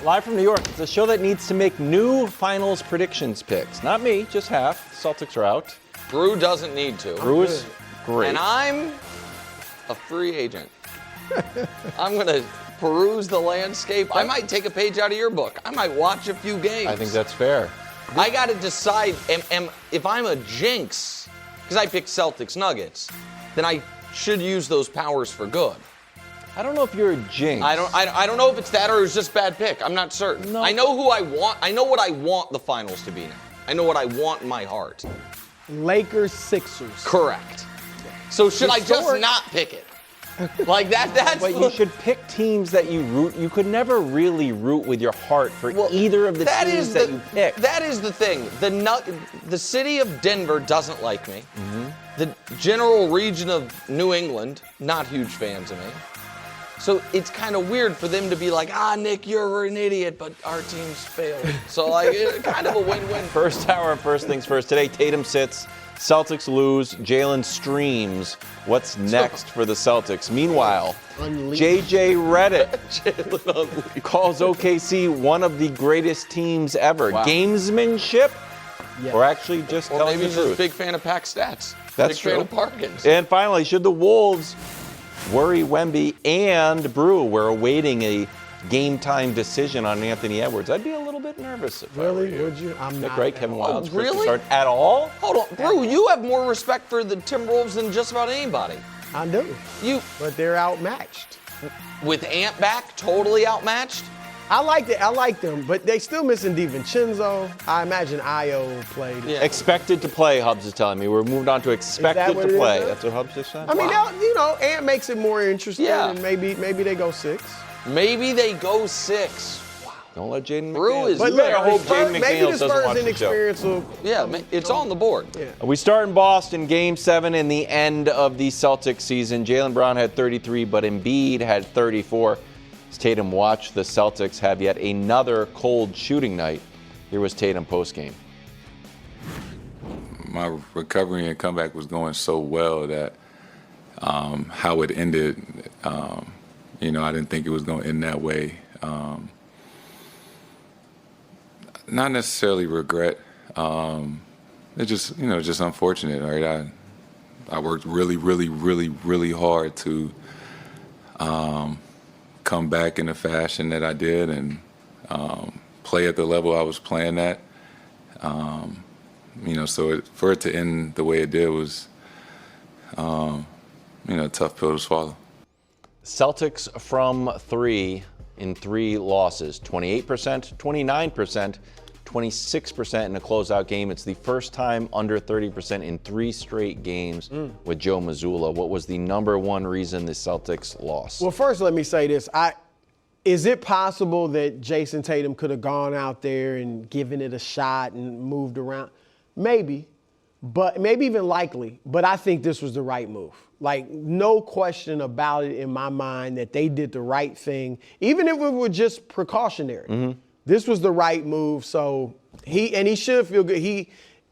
Live from New York. It's a show that needs to make new finals predictions picks. Not me, just half. Celtics are out. Brew doesn't need to. Brew is great. And I'm a free agent. I'm going to peruse the landscape. I might take a page out of your book. I might watch a few games. I think that's fair. I got to decide if I'm a jinx, because I picked Celtics Nuggets, then I should use those powers for good. I don't know if you're a jinx. I don't know if it's that or it's just bad pick. I'm not certain. No. I know who I want. I know what I want the finals to be now. I know what I want in my heart. Lakers, Sixers. Correct. So should I just not pick it? Like that's But you should pick teams that you root. You could never really root with your heart for either of the teams that you pick. That is the thing. The city of Denver doesn't like me. Mm-hmm. The general region of New England, not huge fans of me. So it's kind of weird for them to be like, Nick, you're an idiot, but our team's failed. So it's kind of a win-win. First hour, first things first. Today, Tatum sits. Celtics lose. Jaylen streams. What's next for the Celtics? Meanwhile, JJ Redick calls OKC one of the greatest teams ever. Wow. Gamesmanship? Yeah. Or actually just telling the truth? Maybe he's just a big fan of pack stats. That's true. Big fan of Parkins. And finally, should the Wolves worry Wemby and Brew? We're awaiting a game-time decision on Anthony Edwards. I'd be a little bit nervous if I were you. Would you? I'm Nick not. Wright, Kevin Wildes, really? Start at all? Hold on, Brew, you have more respect for the Timberwolves than just about anybody. I do. But they're outmatched. With Ant back, totally outmatched? I like them, but they still missing DiVincenzo. I imagine Io played. Yeah. Expected to play, Hubs is telling me. We're moved on to expected to play. That's what Hubs just said? I mean, Ant makes it more interesting, and maybe they go 6. Maybe they go 6. Wow. Don't let Jaden McDaniels. But look, I hope Jaden McDaniels doesn't watch the show. It's on the board. Yeah. We start in Boston, Game 7 in the end of the Celtics season. Jaylen Brown had 33, but Embiid had 34. As Tatum watched the Celtics have yet another cold shooting night. Here was Tatum postgame. My recovery and comeback was going so well that how it ended, I didn't think it was going to end that way. Not necessarily regret. It's just unfortunate, right? I worked really, really, really, really hard to come back in the fashion that I did and play at the level I was playing at. So for it to end the way it did was, a tough pill to swallow. Celtics from 3 in 3 losses, 28%, 29%, 26% in a closeout game. It's the first time under 30% in 3 straight games with Joe Mazzulla. What was the number one reason the Celtics lost? Well, first let me say this. Is it possible that Jason Tatum could have gone out there and given it a shot and moved around? Maybe, but maybe even likely. But I think this was the right move. Like, no question about it in my mind that they did the right thing, even if it were just precautionary. Mm-hmm. This was the right move, so he should feel good.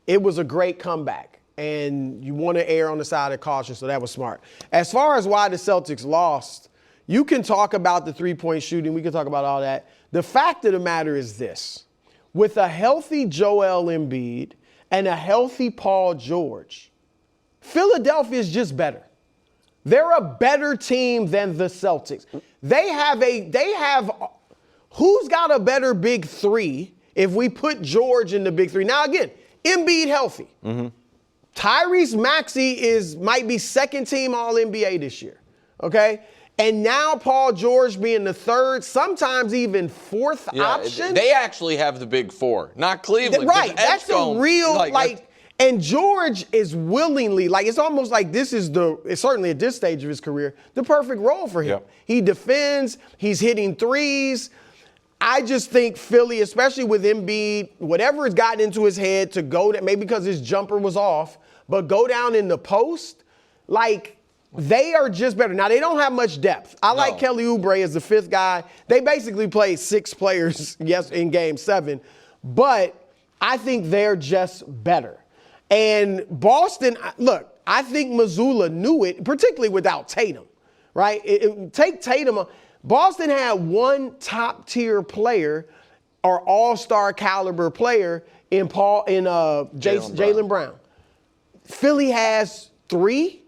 It was a great comeback, and you want to err on the side of caution, so that was smart. As far as why the Celtics lost, you can talk about the three-point shooting. We can talk about all that. The fact of the matter is this. With a healthy Joel Embiid and a healthy Paul George, Philadelphia is just better. They're a better team than the Celtics. They have who's got a better big 3 if we put George in the big 3? Now, again, Embiid healthy. Mm-hmm. Tyrese Maxey might be second team All-NBA this year, okay? And now Paul George being the third, sometimes even fourth option. They actually have the big 4, not Cleveland. Right, that's a real, and George is willingly, it's almost like it's certainly at this stage of his career, the perfect role for him. Yep. He defends, he's hitting threes. I just think Philly, especially with Embiid, whatever has gotten into his head to go, maybe because his jumper was off, but go down in the post, they are just better. Now, they don't have much depth. I like Kelly Oubre as the 5th guy. They basically played 6 players in Game 7, but I think they're just better. And Boston, look, I think Mazzulla knew it, particularly without Tatum, right? Take Tatum. Boston had one top-tier player or all-star caliber player in Jaylen Brown. Philly has 3.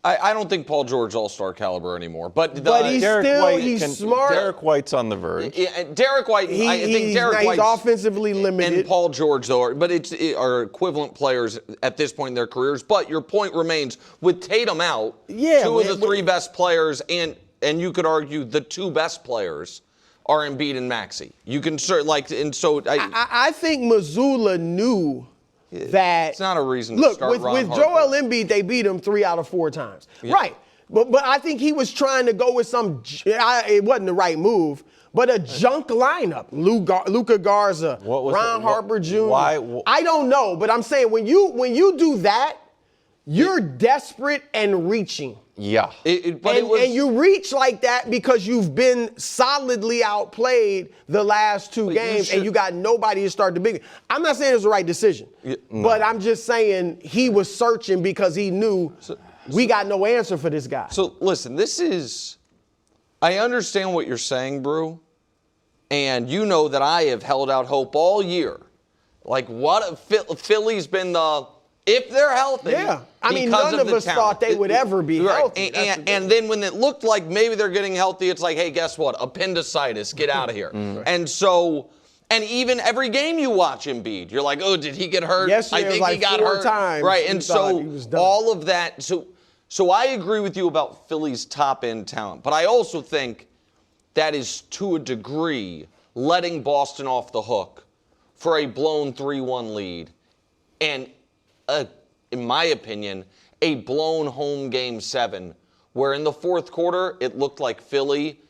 I don't think Paul George's all-star caliber anymore. But he's smart. Derek White's on the verge. Derek White, I think Derek White's offensively limited. And Paul George, though, but are equivalent players at this point in their careers. But your point remains, with Tatum out, 2 of the 3 best players, and you could argue the 2 best players are Embiid and Maxey. You can I think Mazzulla knew that. It's not a reason to start with Ron Harper. Joel Embiid, they beat him 3 out of 4 times. Yeah. Right. But I think he was trying to go with it wasn't the right move, but a junk lineup. Luka Garza, Ron Harper Jr. Why? I don't know, but I'm saying when you do that, you're desperate and reaching. Yeah. And you reach like that because you've been solidly outplayed the last 2 games and you got nobody to start the big. I'm not saying it's the right decision, but I'm just saying he was searching because he knew we got no answer for this guy. So listen, I understand what you're saying, Brew, and you know that I have held out hope all year. Like what Philly's been if they're healthy. Yeah. I mean, none of us thought they would ever be healthy. And then when it looked like maybe they're getting healthy, it's like, hey, guess what? Appendicitis, get out of here. And even every game you watch Embiid, you're like, oh, did he get hurt? Yesterday I think was he got 4 hurt. times. Right, and so all of that. So I agree with you about Philly's top-end talent. But I also think that is, to a degree, letting Boston off the hook for a blown 3-1 lead. And in my opinion, a blown home Game 7, where in the 4th quarter, it looked like Philly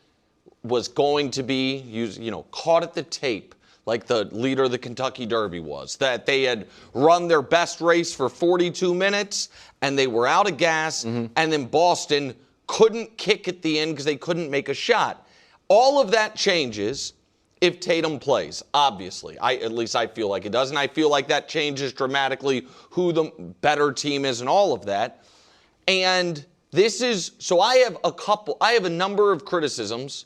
was going to be caught at the tape like the leader of the Kentucky Derby was, that they had run their best race for 42 minutes and they were out of gas, and then Boston couldn't kick at the end because they couldn't make a shot. All of that changes if Tatum plays, obviously. At least I feel like it does, and I feel like that changes dramatically who the better team is and all of that. And I have a number of criticisms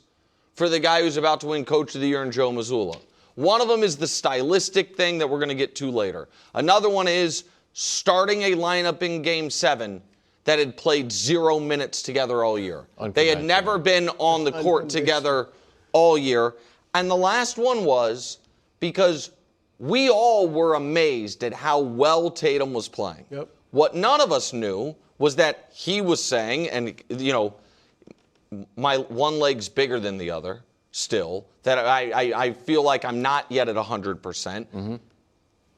for the guy who's about to win Coach of the Year in Joe Mazzulla. One of them is the stylistic thing that we're going to get to later. Another one is starting a lineup in Game 7 that had played 0 minutes together all year. They had never been on the court together all year. And the last one was because we all were amazed at how well Tatum was playing. Yep. What none of us knew was that he was saying, and my one leg's bigger than the other still, that I feel like I'm not yet at 100%. Mm-hmm.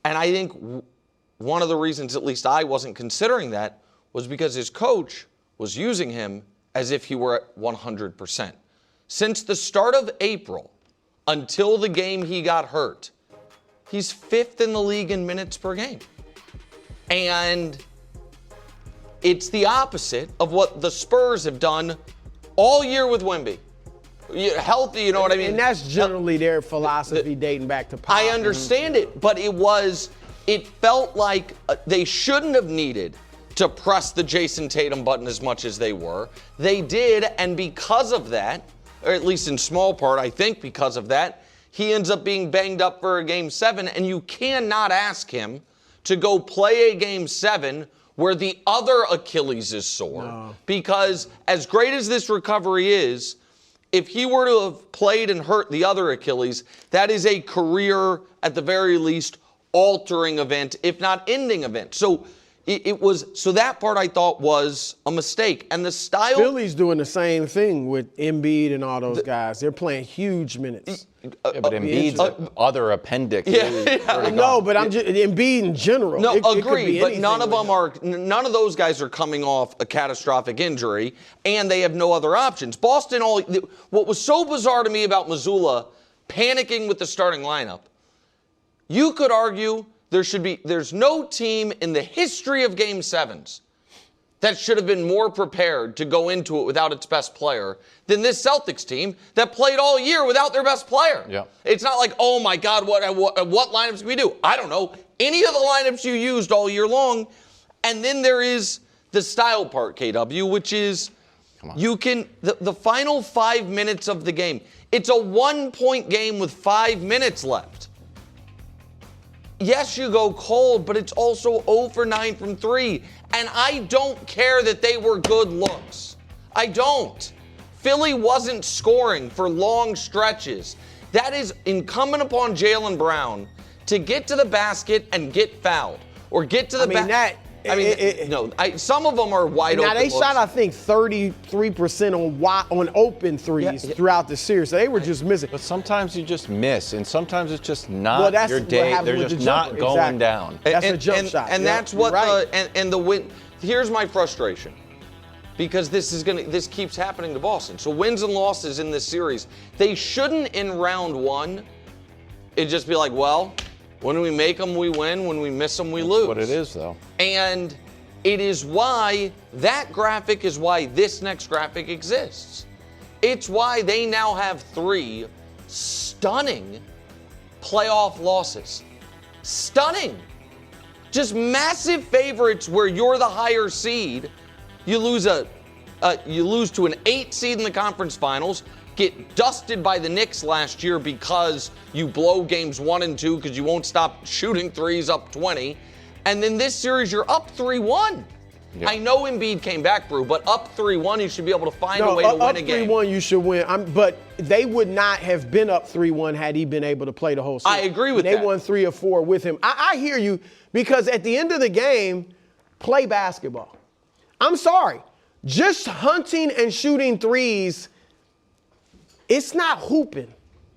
And I think one of the reasons, at least I wasn't considering that, was because his coach was using him as if he were at 100%. Since the start of April, until the game he got hurt, he's 5th in the league in minutes per game. And it's the opposite of what the Spurs have done all year with Wemby. Healthy, you know what I mean? And that's generally their philosophy dating back to Pop. I understand it, but it felt like they shouldn't have needed to press the Jason Tatum button as much as they were. They did, and because of that, or at least in small part, I think because of that, he ends up being banged up for a Game 7, and you cannot ask him to go play a Game 7 where the other Achilles is sore. No. Because as great as this recovery is, if he were to have played and hurt the other Achilles, that is a career, at the very least, altering event, if not ending event. So that part I thought was a mistake. And the style... Philly's doing the same thing with Embiid and all those guys. They're playing huge minutes. But Embiid's other appendix. No, but I'm just Embiid in general. No, agree. But none of those guys are coming off a catastrophic injury, and they have no other options. Boston, what was so bizarre to me about Mazzulla panicking with the starting lineup, you could argue there's no team in the history of Game 7s that should have been more prepared to go into it without its best player than this Celtics team that played all year without their best player. Yeah. It's not like, oh my God, what lineups can we do? I don't know. Any of the lineups you used all year long. And then there is the style part, KW, which is come on. You can, the final 5 minutes of the game, it's a 1-point game with 5 minutes left. Yes, you go cold, but it's also 0 for 9 from 3. And I don't care that they were good looks. I don't. Philly wasn't scoring for long stretches. That is incumbent upon Jaylen Brown to get to the basket and get fouled. Or get to the basket. Some of them are wide open. Now, they looks. shot, I think, 33% on open threes throughout the series. So they were just missing. But sometimes you just miss, and sometimes it's just not your day. They're just not going down. That's a jump shot. And that's what the win. Here's my frustration. Because this keeps happening to Boston. So wins and losses in this series, they shouldn't in round one, it'd just be like, well, when we make them, we win. When we miss them, we lose. That's what it is, though. And it is why that graphic is why this next graphic exists. It's why they now have 3 stunning playoff losses. Stunning. Just massive favorites where you're the higher seed. You lose to an 8 seed in the conference finals, get dusted by the Knicks last year because you blow games 1 and 2 because you won't stop shooting threes up 20. And then this series, you're up 3-1. Yeah. I know Embiid came back, Brew, but up 3-1, you should be able to find a way to win a game. Up 3-1, you should win. But they would not have been up 3-1 had he been able to play the whole series. I agree with that. They won 3 or 4 with him. I hear you, because at the end of the game, play basketball. I'm sorry. Just hunting and shooting threes, it's not hooping.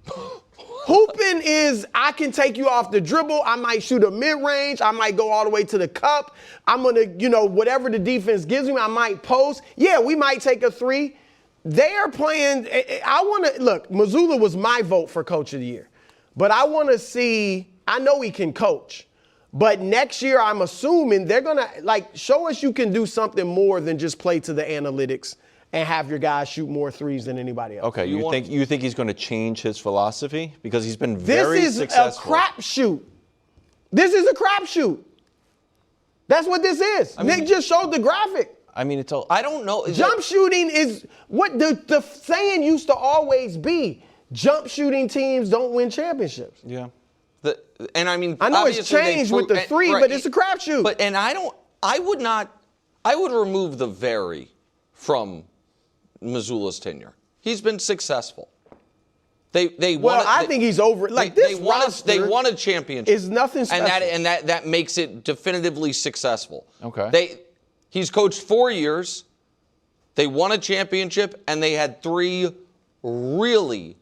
Hooping is, I can take you off the dribble. I might shoot a mid-range. I might go all the way to the cup. I'm going to, whatever the defense gives me, I might post. Yeah, we might take a 3. They are playing, look, Mazzulla was my vote for Coach of the Year. But I want to see, I know he can coach. But next year, I'm assuming they're going to, show us you can do something more than just play to the analytics and have your guys shoot more threes than anybody else. Okay, you think he's going to change his philosophy? Because he's been very successful. This is a crapshoot. This is a crapshoot. That's what this is. Nick just showed the graphic. I mean, it's all. I don't know. Jump shooting is what the saying used to always be. Jump shooting teams don't win championships. Yeah. I know it's changed with the 3, but it's a crapshoot. But I would remove the very from Mazzulla's tenure. He's been successful. I think he's over. They won a championship. Is nothing special. And that makes it definitively successful. Okay. He's coached 4 years. They won a championship, and they had 3 really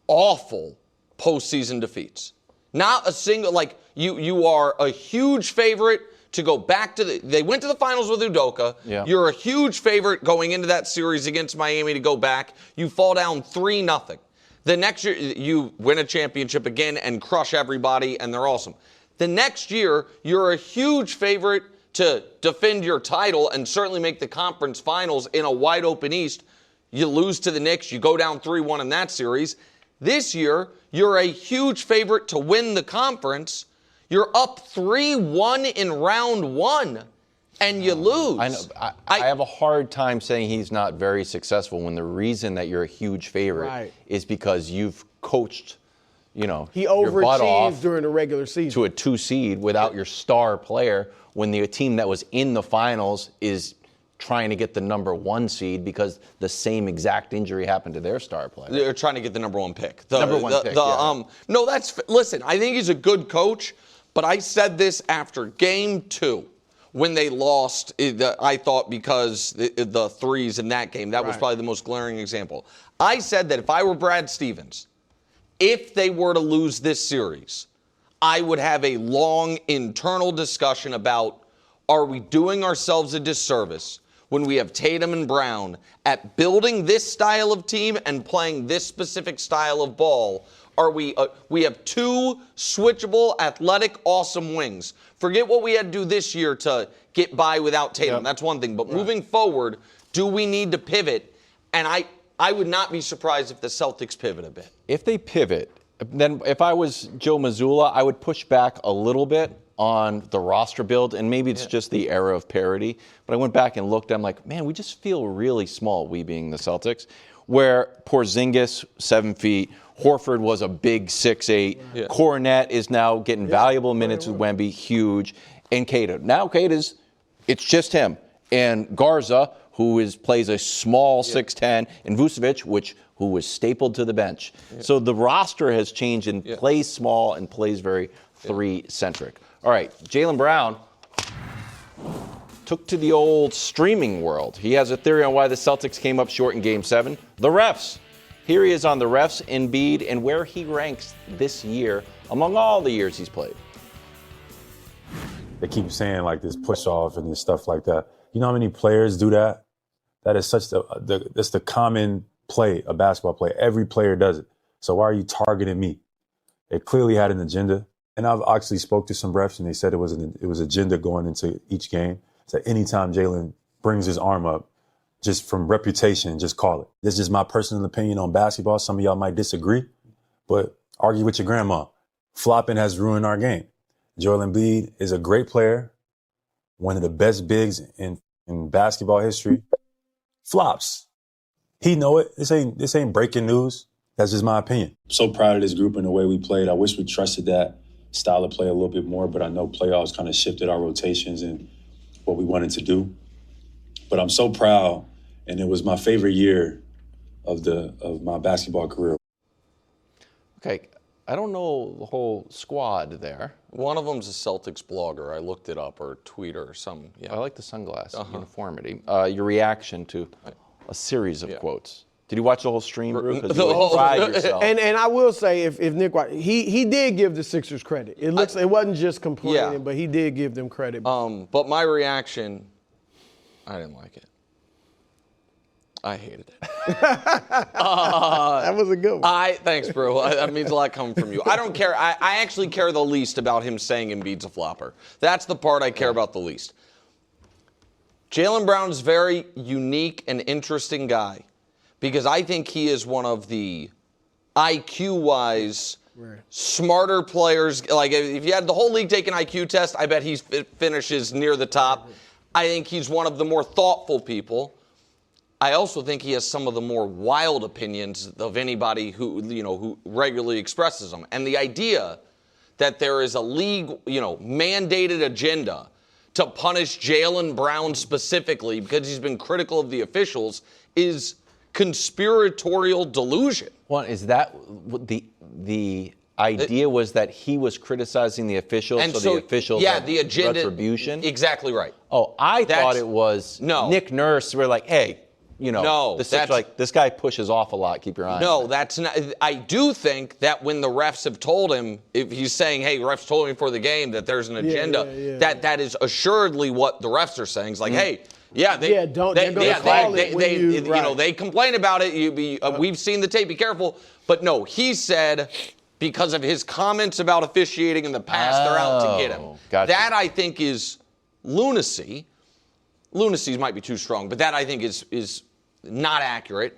awful postseason defeats. Not a single, you are a huge favorite to go back to they went to the finals with Udoka. Yeah. You're a huge favorite going into that series against Miami to go back. You fall down 3-0. The next year, you win a championship again and crush everybody, and they're awesome. The next year, you're a huge favorite to defend your title and certainly make the conference finals in a wide open East. You lose to the Knicks. You go down 3-1 in that series. This year, you're a huge favorite to win the conference. You're up 3-1 in round 1, and you lose. I know. I have a hard time saying he's not very successful when the reason that you're a huge favorite is because you've coached, he your butt off overachieved during the regular season to a 2 seed without your star player when the team that was in the finals is trying to get the number 1 seed because the same exact injury happened to their star player. They're trying to get the number 1 pick. Listen, I think he's a good coach, but I said this after game 2 when they lost, I thought because the threes in that game, that was probably the most glaring example. I said that if I were Brad Stevens, if they were to lose this series, I would have a long internal discussion about, are we doing ourselves a disservice when we have Tatum and Brown at building this style of team and playing this specific style of ball? Are we have 2 switchable, athletic, awesome wings. Forget what we had to do this year to get by without Tatum. Yep. That's one thing. But moving forward, do we need to pivot? And I would not be surprised if the Celtics pivot a bit. If they pivot, then if I was Joe Mazzulla, I would push back a little bit on the roster build, and maybe it's just the era of parity, but I went back and looked, I'm like, man, we just feel really small, we being the Celtics, where Porzingis, 7 feet, Horford was a big 6'8", Cornet is now getting valuable minutes with Wemby, huge, and Cade. Now Cade it's just him. And Garza, who plays a small 6'10", and Vucevic, who was stapled to the bench. So the roster has changed and plays small and plays very three-centric. All right, Jaylen Brown took to the old streaming world. He has a theory on why the Celtics came up short in Game 7. The refs. Here he is on the refs, Embiid, and where he ranks this year among all the years he's played. They keep saying like this push off and this stuff like that. You know how many players do that? That is such that's the common play, a basketball play. Every player does it. So why are you targeting me? They clearly had an agenda. And I've actually spoke to some refs and they said it was agenda going into each game. So anytime Jaylen brings his arm up, just from reputation, just call it. This is just my personal opinion on basketball. Some of y'all might disagree, but argue with your grandma. Flopping has ruined our game. Joel Embiid is a great player, one of the best bigs in basketball history. Flops. He know it. This ain't breaking news. That's just my opinion. I'm so proud of this group and the way we played. I wish we trusted that style of play a little bit more, but I know playoffs kind of shifted our rotations and what we wanted to do. But I'm so proud, and it was my favorite year of my basketball career. Okay, I don't know the whole squad there. One of them's a Celtics blogger. I looked it up, or tweeter or something. Yeah. I like the sunglasses, uniformity. Your reaction to a series of quotes. Did you watch the whole stream, Brew? Because you fried yourself. And I will say, if Nick, he did give the Sixers credit. It wasn't just complaining, but he did give them credit. But my reaction, I didn't like it. I hated it. That was a good one. Thanks, bro. That means a lot coming from you. I don't care. I actually care the least about him saying Embiid's a flopper. That's the part I care about the least. Jaylen Brown's very unique and interesting guy because I think he is one of the IQ-wise smarter players. Like, if you had the whole league take an IQ test, I bet he finishes near the top. I think he's one of the more thoughtful people. I also think he has some of the more wild opinions of anybody who regularly expresses them. And the idea that there is a league, mandated agenda to punish Jaylen Brown specifically because he's been critical of the officials is conspiratorial delusion. Well, is that the idea was that he was criticizing the officials, and so the officials had the agenda, retribution? Exactly right. Oh, I thought it was Nick Nurse. We're like, hey, this guy pushes off a lot. Keep your eye on him. No, that's not. I do think that when the refs have told him, if he's saying, hey, refs told me before the game that there's an agenda, that is assuredly what the refs are saying. It's like, hey, they complain about it. We've seen the tape. Be careful. But no, he said because of his comments about officiating in the past, they're out to get him. Gotcha. That I think is lunacy. Lunacy might be too strong, but that I think is not accurate.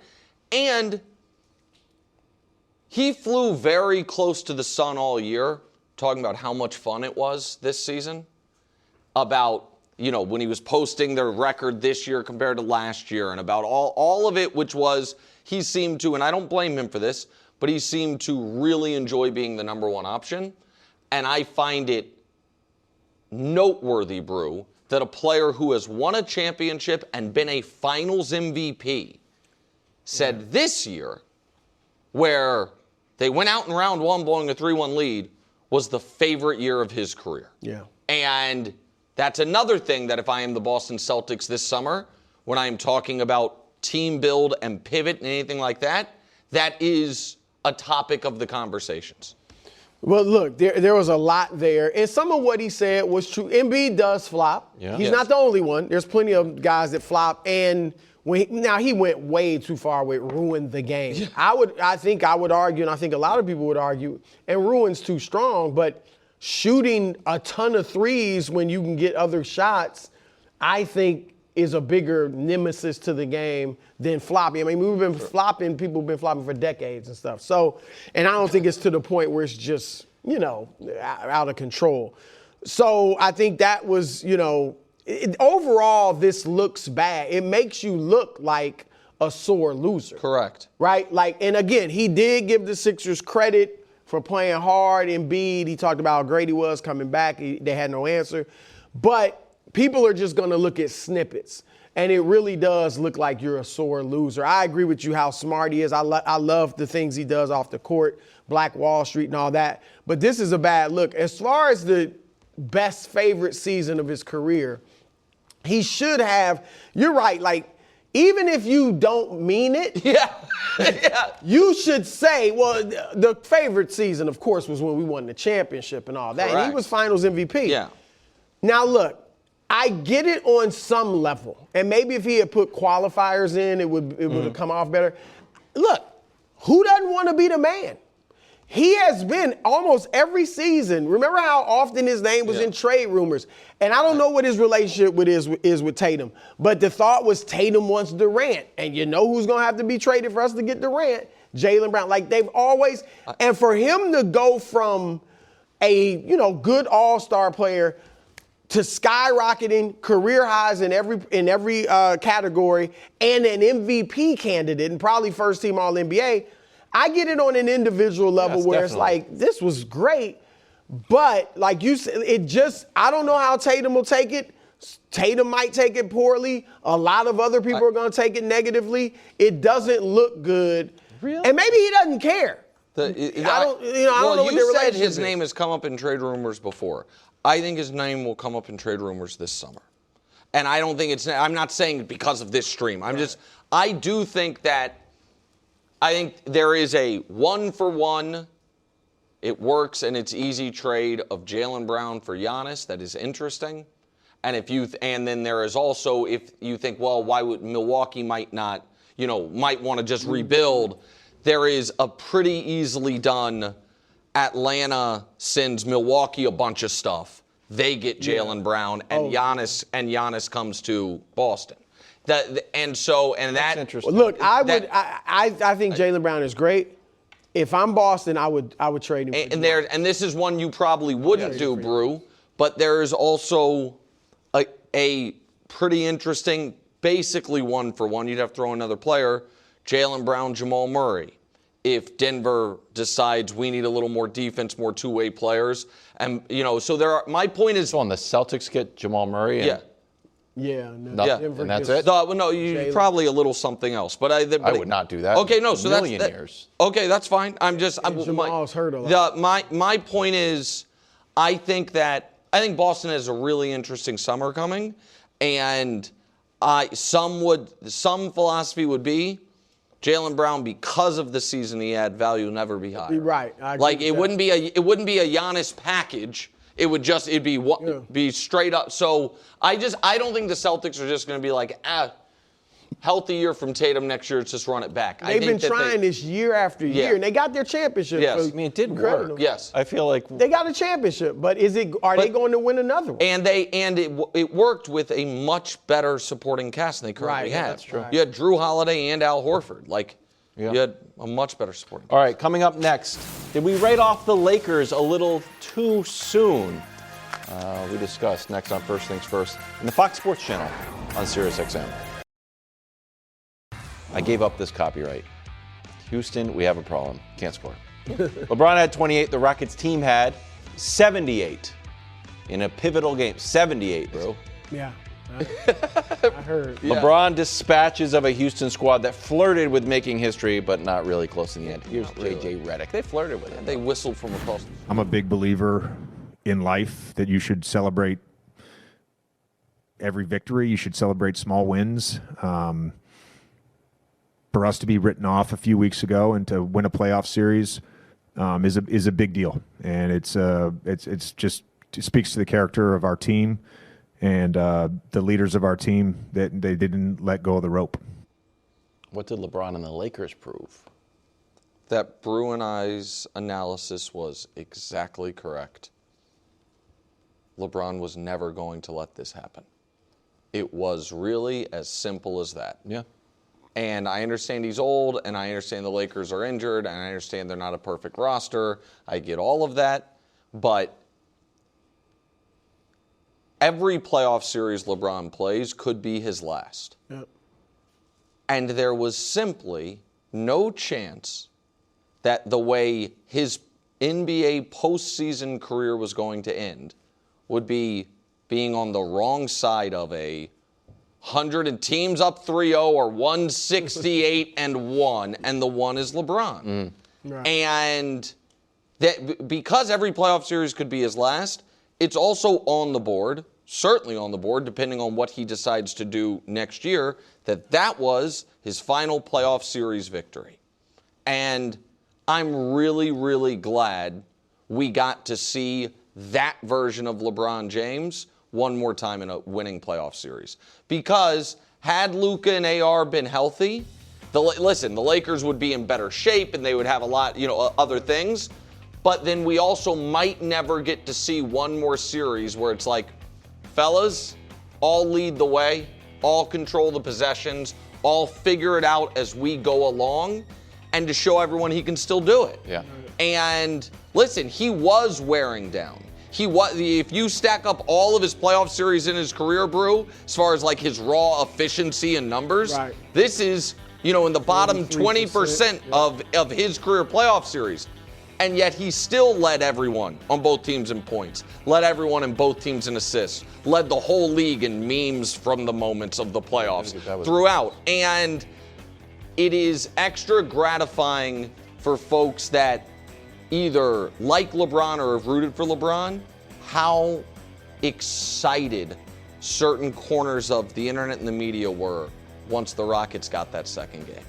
And he flew very close to the sun all year, talking about how much fun it was this season, about when he was posting their record this year compared to last year, and about all of it, which was he seemed to, and I don't blame him for this, but he seemed to really enjoy being the number one option. And I find it noteworthy, Brew, that a player who has won a championship and been a finals MVP said this year, where they went out in round one blowing a 3-1 lead, was the favorite year of his career. Yeah. And that's another thing that if I am the Boston Celtics this summer, when I am talking about team build and pivot and anything like that, that is a topic of the conversations. Well, look, there was a lot there. And some of what he said was true. Embiid does flop. Yeah. He's not the only one. There's plenty of guys that flop. And he went way too far with ruin the game. Yeah. I think I would argue, and I think a lot of people would argue, and ruin's too strong, but shooting a ton of threes when you can get other shots, I think is a bigger nemesis to the game than flopping. I mean, we've been flopping, people have been flopping for decades and stuff. So, and I don't think it's to the point where it's just, out of control. So I think that was, overall, this looks bad. It makes you look like a sore loser. Correct. Right? And again, he did give the Sixers credit for playing hard. Embiid, he talked about how great he was coming back. They had no answer. But people are just going to look at snippets. And it really does look like you're a sore loser. I agree with you how smart he is. I love the things he does off the court, Black Wall Street and all that. But this is a bad look. As far as the best favorite season of his career, he should have, you're right, even if you don't mean it, you should say, well, the favorite season, of course, was when we won the championship and all that. Correct. And he was finals MVP. Yeah. Now, look, I get it on some level. And maybe if he had put qualifiers in, it would have come off better. Look, who doesn't want to be the man? He has been almost every season. Remember how often his name was in trade rumors? And I don't know what his relationship is with Tatum. But the thought was Tatum wants Durant. And you know who's going to have to be traded for us to get Durant? Jaylen Brown. They've always. And for him to go from a, good all-star player to skyrocketing career highs in every category and an MVP candidate and probably first team All-NBA, I get it on an individual level where definitely. It's this was great, but like you said, I don't know how Tatum will take it. Tatum might take it poorly. A lot of other people are going to take it negatively. It doesn't look good. Really? And maybe he doesn't care. I don't know what their you said relationship his name has come up in trade rumors before. I think his name will come up in trade rumors this summer. And I don't think I'm not saying because of this stream. I do think that I think there is a 1-for-1, it works and it's easy trade of Jaylen Brown for Giannis that is interesting. And then there is also, if you think, well, why would Milwaukee might want to just rebuild, there is a pretty easily done Atlanta sends Milwaukee a bunch of stuff. They get Jaylen Brown and Giannis comes to Boston. That's interesting. Look, I think Jaylen Brown is great. If I'm Boston, I would trade him. And this is one you probably wouldn't do, Brew. But there is also a pretty interesting, basically 1-for-1. You'd have to throw another player, Jaylen Brown, Jamal Murray. If Denver decides we need a little more defense, more two-way players, and so my point is. So on the Celtics get Jamal Murray. And that's it. Probably a little something else, but I would not do that. Okay, no, so that's years. Okay, that's fine. Jamal's hurt a lot. My point is, I think Boston has a really interesting summer coming, and some philosophy would be Jaylen Brown, because of the season he had, value will never be higher. Right. It wouldn't be a Giannis package. It'd be straight up. So I don't think the Celtics are just going to be healthy year from Tatum next year. Let's just run it back. They've been trying this year after year, and they got their championship. Yes. So it did work. Yes. I feel like they got a championship, but are they going to win another one? And it worked with a much better supporting cast than they currently have. That's true. You had Drew Holiday and Al Horford. You had a much better supporting cast. All right, coming up next, did we write off the Lakers a little too soon? We discuss next on First Things First in the Fox Sports Channel on SiriusXM. I gave up this copyright. Houston, we have a problem. Can't score. LeBron had 28. The Rockets team had 78 in a pivotal game. 78, bro. Yeah. I heard. LeBron dispatches of a Houston squad that flirted with making history, but not really close in the end. Here's J.J. Redick. They flirted with him. They whistled from across. I'm a big believer in life that you should celebrate every victory. You should celebrate small wins. For us to be written off a few weeks ago and to win a playoff series is a big deal, and it speaks to the character of our team and the leaders of our team that they didn't let go of the rope. What did LeBron and the Lakers prove? That Brew and I's analysis was exactly correct. LeBron was never going to let this happen. It was really as simple as that. Yeah. And I understand he's old, and I understand the Lakers are injured, and I understand they're not a perfect roster. I get all of that. But every playoff series LeBron plays could be his last. Yep. And there was simply no chance that the way his NBA postseason career was going to end would be being on the wrong side of a 100 and teams up 3-0 or 168-1, and the one is LeBron. Right. And that because every playoff series could be his last, it's also on the board, certainly on the board, depending on what he decides to do next year, that was his final playoff series victory. And I'm really, really glad we got to see that version of LeBron James one more time in a winning playoff series. Because had Luka and AR been healthy, the Lakers would be in better shape and they would have a lot, other things. But then we also might never get to see one more series where it's like, fellas, all lead the way, all control the possessions, all figure it out as we go along, and to show everyone he can still do it. Yeah. And listen, he was wearing down. If you stack up all of his playoff series in his career, Brew, as far as like his raw efficiency and numbers, right. This is, in the bottom 43%, 20% of his career playoff series. And yet he still led everyone on both teams in points, led everyone in both teams in assists, led the whole league in memes from the moments of the playoffs throughout. And it is extra gratifying for folks that either like LeBron or have rooted for LeBron, how excited certain corners of the internet and the media were once the Rockets got that second game.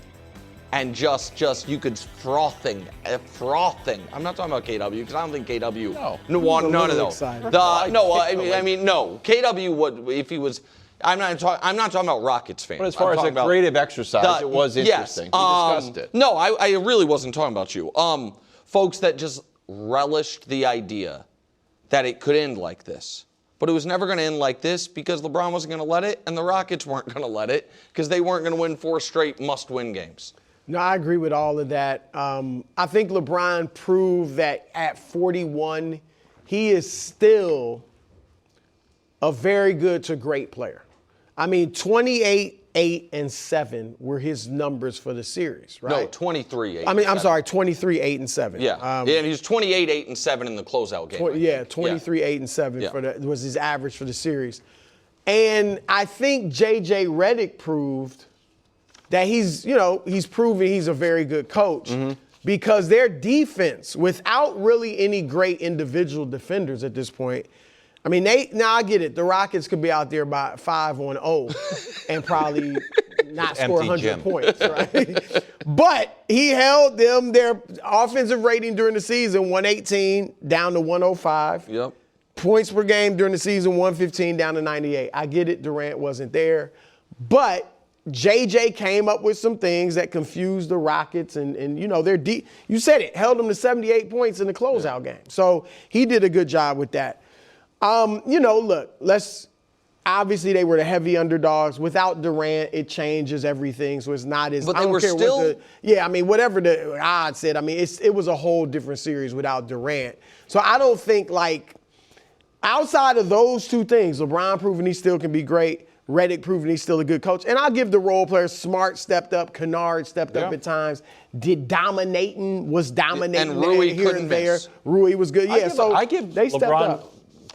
And just you could frothing. I'm not talking about KW because I don't think KW won none of those. No. KW would if he was. I'm not talking about Rockets fans. But as far as a creative exercise, it was interesting. Yes, we discussed it. No, I really wasn't talking about you. Folks that just relished the idea that it could end like this. But it was never going to end like this because LeBron wasn't going to let it, and the Rockets weren't going to let it because they weren't going to win 4 straight must-win games. No, I agree with all of that. I think LeBron proved that at 41, he is still a very good to great player. I mean, 28, 8, and 7 were his numbers for the series, right? No, 23, 8. I'm sorry, 23, 8, and 7. Yeah, and he was 28, 8, and 7 in the closeout game. 23, 8, and 7 was his average for the series. And I think J.J. Redick proved that he's proven he's a very good coach because their defense, without really any great individual defenders at this point, I mean, I get it. The Rockets could be out there by 5-0 and probably not score 100 points, right? But he held them, their offensive rating during the season, 118 down to 105. Yep. Points per game during the season, 115 down to 98. I get it. Durant wasn't there. But JJ came up with some things that confused the Rockets and they're deep. You said it, held them to 78 points in the closeout game. So he did a good job with that. Look, obviously they were the heavy underdogs. Without Durant, it changes everything. So it's not as, but they were still, whatever the odds said, it was a whole different series without Durant. So I don't think outside of those two things, LeBron proving he still can be great, Redick proving he's still a good coach. And I'll give the role players. Smart stepped up. Kennard stepped up at times. Was dominating and Rui here couldn't and there. miss. Rui was good. I give they stepped LeBron up.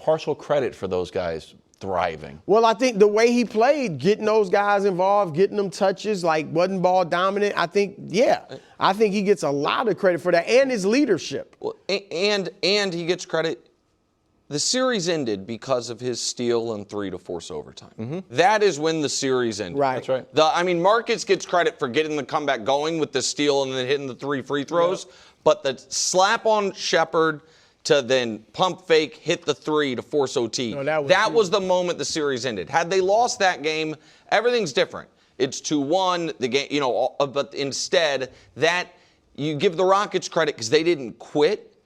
partial credit for those guys thriving. Well, I think the way he played, getting those guys involved, getting them touches, wasn't ball dominant. I think he gets a lot of credit for that and his leadership. Well, and he gets credit. The series ended because of his steal and 3 to force overtime. That is when the series ended. Right. That's right. Marcus gets credit for getting the comeback going with the steal and then hitting the 3 free throws. Yep. But the slap on Shepherd to then pump fake, hit the 3 to force OT. No, that was the moment the series ended. Had they lost that game, everything's different. It's 2-1, the game, but instead that you give the Rockets credit because they didn't quit.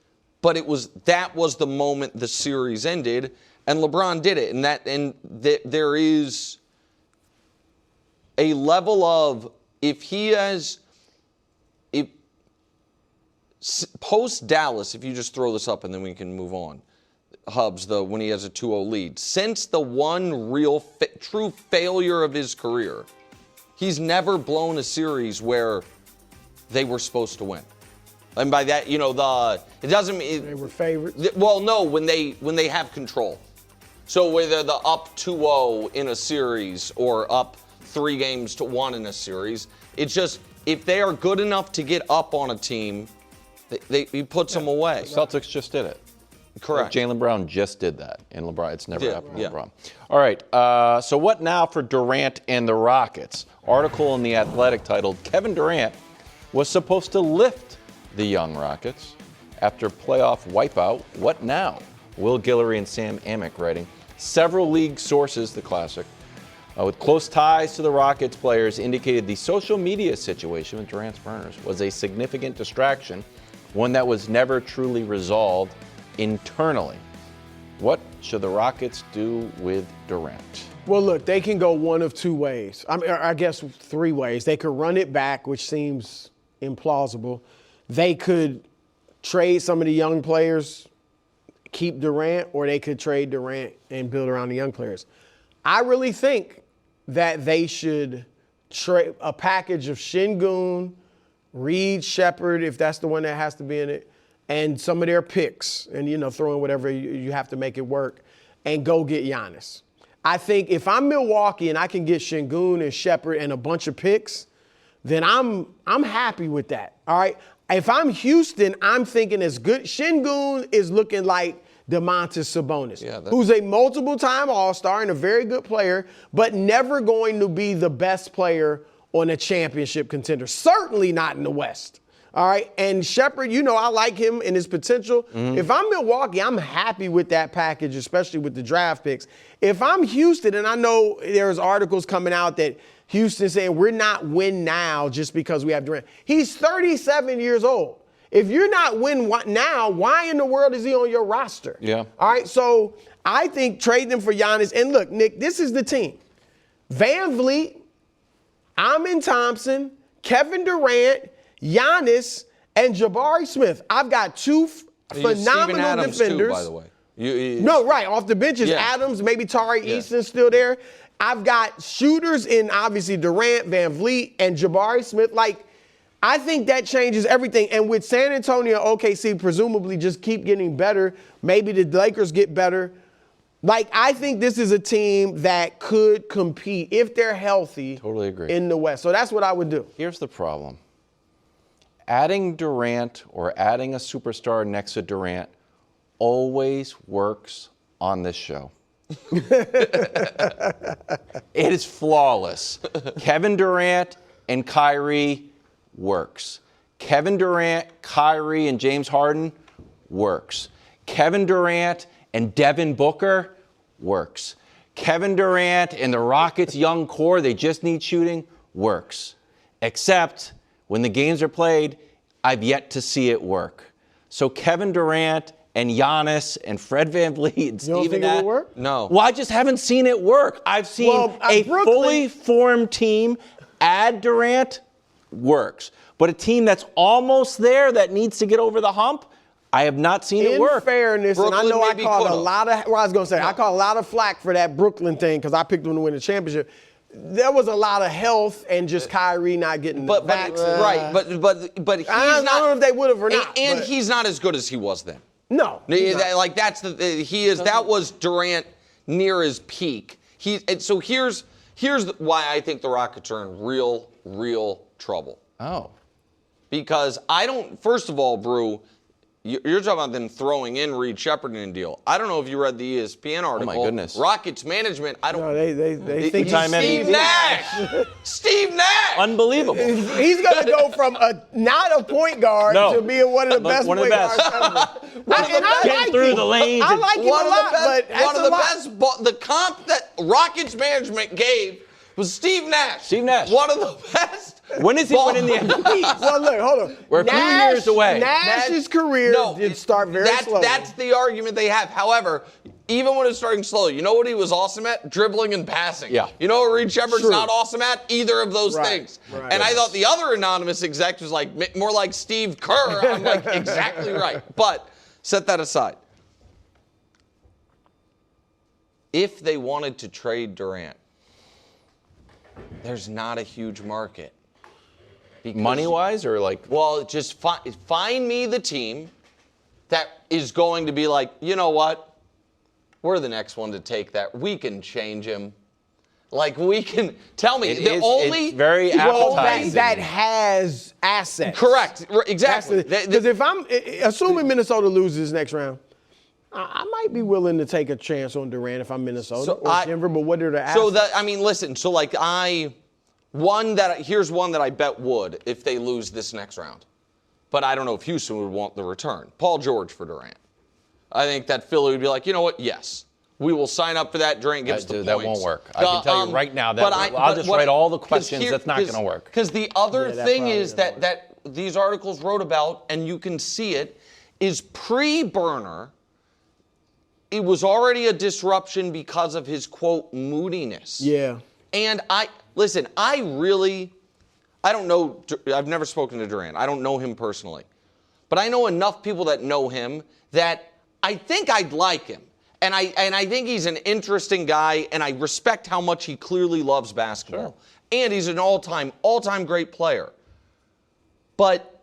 But that was the moment the series ended, and LeBron did it. And there is a level of post Dallas, if you just throw this up and then we can move on. Hubs, though, when he has a 2-0 lead. Since the one real true failure of his career, he's never blown a series where they were supposed to win. And by that, it doesn't mean They were favorites. Well, no, when they have control. So whether they're up 2-0 in a series or up 3-1 in a series, it's just if they are good enough to get up on a team, he puts them away. Celtics just did it. Correct. Jaylen Brown just did that, and LeBron. It's never happened to yeah. LeBron. All right. So what now for Durant and the Rockets? Article in The Athletic titled "Kevin Durant was supposed to lift the young Rockets after playoff wipeout. What now?" Will Guillory and Sam Amick writing. Several league sources, the classic, with close ties to the Rockets players, indicated the social media situation with Durant's burners was a significant distraction, one that was never truly resolved internally. What should the Rockets do with Durant? Well, look, they can go one of two ways. I guess 3 ways. They could run it back, which seems implausible. They could trade some of the young players, keep Durant, or they could trade Durant and build around the young players. I really think that they should trade a package of Şengün, Reed, Shepherd, if that's the one that has to be in it, and some of their picks, and throw in whatever you have to make it work, and go get Giannis. I think if I'm Milwaukee and I can get Şengün and Shepherd and a bunch of picks, then I'm happy with that. All right. If I'm Houston, I'm thinking as good. Şengün is looking like Domantas Sabonis, who's a multiple-time All-Star and a very good player, but never going to be the best player on a championship contender. Certainly not in the West. All right. And Shepherd, I like him and his potential. Mm-hmm. If I'm Milwaukee, I'm happy with that package, especially with the draft picks. If I'm Houston, and I know there's articles coming out that Houston saying we're not win now just because we have Durant. He's 37 years old. If you're not win now, why in the world is he on your roster? Yeah. All right. So I think trade them for Giannis. And look, Nick, this is the team. Van Vliet, Amin Thompson, Kevin Durant, Giannis, and Jabari Smith. I've got 2 phenomenal Adams defenders. too, by the way. No, right. Off the bench is Adams, maybe Tari Easton's still there. I've got shooters in, obviously, Durant, Van Vliet, and Jabari Smith. I think that changes everything. And with San Antonio, OKC presumably just keep getting better. Maybe the Lakers get better. I think this is a team that could compete if they're healthy. Totally agree. In the West. So that's what I would do. Here's the problem. Adding Durant or adding a superstar next to Durant always works on this show. It is flawless. Kevin Durant and Kyrie works. Kevin Durant, Kyrie, and James Harden works. Kevin Durant and Devin Booker works. Kevin Durant and the Rockets' young core, they just need shooting, works. Except when the games are played, I've yet to see it work. So Kevin Durant and Giannis and Fred VanVleet and You don't Steven think it would work? No. Well, I just haven't seen it work. I've seen a Brooklyn- fully formed team add Durant works. But a team that's almost there that needs to get over the hump, I have not seen it work. In fairness, Brooklyn and I know I maybe caught a could've. lot of, I was going to say, I caught a lot of flack for that Brooklyn thing because I picked them to win the championship. There was a lot of health and just Kyrie not getting the vaccine. Right, but he's I don't not. know if they would have or not. And but he's not as good as he was then. no. he's not. That was Durant near his peak. So here's why I think the Rockets are in real trouble. Oh. Because first of all, Brew, you're talking about them throwing in Reed Shepherd in a deal. I don't know if you read the ESPN article. Oh, my goodness. Rockets management, No, they think Time Steve MVP. Nash. Steve Nash. Unbelievable. he's going to go from not a point guard to being one of the best one of point the best. guards ever. Getting through the lanes. I like him a lot, but that's one of a the lot. best. The comp that Rockets management gave was Steve Nash. Steve Nash. One of the best. When is he winning the MVP? Well, look, hold on. We're a few years away. Nash's career did start very slowly. That's the argument they have. However, even when it's starting slow, you know what he was awesome at? Dribbling and passing. Yeah. You know what Reed Shepherd's True. not awesome at? Either of those Right, things. right. And I thought the other anonymous exec was more like Steve Kerr. I'm like, exactly right. But set that aside. if they wanted to trade Durant, there's not a huge market. Money-wise or like? Well, just find me the team that is going to be like, you know what? We're the next one to take that. We can change him. Like, we can tell me It's very appetizing. that has assets. Correct. Exactly. Because if I'm assuming Minnesota loses next round, I might be willing to take a chance on Durant if I'm Minnesota or Denver. But what are the assets? Listen. So like here's one that I bet would if they lose this next round, but I don't know if Houston would want the return. Paul George for Durant. I think that Philly would be like, you know what? Yes. We will sign up for that. Durant gives the points. That won't work. I can tell you right now that I'll just write all the questions. That's not going to work. Because the other thing is that these articles wrote about, and you can see it, is pre-Burner. It was already a disruption because of his, quote, moodiness. Yeah. And I don't know, I've never spoken to Durant. I don't know him personally. But I know enough people that know him that I think I'd like him. And I think he's an interesting guy, and I respect how much he clearly loves basketball. Sure. And he's an all-time great player. But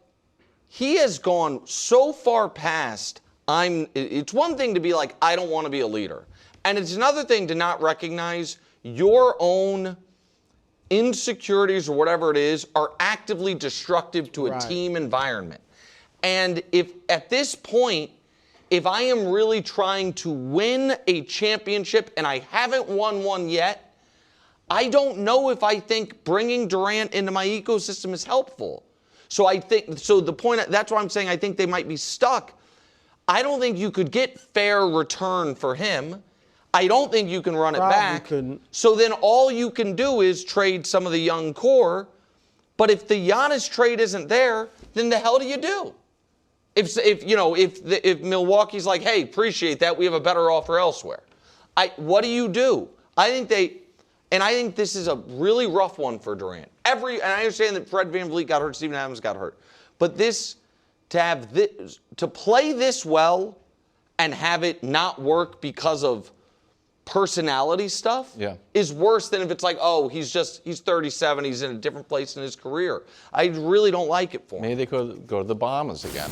he has gone so far past, it's one thing to be like, I don't want to be a leader. And it's another thing to not recognize your own insecurities or whatever it is are actively destructive to a team environment. And if at this point, if I am really trying to win a championship and I haven't won one yet, I don't know if I think bringing Durant into my ecosystem is helpful. So that's why I'm saying I think they might be stuck. I don't think you could get fair return for him. I don't think you can run it back. Couldn't. So then all you can do is trade some of the young core. But if the Giannis trade isn't there, then the hell do you do? If Milwaukee's like, hey, appreciate that, we have a better offer elsewhere. What do you do? I think this is a really rough one for Durant. And I understand that Fred VanVleet got hurt, Steven Adams got hurt, but to play this well and have it not work because of personality stuff is worse than if it's like, oh, he's 37, he's in a different place in his career. I really don't like it for him. Maybe they could go to the Bahamas again.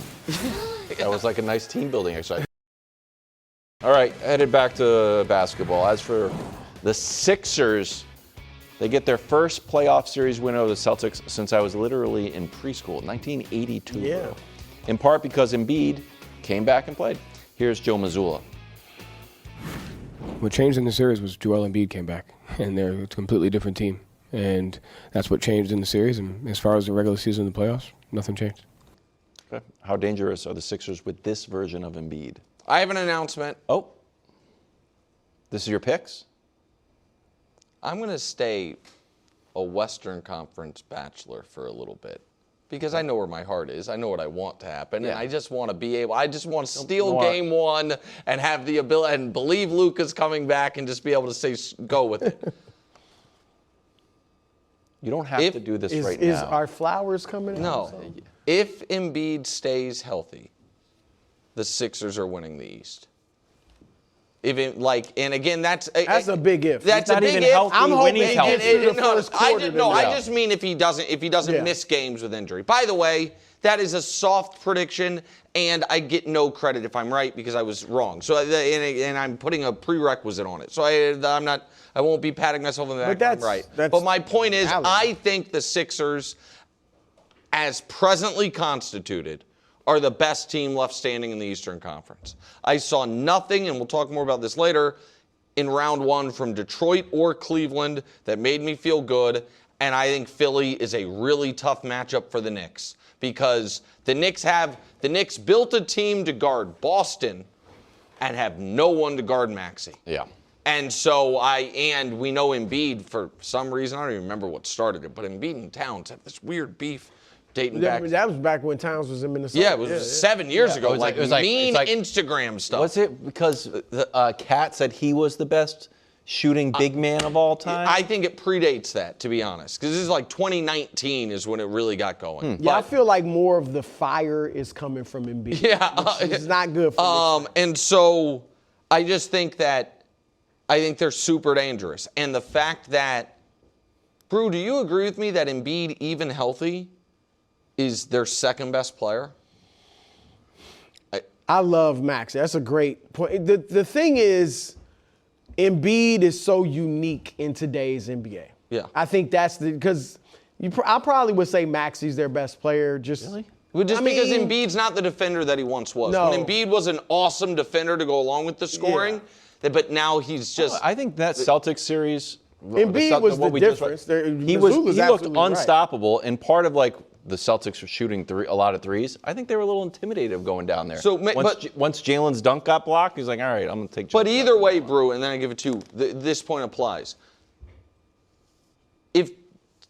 That was like a nice team building exercise. All right, headed back to basketball. As for the Sixers, they get their first playoff series win over the Celtics since I was literally in preschool, 1982. Yeah. In part because Embiid came back and played. Here's Joe Mazzulla. What changed in the series was Joel Embiid came back, and they're a completely different team. And that's what changed in the series. And as far as the regular season and the playoffs, nothing changed. Okay. How dangerous are the Sixers with this version of Embiid? I have an announcement. Oh. This is your picks? I'm going to stay a Western Conference bachelor for a little bit. Because I know where my heart is. I know what I want to happen. And I just want to steal game one and have the ability and believe Luka's coming back and just be able to go with it. You don't have to do this right now. Is our Flowers coming out? No. If Embiid stays healthy, the Sixers are winning the East. And again, that's a big if. That's not a big even if. healthy I'm when hoping he's healthy. I just mean if he doesn't miss games with injury. By the way, that is a soft prediction, and I get no credit if I'm right because I was wrong. So and I'm putting a prerequisite on it. So I won't be patting myself on the back. I'm right. But my point is, I think the Sixers, as presently constituted, are the best team left standing in the Eastern Conference. I saw nothing, and we'll talk more about this later, in round one from Detroit or Cleveland that made me feel good, and I think Philly is a really tough matchup for the Knicks because the Knicks built a team to guard Boston and have no one to guard Maxey. Yeah. And so we know Embiid for some reason, I don't even remember what started it, but Embiid and Towns have this weird beef. That was back when Towns was in Minnesota. Yeah, it was 7 years ago. It was like Instagram stuff. Was it because the Cat said he was the best shooting big man of all time? I think it predates that, to be honest, because this is like 2019 is when it really got going. Yeah, I feel like more of the fire is coming from Embiid. Yeah, it's not good for me. And so I just think that I think they're super dangerous. And the fact that, Brew, do you agree with me that Embiid, even healthy, is their second best player? I love Max. That's a great point. The thing is, Embiid is so unique in today's NBA. Yeah. I think that's because I probably would say Maxi's their best player. Really? Well, because Embiid's not the defender that he once was. No. When Embiid was an awesome defender to go along with the scoring, but now he's just. I think that Celtics series. Embiid was the difference. He looked unstoppable, and part of like the Celtics were shooting a lot of threes. I think they were a little intimidated of going down there. So, once Jalen's dunk got blocked, he's like, all right, I'm going to take. But either way, Brew, and then I give it to you, this point applies. If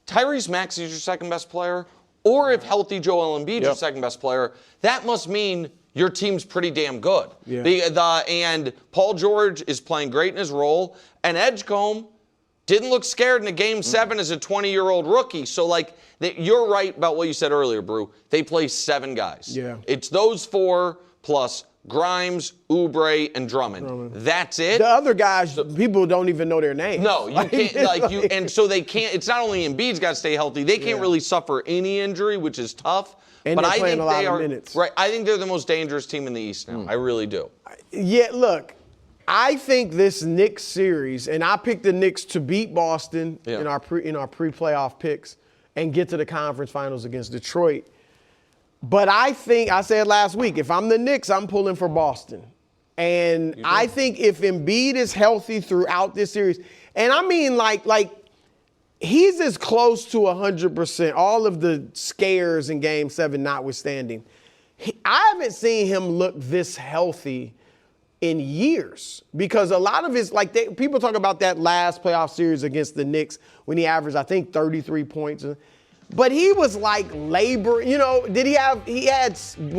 Tyrese Maxey is your second best player, or if healthy Joel Embiid is your second best player, that must mean your team's pretty damn good. Yeah. And Paul George is playing great in his role, and Edgecombe didn't look scared in a Game 7 as a 20-year-old rookie. So, you're right about what you said earlier, Brew. They play 7 guys. Yeah. It's those 4 plus Grimes, Oubre, and Drummond. That's it. The other guys, people don't even know their names. No, you can't. And so they can't. It's not only Embiid's got to stay healthy. They can't really suffer any injury, which is tough. And but they're I playing think a lot they of are minutes. right. I think they're the most dangerous team in the East now. I really do. Yeah, look, I think this Knicks series, and I picked the Knicks to beat Boston in our pre-playoff picks and get to the conference finals against Detroit. But I think, I said last week, if I'm the Knicks, I'm pulling for Boston. And I think if Embiid is healthy throughout this series, and I mean like he's as close to 100%, all of the scares in Game 7 notwithstanding. I haven't seen him look this healthy in years, because a lot of his, people talk about that last playoff series against the Knicks when he averaged, I think, 33 points. But he was was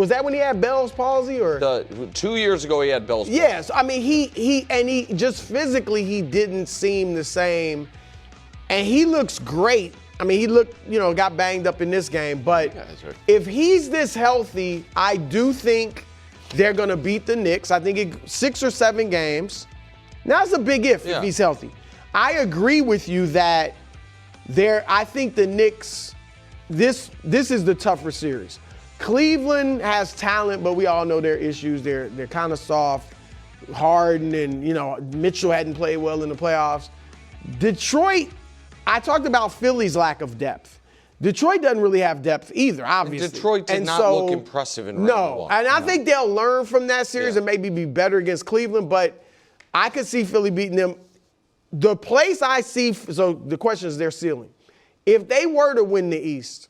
that when he had Bell's palsy or? 2 years ago he had Bell's palsy. Yes, I mean, he just physically, he didn't seem the same. And he looks great. I mean, he looked, got banged up in this game. But if he's this healthy, I do think they're going to beat the Knicks. I think 6 or 7 games. Now, it's a big if he's healthy. I agree with you that I think the Knicks, this is the tougher series. Cleveland has talent, but we all know their issues. They're kind of soft. Harden and, Mitchell hadn't played well in the playoffs. Detroit, I talked about Philly's lack of depth. Detroit doesn't really have depth either, obviously. Detroit did not look impressive in round 1. And I think they'll learn from that series and maybe be better against Cleveland, but I could see Philly beating them. The place I see, so the question is their ceiling. If they were to win the East,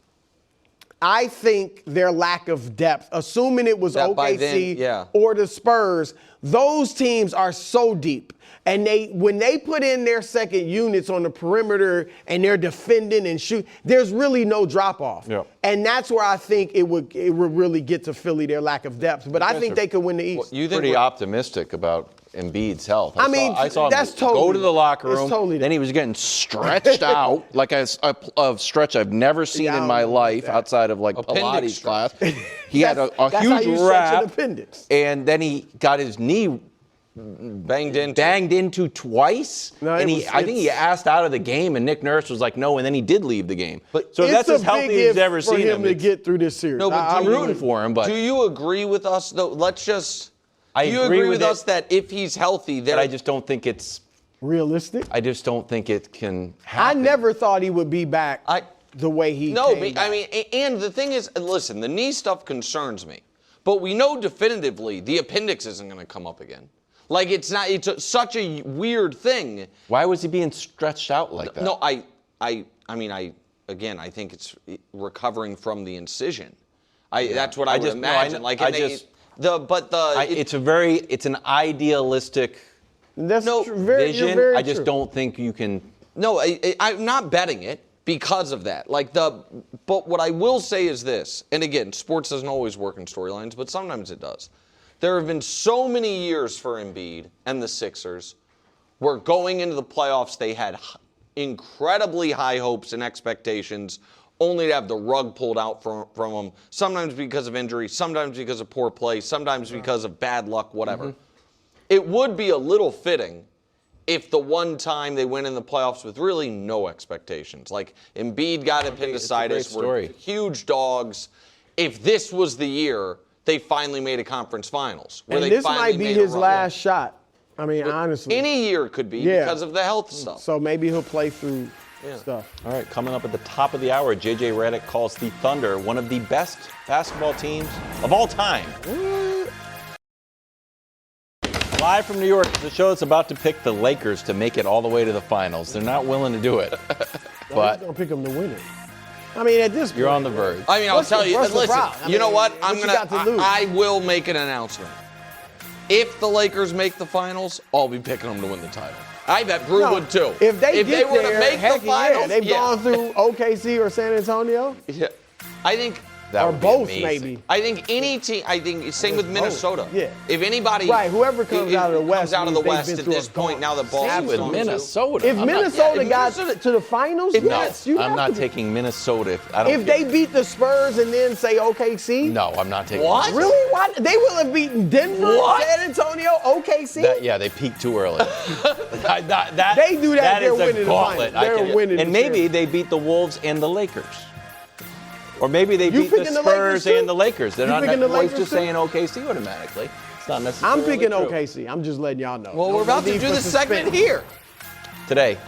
I think their lack of depth, assuming it was OKC or the Spurs, those teams are so deep. And when they put in their second units on the perimeter and they're defending and shoot, there's really no drop off. Yep. And that's where I think it would really get to Philly, their lack of depth. But I think they could win the East. You're pretty optimistic about Embiid's health. I saw that's him totally, go to the locker room. Totally then he was getting stretched out like a stretch I've never seen in my life outside of Pilates class. He had a huge wrap, and then he got his knee banged into twice. I think he asked out of the game, and Nick Nurse was like, no, and then he did leave the game. So that's as healthy as ever seen him to get through this series. No, but I'm rooting for him. But do you agree with us though? Do you agree with us that if he's healthy, but I just don't think it's realistic. I just don't think it can happen. I never thought he would be back the way he came back. I mean, and the thing is, listen, the knee stuff concerns me, but we know definitively the appendix isn't going to come up again. It's such a weird thing. Why was he being stretched out like that? No, I think it's recovering from the incision. That's what I would imagine. It's an idealistic vision. I just don't think you can. No, I'm not betting it because of that. But what I will say is this, and again, sports doesn't always work in storylines, but sometimes it does. There have been so many years for Embiid and the Sixers where going into the playoffs they had incredibly high hopes and expectations, only to have the rug pulled out from them, sometimes because of injury, sometimes because of poor play, sometimes because of bad luck, whatever. It would be a little fitting if the one time they went in the playoffs with really no expectations. Like Embiid got appendicitis, were huge dogs. If this was the year, they finally made a conference finals. And this might be his last shot. I mean, but honestly. Any year could be because of the health stuff. So maybe he'll play through stuff. All right, coming up at the top of the hour, J.J. Redick calls the Thunder one of the best basketball teams of all time. Live from New York, the show that's about to pick the Lakers to make it all the way to the finals. They're not willing to do it. But going to pick them to win it. I mean, at this point. You're on the verge. I mean, I'll tell you. Listen, you know what? I will make an announcement. If the Lakers make the finals, I'll be picking them to win the title. I bet Brew would too. If they were to make the finals, they've gone through OKC or San Antonio. Yeah, I think. Or both, maybe. I think any team. I think same with Minnesota. Yeah. If anybody. Right. Whoever comes out of the West. Comes out of the West at this point. Now the Boston with Minnesota. If Minnesota got to the finals, yes. I'm not taking Minnesota. If they beat the Spurs and then say OKC. No, I'm not taking. What? Really? What? They will have beaten Denver, San Antonio, OKC. They peaked too early. They do that. They're winning the finals. They're winning. And maybe they beat the Wolves and the Lakers. Or maybe they beat the Spurs and the Lakers. They're not always just saying OKC automatically. It's not necessarily I'm picking true. OKC. I'm just letting y'all know. Well, we're about to do this segment here. Today,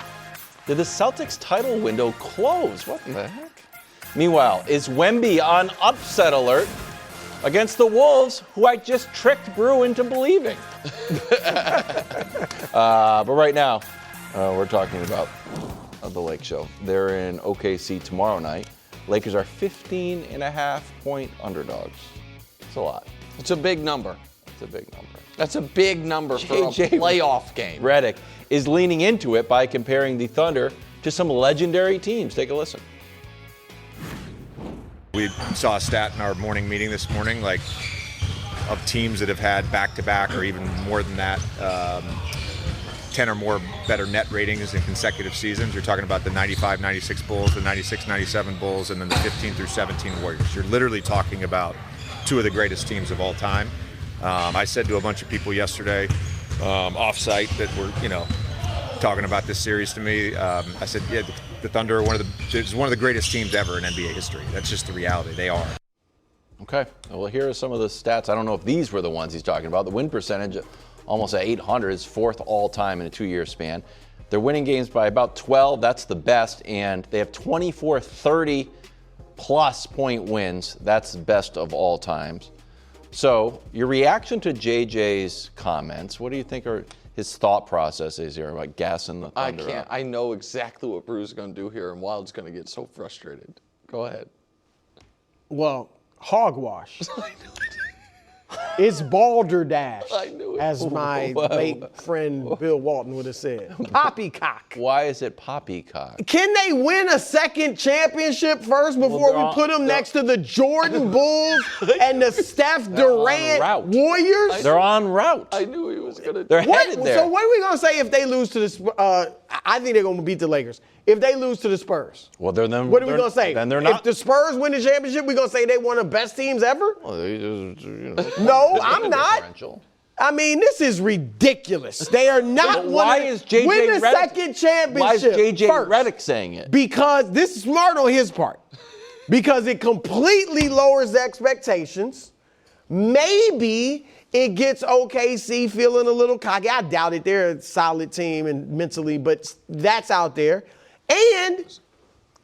did the Celtics title window close? What the heck? Meanwhile, is Wemby on upset alert against the Wolves, who I just tricked Brew into believing? But right now, we're talking about the Lake Show. They're in OKC tomorrow night. Lakers are 15.5-point underdogs. It's a lot. It's a big number. It's a big number. That's a big number for a playoff game. Redick is leaning into it by comparing the Thunder to some legendary teams. Take a listen. We saw a stat in our morning meeting this morning, like of teams that have had back-to-back or even more than that, 10 or more better net ratings in consecutive seasons. You're talking about the 95-96 Bulls, the 96-97 Bulls, and then the 15 through 17 Warriors. You're literally talking about two of the greatest teams of all time. I said to a bunch of people yesterday, off-site, that were, talking about this series to me. I said, yeah, the Thunder are one of the greatest teams ever in NBA history. That's just the reality. They are. Okay. Well, here are some of the stats. I don't know if these were the ones he's talking about. The win percentage, almost at 800, is fourth all-time in a 2-year span. They're winning games by about 12. That's the best. And they have 24 30-plus point wins. That's the best of all times. So your reaction to JJ's comments, what do you think are his thought processes here about gassing the Thunder up? I know exactly what Brew's going to do here, and Wild's going to get so frustrated. Go ahead. Well, hogwash. It's balderdash, I knew it. as my late friend Bill Walton would have said. Poppycock. Why is it poppycock? Can they win a second championship first before we put them next to the Jordan Bulls and the Steph Durant Warriors? They're en route. I knew he was going to. They're headed there. So what are we going to say if they lose to the I think they're going to beat the Lakers. If they lose to the Spurs. Well, what are we going to say? Then they're not. If the Spurs win the championship, we're going to say they one of the best teams ever? Well, No, I'm not. I mean, this is ridiculous. They are not why is JJ win the Redick, second championship. Why is JJ first. Redick saying it? Because this is smart on his part. Because it completely lowers the expectations. Maybe it gets OKC feeling a little cocky. I doubt it. They're a solid team and mentally, but that's out there. And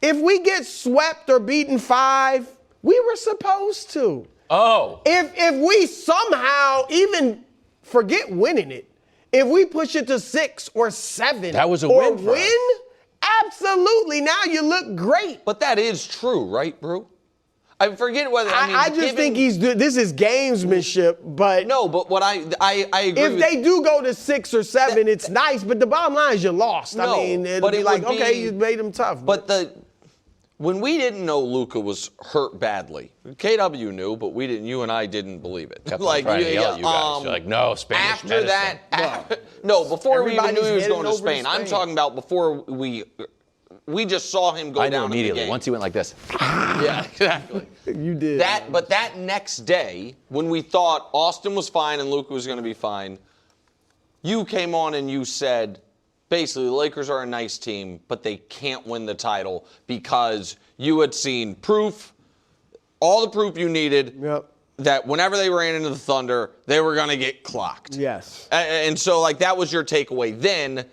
if we get swept or beaten 5, we were supposed to. Oh. If we somehow even forget winning it, if we push it to 6 or 7, that was a or win for us. Absolutely. Now you look great. But that is true, right, Brew? I forget whether I just think this is gamesmanship, but no. But what I agree. If they do go to 6 or 7, it's nice. But the bottom line is you lost. No, I mean, it'll be like, okay, you made them tough. But when we didn't know Luka was hurt badly, KW knew, but we didn't. You and I didn't believe it. Kept on trying to yell at you guys. You're like, no, Spanish after medicine. Before we even knew he was going to Spain. I'm talking about before we just saw him go down. I knew immediately once he went like this. Yeah, exactly. You did. But that next day, when we thought Austin was fine and Luka was going to be fine, you came on and you said, basically the Lakers are a nice team, but they can't win the title because you had seen proof, all the proof you needed, that whenever they ran into the Thunder, they were going to get clocked. Yes. And so, like, that was your takeaway then.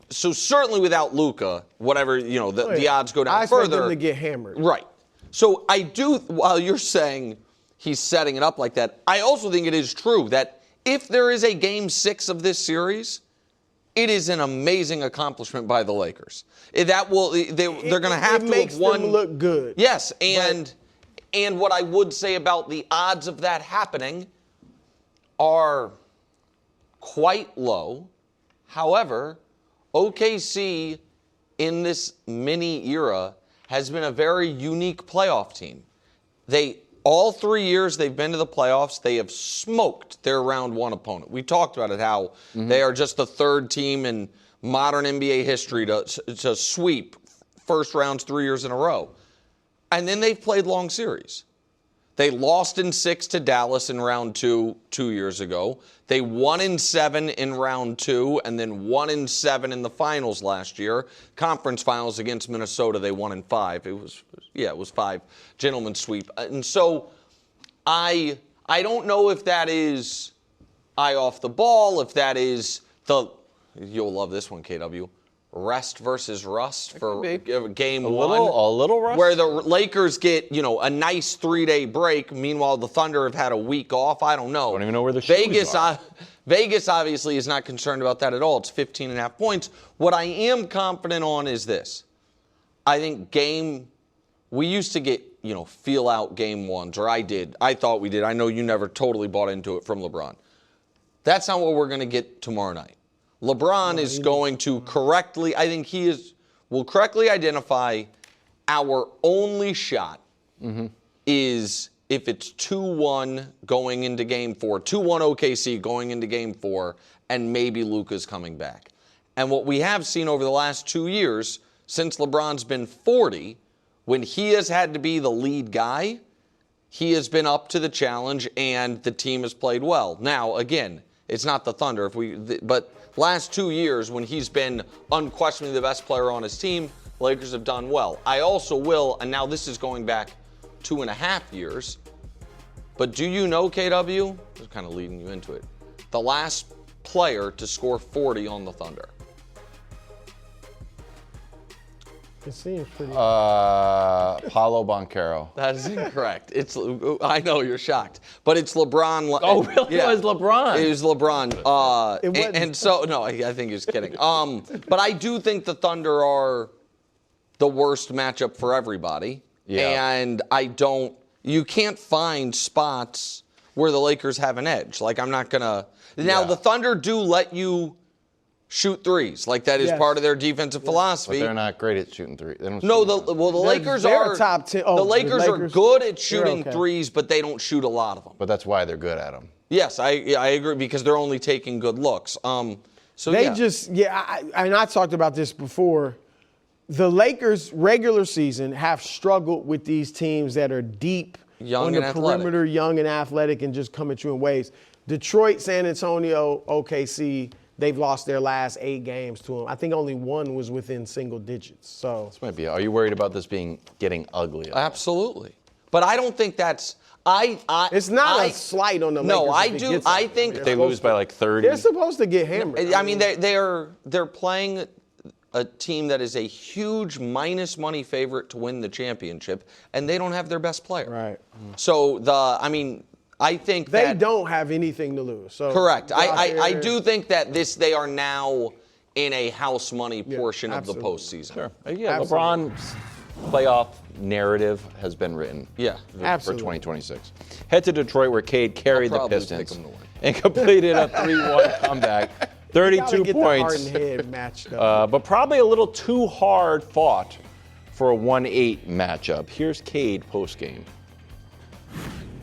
So certainly without Luka, whatever, the odds go down I expect further. them to get hammered. Right. So I do, while you're saying he's setting it up like that, I also think it is true that if there is a Game 6 of this series, it is an amazing accomplishment by the Lakers. They're going to have to have won. It makes them look good. Yes, and what I would say about the odds of that happening are quite low. However, OKC in this mini era has been a very unique playoff team. All 3 years they've been to the playoffs, they have smoked their round one opponent. We talked about it, how they are just the third team in modern NBA history to sweep first rounds 3 years in a row. And then they've played long series. They lost in 6 to Dallas in round 2 years ago. They won in 7 in round 2 and then won in 7 in the finals last year. Conference finals against Minnesota, they won in 5. It was 5. Gentleman's sweep. And so I don't know if that is eye off the ball, if that is you'll love this one, KW, rest versus rust for game one. A little rust? Where the Lakers get, a nice 3-day break. Meanwhile, the Thunder have had a week off. I don't know. Don't even know where the shoes are. Vegas obviously is not concerned about that at all. It's 15.5 points. What I am confident on is this. I think we used to get, feel out game ones, or I did. I thought we did. I know you never totally bought into it from LeBron. That's not what we're going to get tomorrow night. LeBron is going to correctly, I think will correctly identify our only shot is if it's 2-1 going into game 4, 2-1 OKC going into game 4, and maybe Luka's coming back. And what we have seen over the last 2 years, since LeBron's been 40, when he has had to be the lead guy, he has been up to the challenge and the team has played well. Now, again, it's not the Thunder, but last 2 years, when he's been unquestionably the best player on his team, the Lakers have done well. I also will, and now this is going back 2.5 years, but do you know, KW, this is kind of leading you into it, the last player to score 40 on the Thunder? It seems pretty. Paulo Banchero. That is incorrect. I know, you're shocked. But it's LeBron. Oh, really? Yeah. It was LeBron. It was LeBron. It wasn't. And so, no, I think he's kidding. But I do think the Thunder are the worst matchup for everybody. Yeah. And you can't find spots where the Lakers have an edge. Like, I'm not going to. Now, the Thunder do let you shoot threes. Like, that is part of their defensive philosophy. But they're not great at shooting threes. The Lakers are top 10. The Lakers are good at shooting threes, but they don't shoot a lot of them. But that's why they're good at them. Yes, I agree, because they're only taking good looks. And I talked about this before. The Lakers regular season have struggled with these teams that are deep on the perimeter, young and athletic, and just come at you in waves. Detroit, San Antonio, OKC, they've lost their last 8 games to them. I think only one was within single digits. So this might be. Are you worried about this getting ugly? Absolutely, but I don't think that's. It's not a slight on the Lakers. No, I do. I think if they lose by like 30. They're supposed to get hammered. I mean, they're playing a team that is a huge minus money favorite to win the championship, and they don't have their best player. Right. So I think they don't have anything to lose. So correct. I do think that they are now in a house money portion of the postseason. Sure. Yeah, LeBron's playoff narrative has been written. Yeah, for 2026. Head to Detroit, where Cade carried the Pistons and completed a 3-1 comeback. 32 points. But probably a little too hard fought for a 1-8 matchup. Here's Cade postgame.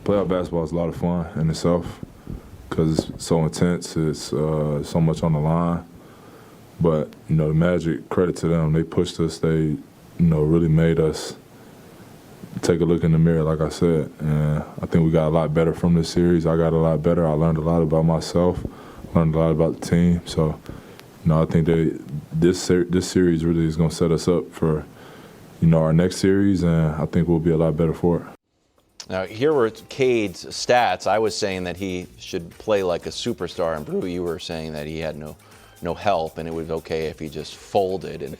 Playoff basketball is a lot of fun in itself because it's so intense. It's so much on the line. But, the Magic, credit to them. They pushed us. They, really made us take a look in the mirror, like I said. And I think we got a lot better from this series. I got a lot better. I learned a lot about myself, learned a lot about the team. So, I think that this series really is going to set us up for, our next series, and I think we'll be a lot better for it. Now, here were Cade's stats. I was saying that he should play like a superstar, and Brew, you were saying that he had no help, and it was okay if he just folded and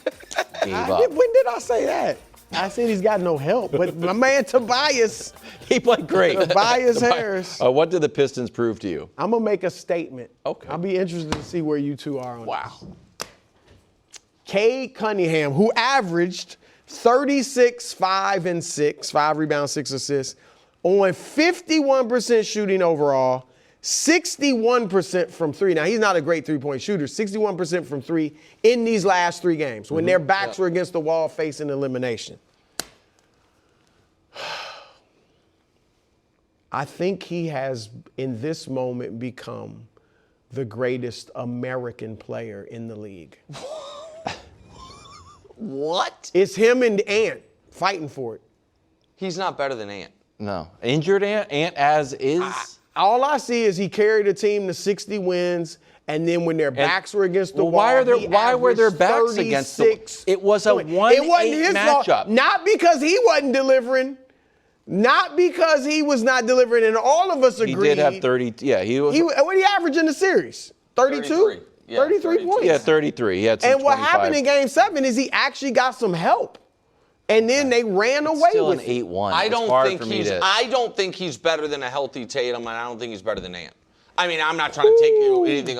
gave up. When did I say that? I said he's got no help, but my man Tobias. He played great. Tobias Harris. What did the Pistons prove to you? I'm going to make a statement. Okay. I'll be interested to see where you two are on Wow. this. Cade Cunningham, who averaged 36, 5, and 6, 5 rebounds, 6 assists, on 51% shooting overall, 61% from three. Now, he's not a great three-point shooter. 61% from three in these last 3 games when their backs were against the wall facing elimination. I think he has, in this moment, become the greatest American player in the league. What? It's him and Ant fighting for it. He's not better than Ant. No. Injured Ant as is? All I see is he carried a team to 60 wins, and then when their backs were against the wall, why were their backs against the wall? It was a 1-8 matchup. Fault. Not because he wasn't delivering. Not because he was not delivering, and all of us agreed. He did have 30. Yeah, he was. What did he average in the series? 32? 33. Yeah, 33 points. Yeah, 33. He had some And what 25. happened in Game 7 is he actually got some help. And then they ran away Still with an it. 8-1. I It's don't hard think for me he's. to- I don't think he's better than a healthy Tatum, and I don't think he's better than Ant. I mean, I'm not trying to take anything.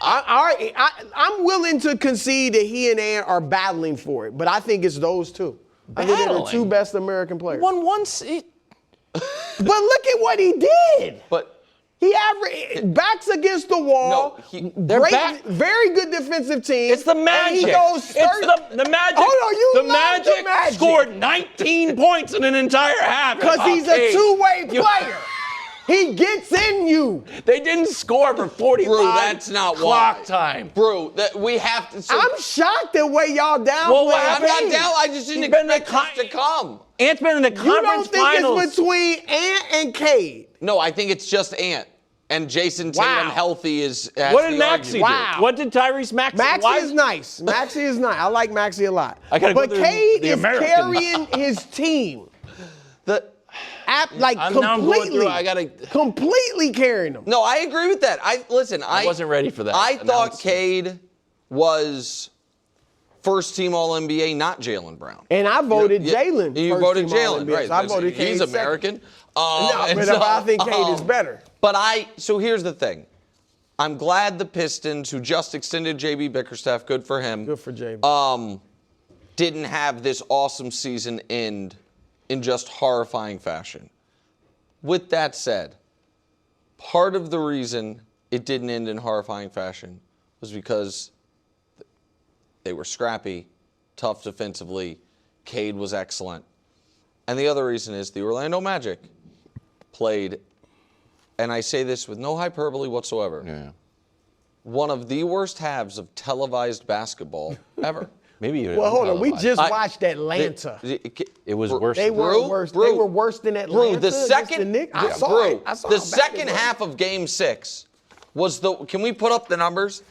I'm willing to concede that he and Ant are battling for it, but I think it's those two. I think they're the 2 best American players. But look at what he did. But He averaged backs against the wall. No, very good defensive team. It's the Magic. And he goes the Magic. Hold on, you the love Magic the Magic. scored 19 points in an entire half. Because he's a two-way player. He gets in you. They didn't score for 45 Brew, that's not clock why. time. Brew, we have to. I'm shocked the way y'all down. Well, I'm not down. I just didn't expect this to come. Ant's been in the You conference don't think finals. it's between Ant and Cade? No, I think it's just Ant. And Jason Tatum Wow. healthy is. What did Maxey do? Wow. What did Tyrese Maxey? Maxey is nice. Maxey is nice. I like Maxey a lot. I gotta go but through Cade the is American. carrying his team. Completely carrying them. No, I agree with that. I wasn't ready for that. I thought Cade was first team All NBA, not Jaylen Brown. And I voted Jaylen. You voted Jaylen, right? So I voted Cade He's second. American. I think Cade is better. But so here's the thing. I'm glad the Pistons, who just extended JB Bickerstaff, good for him. Good for JB. Didn't have this awesome season end in just horrifying fashion. With that said, part of the reason it didn't end in horrifying fashion was because they were scrappy, tough defensively. Cade was excellent. And the other reason is the Orlando Magic played, and I say this with no hyperbole whatsoever, one of the worst halves of televised basketball ever. Maybe you. Well, hold on. We just watched Atlanta. It was worse. They were worse. They were worse than Atlanta. The second, the second half of Game 6 was the. Can we put up the numbers?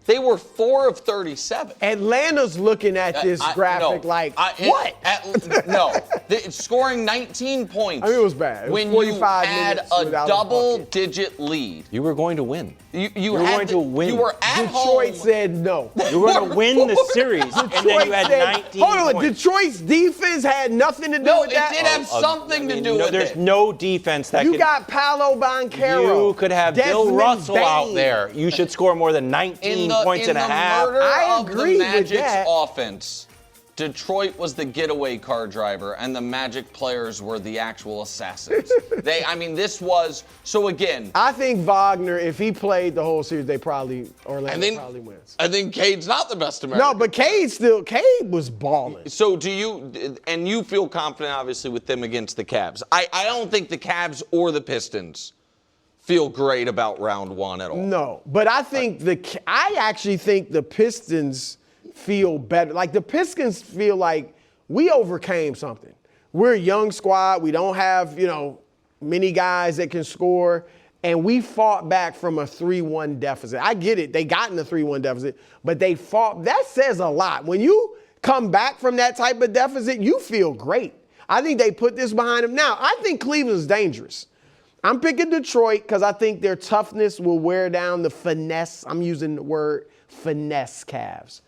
They were 4 of 37. Atlanta's looking at this graphic what? Scoring 19 points. I mean, it was bad. It was when 45 you had minutes a without double-digit lead. You were going to win. You were going to win. You were at home. Detroit said no. You were going to win the series, and then you had 19 Hold on, points. Detroit's defense had nothing to do with that. No, it did have something to do with it. There's no defense that You got Paolo Banchero. You could have Bill Desmond Russell out Bane. there. You should score more than 19 points and a half. I Of agree the with Magic's that. offense, Detroit was the getaway car driver, and the Magic players were the actual assassins. This was so again. I think Wagner, if he played the whole series, Orlando probably wins. I think Cade's not the best American. No, but Cade was balling. So do you? And you feel confident, obviously, with them against the Cavs. I don't think the Cavs or the Pistons feel great about round 1 at all. No, but I actually think the Pistons feel better. Like the Pistons feel like we overcame something. We're a young squad. We don't have, many guys that can score. and we fought back from a 3-1 deficit. I get it. They got in a 3-1 deficit, but they fought. That says a lot. When you come back from that type of deficit, you feel great. I think they put this behind them. Now, I think Cleveland's dangerous. I'm picking Detroit because I think their toughness will wear down the finesse. I'm using the word finesse Cavs.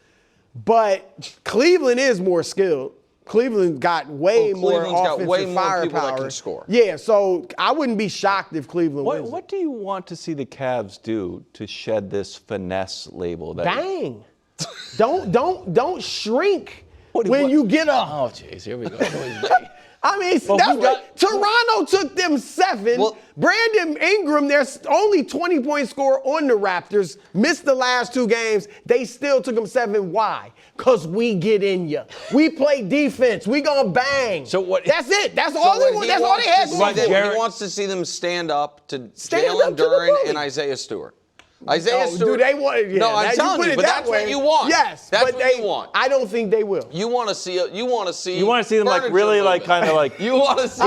But Cleveland is more skilled. Cleveland got way more offensive firepower. People that can score. Yeah, so I wouldn't be shocked if Cleveland wins. What do you want to see the Cavs do to shed this finesse label? Bang. don't shrink when you get up. Oh, jeez, here we go. I mean, Toronto took them 7. Well, Brandon Ingram, there's only 20-point scorer on the Raptors, missed the last 2 games. They still took them 7. Why? Because we get in you. We play defense. We gonna bang. So what? That's it. That's all they want. That's all they had to do. He wants to see them stand up to Jaylen Brown and Isaiah Stewart. Stewart. Do they want? Yeah, no, I'm telling you, but that's what you want. Yes, that's but what you want. I don't think they will. You want to see. You want to see them like really like kind of like. You want to see.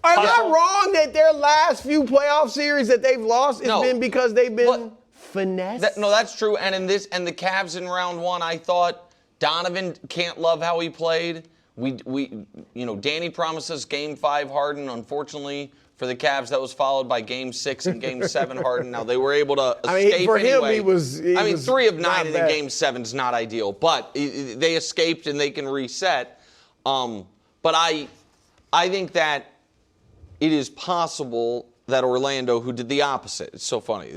Are they wrong that their last few playoff series that they've lost has been because they've been finesse? No, that's true. And in this, and the Cavs in round 1, I thought Donovan can't love how he played. Danny promised us Game 5 Harden. Unfortunately for the Cavs, that was followed by Game 6 and Game 7 Harden. Now they were able to escape for him, anyway. he was 3 of 9 in the Game 7 is not ideal, but they escaped and they can reset. But I think that it is possible that Orlando, who did the opposite, it's so funny.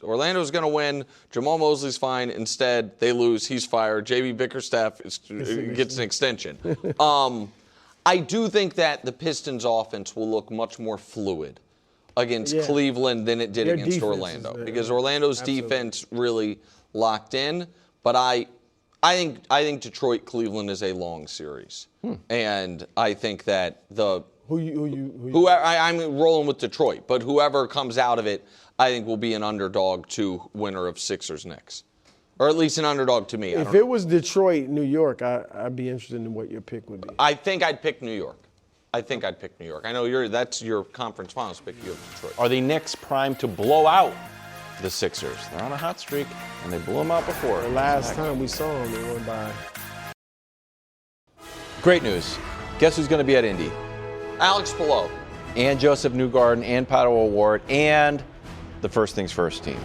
Orlando's going to win. Jamal Mosley's fine. Instead, they lose. He's fired. J.B. Bickerstaff gets an extension. I do think that the Pistons' offense will look much more fluid against Cleveland than it did against Orlando, because Orlando's defense really locked in. But I think Detroit-Cleveland is a long series, and I think that I'm rolling with Detroit, but whoever comes out of it, I think will be an underdog to winner of Sixers-Knicks. Or at least an underdog to me. If it was Detroit, New York, I'd be interested in what your pick would be. I think I'd pick New York. I know that's your conference finals pick. You have Detroit. Are the Knicks primed to blow out the Sixers? They're on a hot streak, and they blew them out before. The last time we saw them, they went by. Great news. Guess who's going to be at Indy? Alex Below. And Joseph Newgarden and Pato O'Ward and the First Things First team.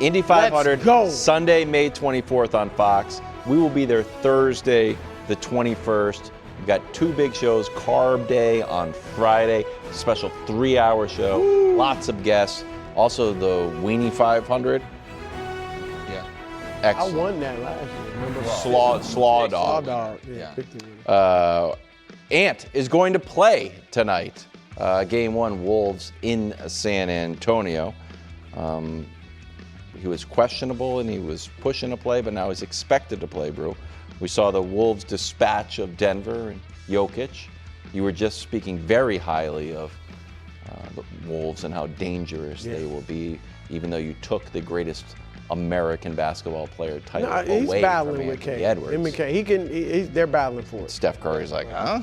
Indy 500, Sunday, May 24th on Fox. We will be there Thursday, the 21st. We've got 2 big shows, Carb Day on Friday, special 3-hour show, lots of guests. Also the Weenie 500. Yeah. I Excellent. won that last year. Remember? Slaw Dog. Yeah. Ant is going to play tonight. Game 1, Wolves in San Antonio. He was questionable and he was pushing to play, but now he's expected to play, Brew. We saw the Wolves dispatch of Denver and Jokic. You were just speaking very highly of the Wolves and how dangerous they will be, even though you took the greatest American basketball player title away from Anthony Edwards. They're battling for it. Steph Curry's like, huh?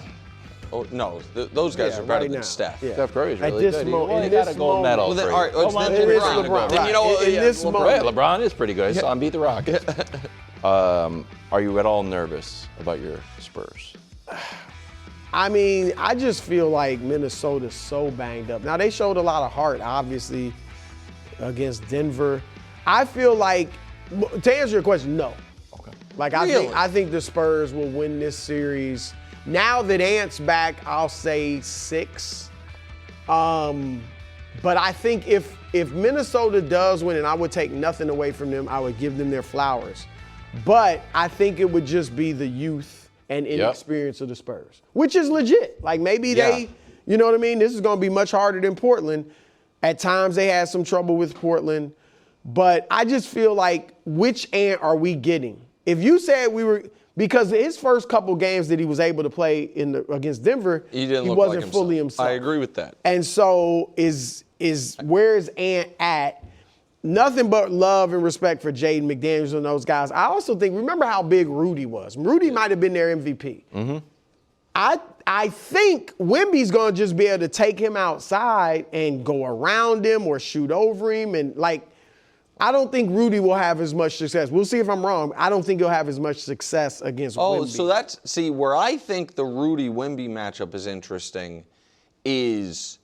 Oh, no, those guys are better than Steph. Yeah. Steph Curry's really At this good. moment, He got a gold medal. Well, then, for all right, LeBron. Then you know, In this moment. LeBron is pretty good. I saw him beat the Rockets. Are you at all nervous about your Spurs? I mean, I just feel like Minnesota's so banged up. Now, they showed a lot of heart, obviously, against Denver. I feel like, to answer your question, no. Okay. Like, I think the Spurs will win this series. Now that Ant's back, I'll say 6. But I think if Minnesota does win, and I would take nothing away from them, I would give them their flowers. But I think it would just be the youth and inexperience of the Spurs, which is legit. Like maybe they, you know what I mean? This is going to be much harder than Portland. At times they had some trouble with Portland. But I just feel like, which Ant are we getting? If you said we were, because his first couple games that he was able to play against Denver, he wasn't fully himself. I agree with that. And so where is Ant at? Nothing but love and respect for Jaden McDaniels and those guys. I also think, remember how big Rudy was. Rudy might have been their MVP. Mm-hmm. I I think Wemby's going to just be able to take him outside and go around him or shoot over him. And, I don't think Rudy will have as much success. We'll see if I'm wrong. I don't think he'll have as much success against Wemby. Oh, so where I think the Rudy-Wemby matchup is interesting is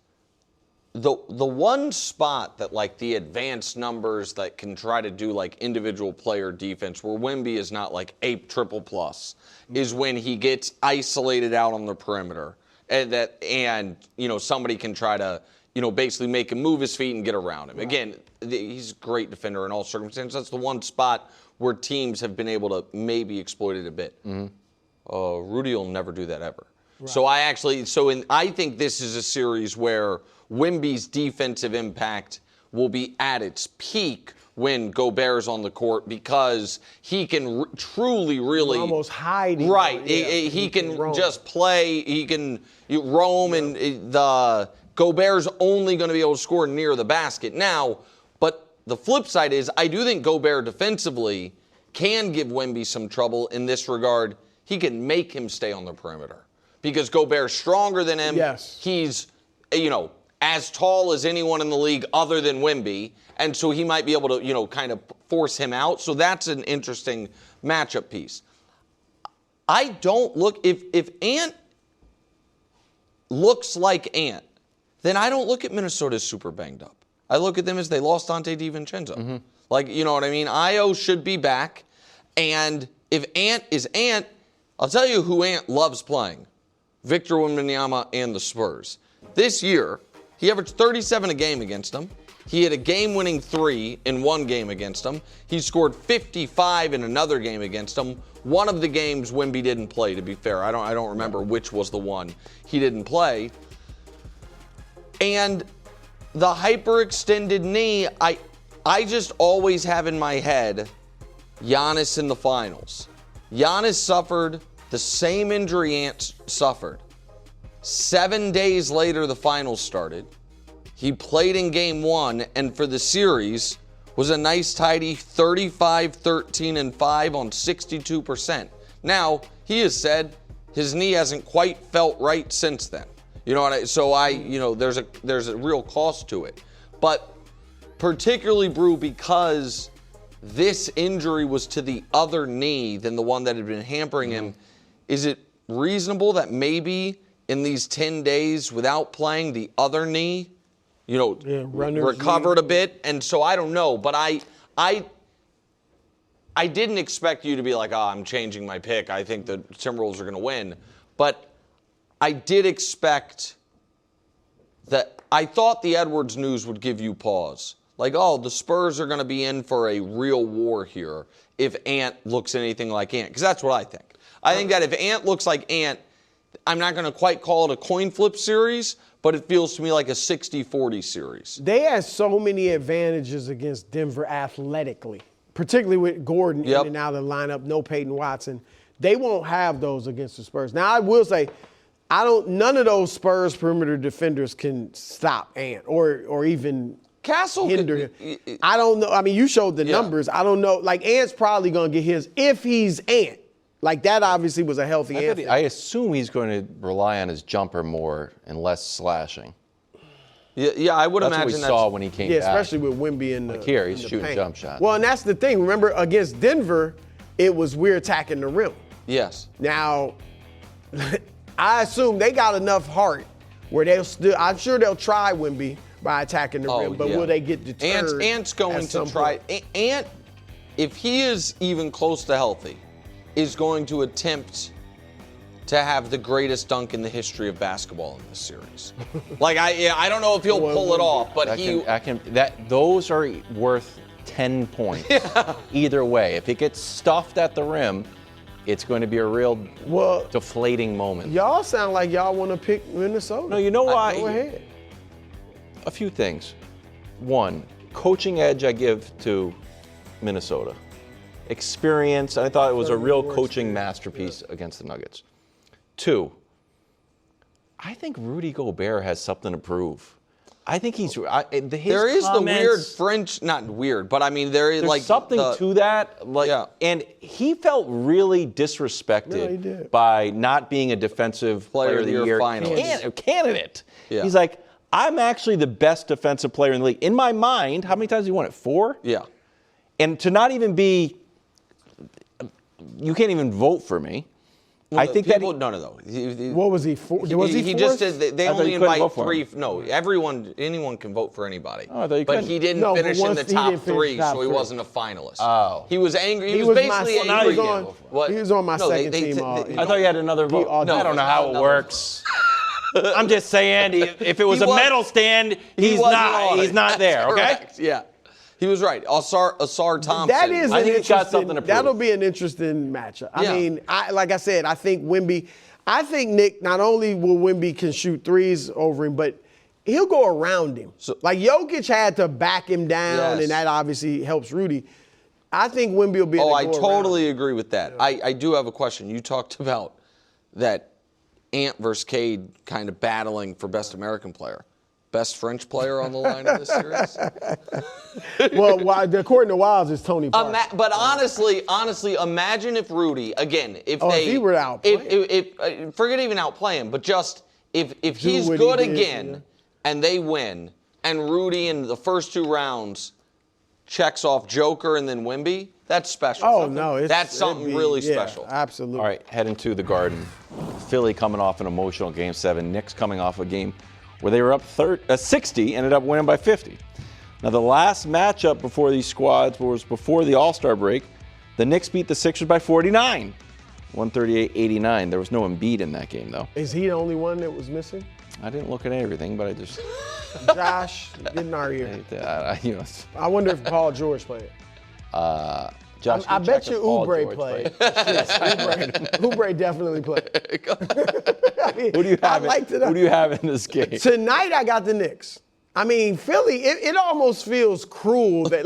the one spot that, the advanced numbers that can try to do, individual player defense, where Wemby is not, a triple plus, is when he gets isolated out on the perimeter. And somebody can try to, basically make him move his feet and get around him. Right. Again, he's a great defender in all circumstances. That's the one spot where teams have been able to maybe exploit it a bit. Mm-hmm. Rudy will never do that ever. Right. So I think this is a series where Wemby's defensive impact will be at its peak when Gobert's on the court, because he can truly, really almost hiding. Right, yeah. He can just play. He can roam, and the Gobert's only going to be able to score near the basket now. But the flip side is, I do think Gobert defensively can give Wemby some trouble in this regard. He can make him stay on the perimeter because Gobert's stronger than him. Yes. He's, as tall as anyone in the league other than Wemby, and so he might be able to, kind of force him out. So that's an interesting matchup piece. I don't look, if Ant looks like Ant, then I don't look at Minnesota as super banged up. I look at them as they lost Dante DiVincenzo. Mm-hmm. You know what I mean? Io should be back, and if Ant is Ant, I'll tell you who Ant loves playing: Victor Wembanyama and the Spurs. This year, he averaged 37 a game against them. He had a game-winning 3 in one game against them. He scored 55 in another game against them. One of the games Wemby didn't play, to be fair. I don't remember which was the one he didn't play. And the hyperextended knee, I just always have in my head Giannis in the finals. Giannis suffered the same injury Ant suffered. 7 days later, the finals started. He played in game 1, and for the series was a nice tidy 35, 13, and 5 on 62%. Now, he has said his knee hasn't quite felt right since then. There's a real cost to it. But particularly, Brew, because this injury was to the other knee than the one that had been hampering him, is it reasonable that maybe in these 10 days without playing, the other knee, recovered a bit? And so I don't know, but I didn't expect you to be like, I'm changing my pick. I think the Timberwolves are going to win. But I did expect that. I thought the Edwards news would give you pause. The Spurs are going to be in for a real war here if Ant looks anything like Ant. Because that's what I think. I think that if Ant looks like Ant, I'm not going to quite call it a coin flip series, but it feels to me like a 60-40 series. They had so many advantages against Denver athletically, particularly with Gordon in and out of the lineup, no Peyton Watson. They won't have those against the Spurs. Now, I will say, none of those Spurs perimeter defenders can stop Ant or even Castle hinder him. I don't know. I mean, you showed the numbers. I don't know. Ant's probably going to get his if he's Ant. That obviously was a healthy Ant. I assume he's going to rely on his jumper more and less slashing. Yeah, I would imagine that's what we saw when he came back. Yeah, especially with Wemby in the here, he's in the shooting paint. jump shots. Well, and that's the thing. Remember, against Denver, we're attacking the rim. Yes. Now, I assume they got enough heart where I'm sure they'll try Wemby by attacking the rim, but will they get deterred? Ant's going to try. Ant, if he is even close to healthy, is going to attempt to have the greatest dunk in the history of basketball in this series. I don't know if he'll pull it off, but those are worth 10 points either way. If it gets stuffed at the rim, it's going to be a real deflating moment. Y'all sound like y'all want to pick Minnesota. No, you know why? Go ahead. A few things. One, coaching edge I give to Minnesota. Experience, I thought it was a real coaching masterpiece against the Nuggets. 2, I think Rudy Gobert has something to prove. I think he's. There is the weird French, not weird, but I mean there is there's something to that. Like, and he felt really disrespected by not being a defensive player of the year candidate. Yeah. He's like, I'm actually the best defensive player in the league. In my mind, how many times has he won it? 4? Yeah. And to not even be, you can't even vote for me. Well, I think people, no. What was he for? Was he just said they only invite 3. No, anyone can vote for anybody. Oh, I thought you but couldn't. he didn't finish in the top 3, so he wasn't a finalist. Oh. He was angry. He was basically angry. He was on my second team. I thought you had another vote. No, I don't know how it works. I'm just saying, if it was a medal stand, he's not there, okay? Correct. Yeah. He was right. Asar Thompson. That is I think he's got something to prove. That'll be an interesting matchup. I mean, like I said, I think Wemby. I think Nick. Not only will Wemby can shoot threes over him, but he'll go around him. So, like Jokic had to back him down, and that obviously helps Rudy. I think Wemby will be. I totally agree with that. Yeah. I do have a question. You talked about that Ant versus Cade kind of battling for best American player. Best French player on the line in this series? Well, according to Wiles, it's Tony Parker. But honestly, imagine if Rudy, again, if he were to outplay forget even outplay him, but just if he's good again and they win, and Rudy in the first 2 rounds checks off Joker and then Wemby, that's special. Oh, no. That's something really special. Absolutely. All right, heading to the Garden. Philly coming off an emotional Game 7. Knicks coming off a game where they were up 60, ended up winning by 50. Now, the last matchup before these squads was before the All-Star break. The Knicks beat the Sixers by 49, 138-89. There was no Embiid in that game, though. Is he the only one that was missing? I didn't look at everything, but I just... Josh, get in our ear. I wonder if Paul George played. Josh, I bet you Oubre played. Oubre definitely played. Who do you have in this game? Tonight I got the Knicks. I mean, Philly, it almost feels cruel that,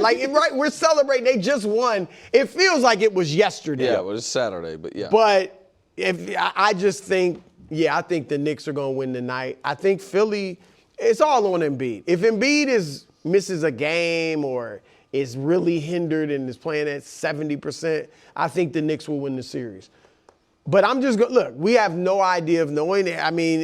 we're celebrating. They just won. It feels like it was yesterday. Yeah, it was Saturday, but yeah. But I just think, I think the Knicks are going to win tonight. I think Philly, it's all on Embiid. If Embiid misses a game or is really hindered and is playing at 70%, I think the Knicks will win the series. But I'm just going to look, we have no idea of knowing it. I mean,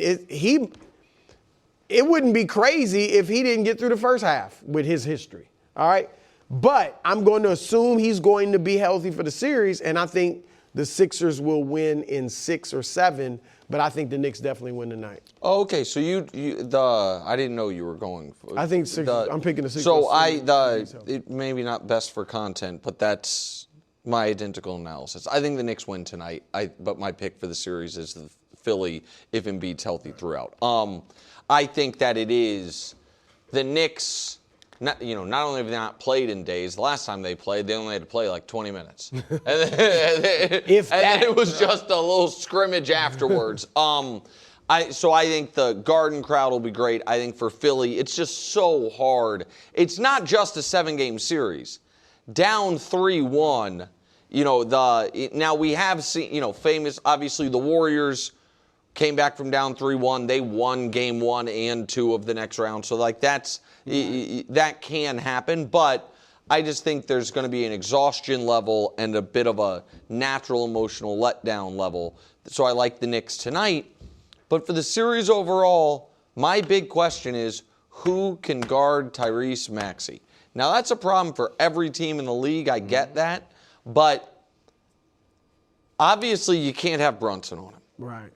it wouldn't be crazy if he didn't get through the first half with his history. All right. But I'm going to assume he's going to be healthy for the series, and I think the Sixers will win in 6 or 7. But I think the Knicks definitely win tonight. Oh, okay. So I didn't know you were going for. I think I'm picking the Sixers. So it maybe not best for content, but that's my identical analysis. I think the Knicks win tonight. But my pick for the series is the Philly if Embiid's healthy throughout. I think that it is the Knicks. Not only have they not played in days, the last time they played, they only had to play like 20 minutes. and then it was just a little scrimmage afterwards. So I think the Garden crowd will be great. I think for Philly, it's just so hard. It's not just a 7-game series. Down 3-1, now we have seen, famous, obviously the Warriors came back from down 3-1. They won game 1 and 2 of the next round. So that can happen, but I just think there's going to be an exhaustion level and a bit of a natural emotional letdown level. So I like the Knicks tonight. But for the series overall, my big question is who can guard Tyrese Maxey? Now that's a problem for every team in the league. I get that, but obviously you can't have Brunson on him. Right.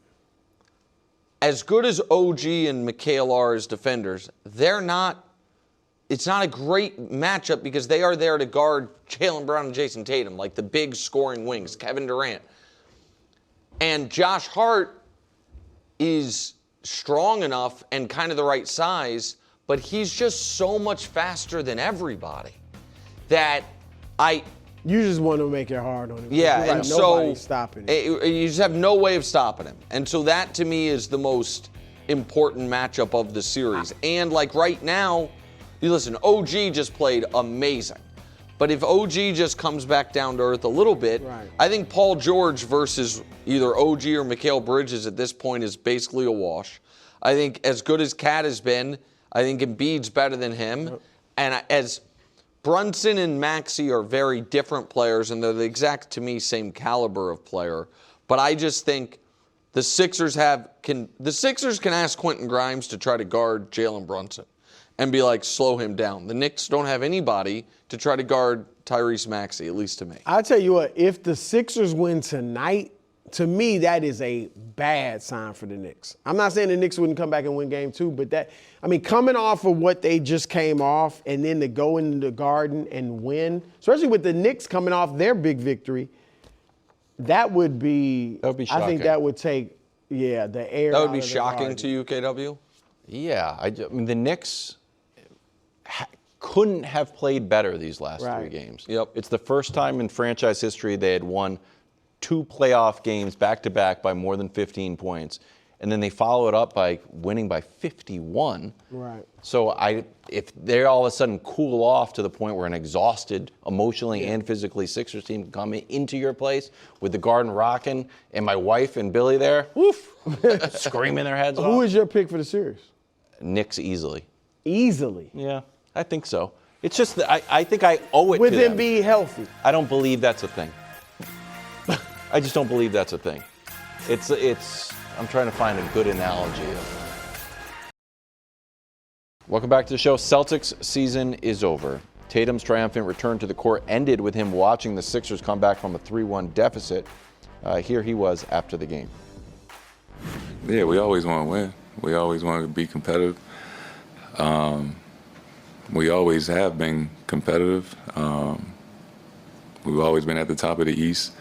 As good as OG and Mikal are as defenders, it's not a great matchup because they are there to guard Jaylen Brown and Jason Tatum, like the big scoring wings, Kevin Durant. And Josh Hart is strong enough and kind of the right size, but he's just so much faster than everybody that You just want to make it hard on him. Yeah, and nobody's stopping him. You just have no way of stopping him. And so that, to me, is the most important matchup of the series. And, right now, you listen, OG just played amazing. But if OG just comes back down to earth a little bit, I think Paul George versus either OG or Mikal Bridges at this point is basically a wash. I think as good as Cat has been, I think Embiid's better than him. And as Brunson and Maxey are very different players, and they're the exact, to me, same caliber of player. But I just think the Sixers can ask Quentin Grimes to try to guard Jalen Brunson and be like, slow him down. The Knicks don't have anybody to try to guard Tyrese Maxey, at least to me. I'll tell you what, if the Sixers win tonight, to me, that is a bad sign for the Knicks. I'm not saying the Knicks wouldn't come back and win game 2, but coming off of what they just came off and then to go into the Garden and win, especially with the Knicks coming off their big victory, that would be shocking. I think that would take, the air That would out be of the shocking Garden. to you, KW? Yeah, I mean, the Knicks couldn't have played better these last 3 games. Yep. It's the first time in franchise history they had won 2 playoff games back-to-back by more than 15 points. And then they follow it up by winning by 51. Right. So if they all of a sudden cool off to the point where an exhausted, emotionally and physically Sixers team can come into your place with the Garden rocking and my wife and Billy there, woof, screaming their heads off. Who is your pick for the series? Knicks easily. Easily. Yeah, I think so. It's just that I think I owe it With to them. him being healthy. I don't believe that's a thing. I just don't believe that's a thing. I'm trying to find a good analogy. Welcome back to the show. Celtics season is over. Tatum's triumphant return to the court ended with him watching the Sixers come back from a 3-1 deficit. Here he was after the game. Yeah, we always want to win. We always want to be competitive. We always have been competitive. We've always been at the top of the East.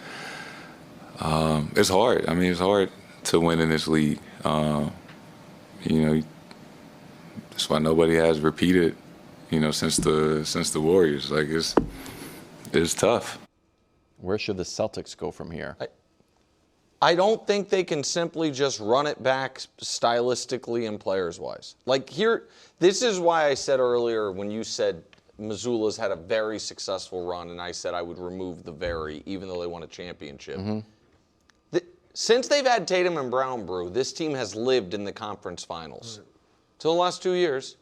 It's hard. I mean, it's hard to win in this league. That's why nobody has repeated, since the Warriors. Like it's tough. Where should the Celtics go from here? I don't think they can simply just run it back stylistically and players-wise. This is why I said earlier when you said Missoula's had a very successful run, and I said I would remove the very, even though they won a championship. Mm-hmm. Since they've had Tatum and Brown brew, this team has lived in the conference finals. Till the last 2 years.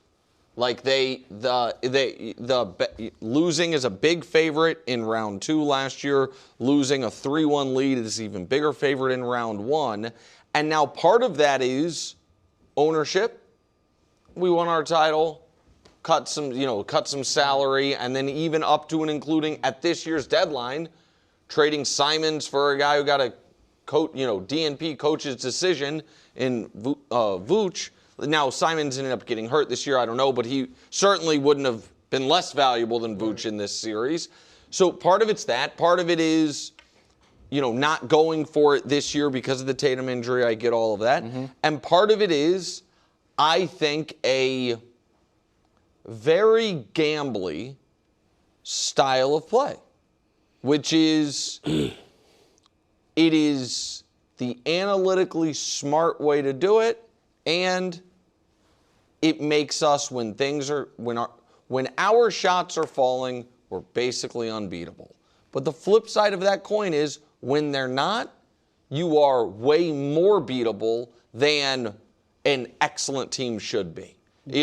Losing is a big favorite in round 2 last year. Losing a 3-1 lead is even bigger favorite in round 1. And now part of that is ownership. We won our title, cut some salary, and then even up to and including at this year's deadline, trading Simons for a guy who got a DNP coach's decision in Vooch. Now, Simons ended up getting hurt this year. I don't know, but he certainly wouldn't have been less valuable than Vooch in this series. So part of it's that. Part of it is, not going for it this year because of the Tatum injury. I get all of that. Mm-hmm. And part of it is, I think, a very gambly style of play, which is... It is the analytically smart way to do it, and it makes us, when our shots are falling, we're basically unbeatable. But the flip side of that coin is when they're not, you are way more beatable than an excellent team should be. When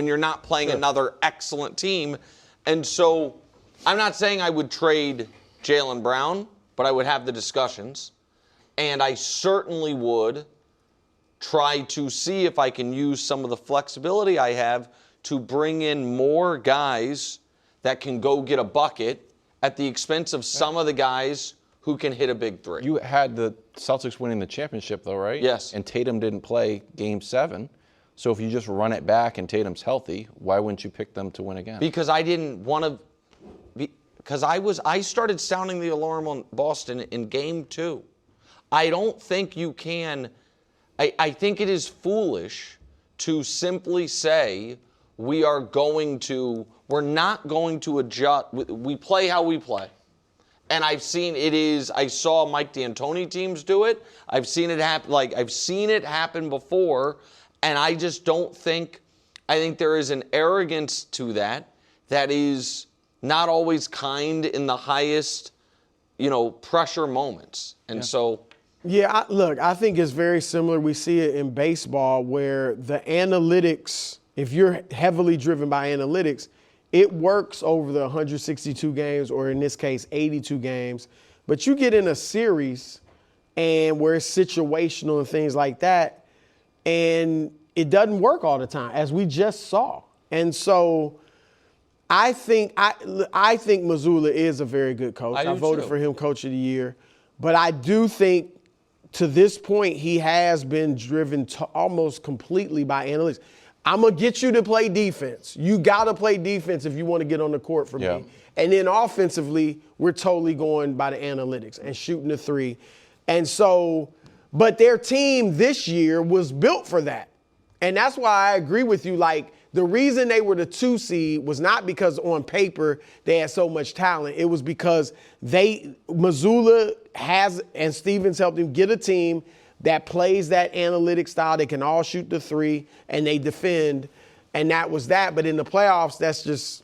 you're not playing another excellent team. And so I'm not saying I would trade Jaylen Brown, but I would have the discussions, and I certainly would try to see if I can use some of the flexibility I have to bring in more guys that can go get a bucket at the expense of some of the guys who can hit a big 3. You had the Celtics winning the championship, though, right? Yes. And Tatum didn't play Game 7. So if you just run it back and Tatum's healthy, why wouldn't you pick them to win again? Because I didn't want to... Because I started sounding the alarm on Boston in Game 2. I don't think you can. I think it is foolish to simply say we're not going to adjust. We play how we play. And I saw Mike D'Antoni teams do it. I've seen it happen. I've seen it happen before. And I just don't think, I think there is an arrogance to that is not always kind in the highest, pressure moments. And so Yeah, look, I think it's very similar. We see it in baseball where the analytics, if you're heavily driven by analytics, it works over the 162 games, or in this case, 82 games. But you get in a series and where it's situational and things like that, and it doesn't work all the time, as we just saw. And so I think Mazzulla is a very good coach. I voted for him Coach of the Year. But I do think to this point he has been driven almost completely by analytics. I'm going to get you to play defense. You got to play defense if you want to get on the court for me. And then offensively, we're totally going by the analytics and shooting the three. And so, but their team this year was built for that. And that's why I agree with you. Like, the reason they were the 2 seed was not because on paper they had so much talent. It was because Mazzulla has, and Stevens helped him get a team that plays that analytic style. They can all shoot the three and they defend. And that was that. But in the playoffs, that's just,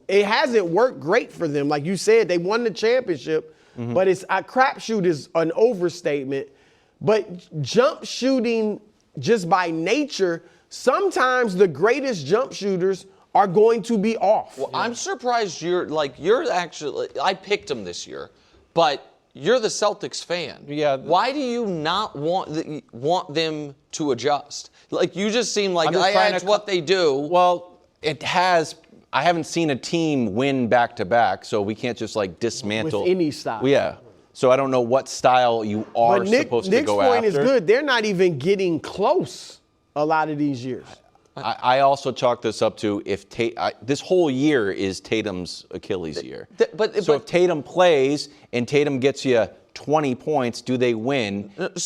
it hasn't worked great for them. Like you said, they won the championship, but it's a crapshoot is an overstatement. But jump shooting just by nature, sometimes the greatest jump shooters are going to be off. Well, I'm surprised you're actually, I picked them this year, but you're the Celtics fan. Yeah. Why do you not want them to adjust? Like, you just seem like that's what they do. Well, I haven't seen a team win back-to-back, so we can't just like dismantle. With any style. Yeah. So I don't know what style you are supposed to go after. Nick's point is good. They're not even getting close a lot of these years. I also chalk this up to if this whole year is Tatum's Achilles year. But if Tatum plays and Tatum gets you 20 points, do they win? But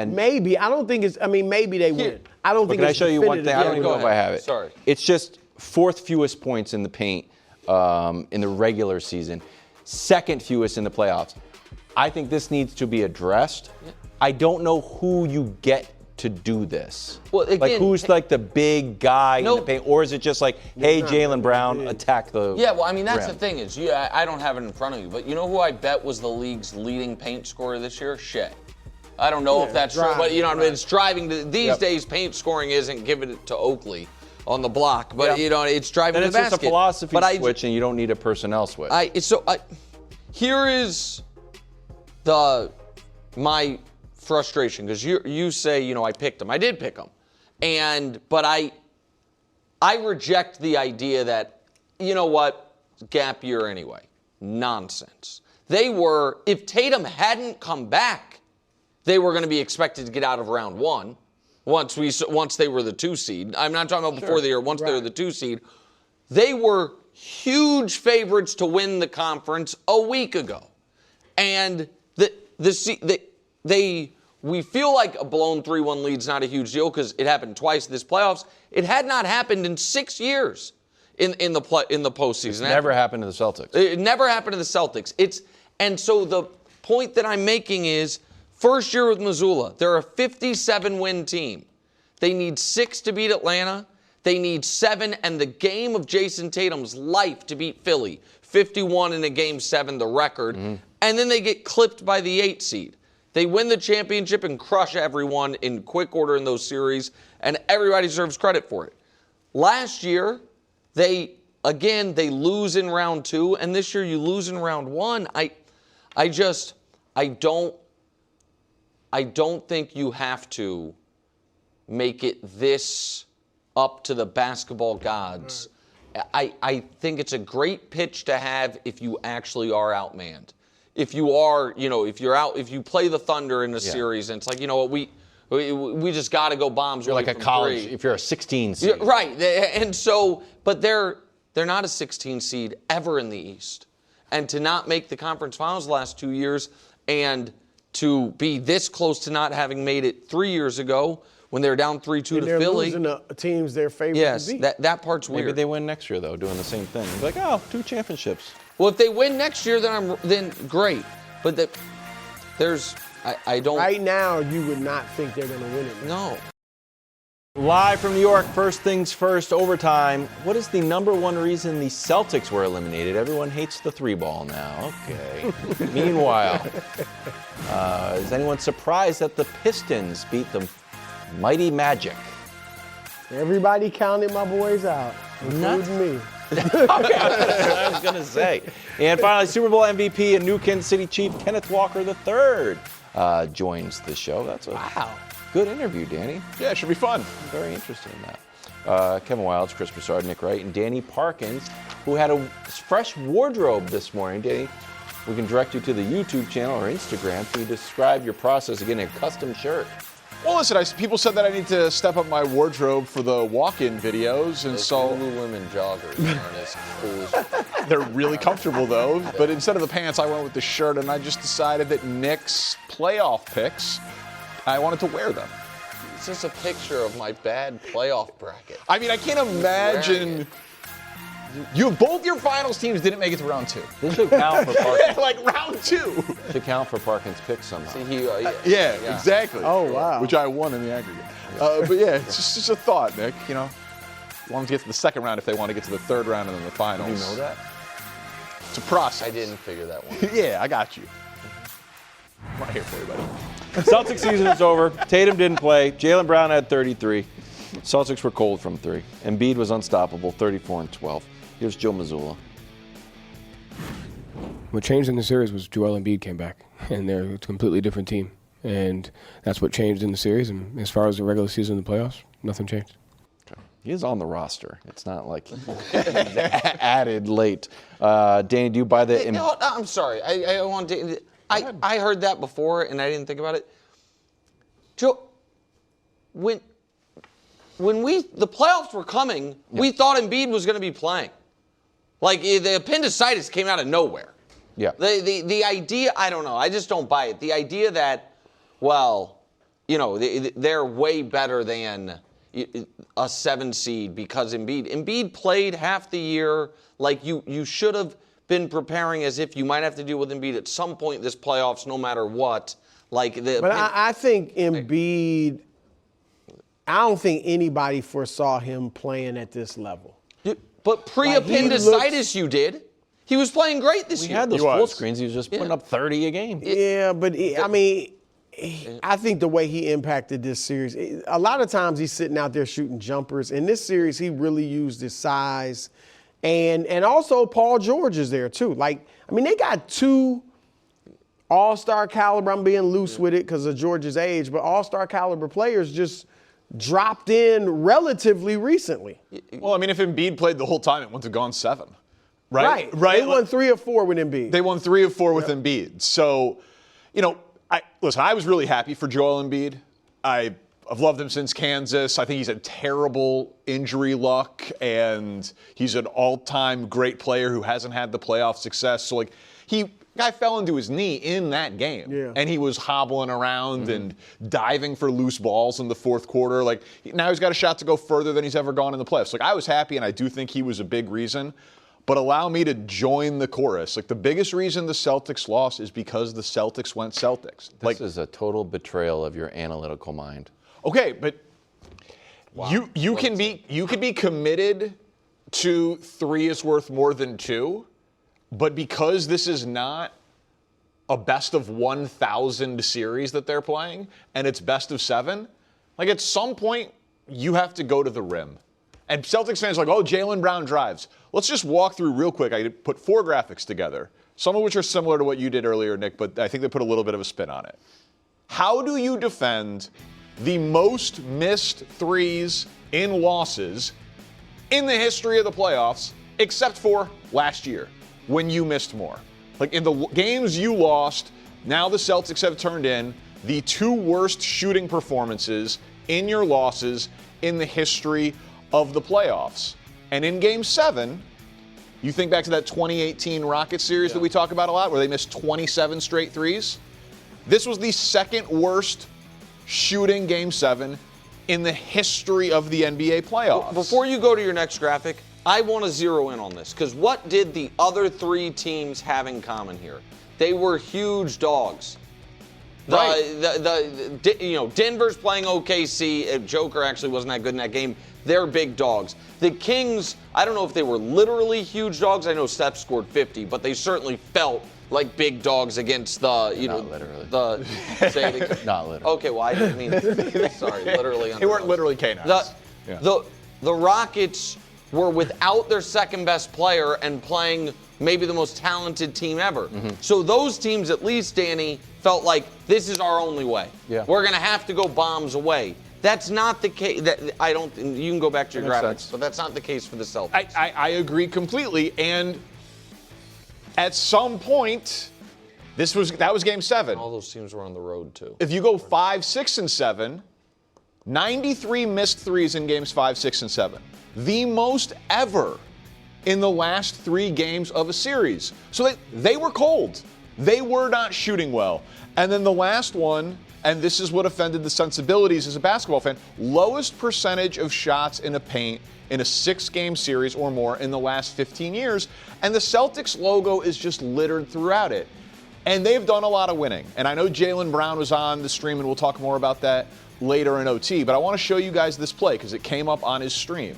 maybe. I don't think it's, maybe they win. I don't think can it's I show you one thing? I don't even know if I have it. Sorry. It's just 4th fewest points in the paint in the regular season, 2nd fewest in the playoffs. I think this needs to be addressed. I don't know who you get to do this. Well, again, like who's like the big guy in the paint, or is it just like, hey, Jaylen Brown, attack the that's rim. the thing is, I don't have it in front of you, but you know who I bet was the league's leading paint scorer this year? Shea. I don't know if that's true, but you know what I mean? It's driving these days, paint scoring isn't giving it to Oakley on the block, but it's driving the basket. It's just a philosophy switch, and you don't need a personnel switch. Here is my frustration, because you say, I picked them. I did pick them. But I reject the idea that, gap year anyway. Nonsense. If Tatum hadn't come back, they were going to be expected to get out of round 1 once they were the 2 seed. I'm not talking about before the year, once they were the 2 seed. They were huge favorites to win the conference a week ago. And we feel like a blown 3-1 lead's not a huge deal because it happened twice this playoffs. It had not happened in 6 years in the postseason. It's never happened to the Celtics. It never happened to the Celtics. And so the point that I'm making is, first year with Mazzulla, they're a 57-win team. They need 6 to beat Atlanta. They need 7 and the game of Jason Tatum's life to beat Philly. 51 in a Game 7, the record. And then they get clipped by the 8 seed. They win the championship and crush everyone in quick order in those series, and everybody deserves credit for it. Last year, they lose in round 2, and this year you lose in round 1. I don't think you have to make it this up to the basketball gods. I think it's a great pitch to have if you actually are outmanned. If you are, if you play the Thunder in a series and it's like, we just got to go bombs. You're like a college, 3. If you're a 16 seed. Yeah, right. And so, but they're not a 16 seed ever in the East. And to not make the conference finals the last 2 years and to be this close to not having made it 3 years ago when they were down 3-2 to Philly. They're losing the teams their favorite yes, to beat. that part's weird. Maybe they win next year, though, doing the same thing. Like, 2 championships. Well, if they win next year, then great. But I don't. Right now, you would not think they're going to win it. No. Live from New York, first things first, overtime. What is the number one reason the Celtics were eliminated? Everyone hates the three ball now. Okay. Meanwhile, is anyone surprised that the Pistons beat the mighty Magic? Everybody counted my boys out, including me. Okay, I was going to say. And finally, Super Bowl MVP and new Kansas City Chief Kenneth Walker III joins the show. That's a good interview, Danny. Yeah, it should be fun. Very interested in that. Kevin Wildes, Chris Broussard, Nick Wright, and Danny Parkins, who had a fresh wardrobe this morning. Danny, we can direct you to the YouTube channel or Instagram. Can you describe your process of getting a custom shirt? Well, listen, people said that I need to step up my wardrobe for the walk-in videos, and Those so Lululemon joggers aren't as cool as they're really comfortable, though. But instead of the pants, I went with the shirt, and I just decided that Knicks playoff picks, I wanted to wear them. It's just a picture of my bad playoff bracket. I mean, I can't imagine. Both your finals teams didn't make it to round 2. This should count for Parkins. Like round 2. Should count for Parkins' picks somehow. See, Yeah, exactly. Oh, wow. Which I won in the aggregate. But yeah, it's just a thought, Nick. You know, want to get to the second round if they want to get to the third round and then the finals. You know that? It's a process. I didn't figure that one. Yeah, I got you. I'm right here for you, buddy. Celtics season is over. Tatum didn't play. Jaylen Brown had 33. Celtics were cold from 3. Embiid was unstoppable, 34 and 12. Here's Joe Mazzulla. What changed in the series was Joel Embiid came back, and they're a completely different team. And that's what changed in the series. And as far as the regular season and the playoffs, nothing changed. He is on the roster. It's not like he's added late. Danny, do you buy the... No, I'm sorry. I heard that before, and I didn't think about it. Joe, when the playoffs were coming, we thought Embiid was going to be playing. Like, the appendicitis came out of nowhere. Yeah. The idea, I don't know. I just don't buy it. The idea that, well, you know, they're way better than a 7 seed because Embiid played half the year. Like, you should have been preparing as if you might have to deal with Embiid at some point this playoffs, no matter what. But I think Embiid, I don't think anybody foresaw him playing at this level. But pre-appendicitis, you did. He was playing great this year. We had those full screens. He was just putting up 30 a game. Yeah, but I think the way he impacted this series, a lot of times he's sitting out there shooting jumpers. In this series, he really used his size. And also Paul George is there too. Like, I mean, they got 2 all-star caliber, I'm being loose with it because of George's age, but all-star caliber players just dropped in relatively recently. Well, I mean, if Embiid played the whole time, it wouldn't have gone 7. Right. They won 3 or 4 with Embiid. They won 3 of 4 with Embiid. So, you know, I was really happy for Joel Embiid. I've loved him since Kansas. I think he's had terrible injury luck, and he's an all-time great player who hasn't had the playoff success. So, like, guy fell into his knee in that game, and he was hobbling around and diving for loose balls in the fourth quarter. Like, now he's got a shot to go further than he's ever gone in the playoffs. Like, I was happy, and I do think he was a big reason. But allow me to join the chorus. Like, the biggest reason the Celtics lost is because the Celtics went Celtics. This is a total betrayal of your analytical mind. Okay, but you can be committed to 3 is worth more than 2, but because this is not a best of 1,000 series that they're playing, and it's best of 7, like at some point you have to go to the rim. And Celtics fans are like, oh, Jaylen Brown drives. Let's just walk through real quick. I put 4 graphics together, some of which are similar to what you did earlier, Nick, but I think they put a little bit of a spin on it. How do you defend the most missed threes in losses in the history of the playoffs, except for last year when you missed more? Like, in the games you lost, now the Celtics have turned in the 2 worst shooting performances in your losses in the history of the playoffs. And in Game 7, you think back to that 2018 Rockets series that we talk about a lot, where they missed 27 straight threes. This was the 2nd worst shooting Game 7 in the history of the NBA playoffs. Before you go to your next graphic, I want to zero in on this, because what did the other 3 teams have in common here? They were huge dogs. Denver's playing OKC. Joker actually wasn't that good in that game. They're big dogs. The Kings, I don't know if they were literally huge dogs. I know Steph scored 50, but they certainly felt like big dogs against Not literally. Not literally. Okay, well, I didn't mean, sorry, literally. They weren't literally canines. The Rockets were without their second best player and playing maybe the most talented team ever. So those teams, at least, Danny, felt like this is our only way. Yeah. We're going to have to go bombs away. That's not the case. I don't. You can go back to your graphics, but that's not the case for the Celtics. I agree completely. And at some point, that was Game 7. All those teams were on the road too. If you go 5, 6, and 7, 93 missed threes in Games 5, 6, and 7. The most ever in the last 3 games of a series. So they were cold. They were not shooting well. And then the last one, and this is what offended the sensibilities as a basketball fan, lowest percentage of shots in the paint in a 6-game series or more in the last 15 years. And the Celtics logo is just littered throughout it. And they've done a lot of winning. And I know Jaylen Brown was on the stream, and we'll talk more about that later in OT. But I want to show you guys this play because it came up on his stream.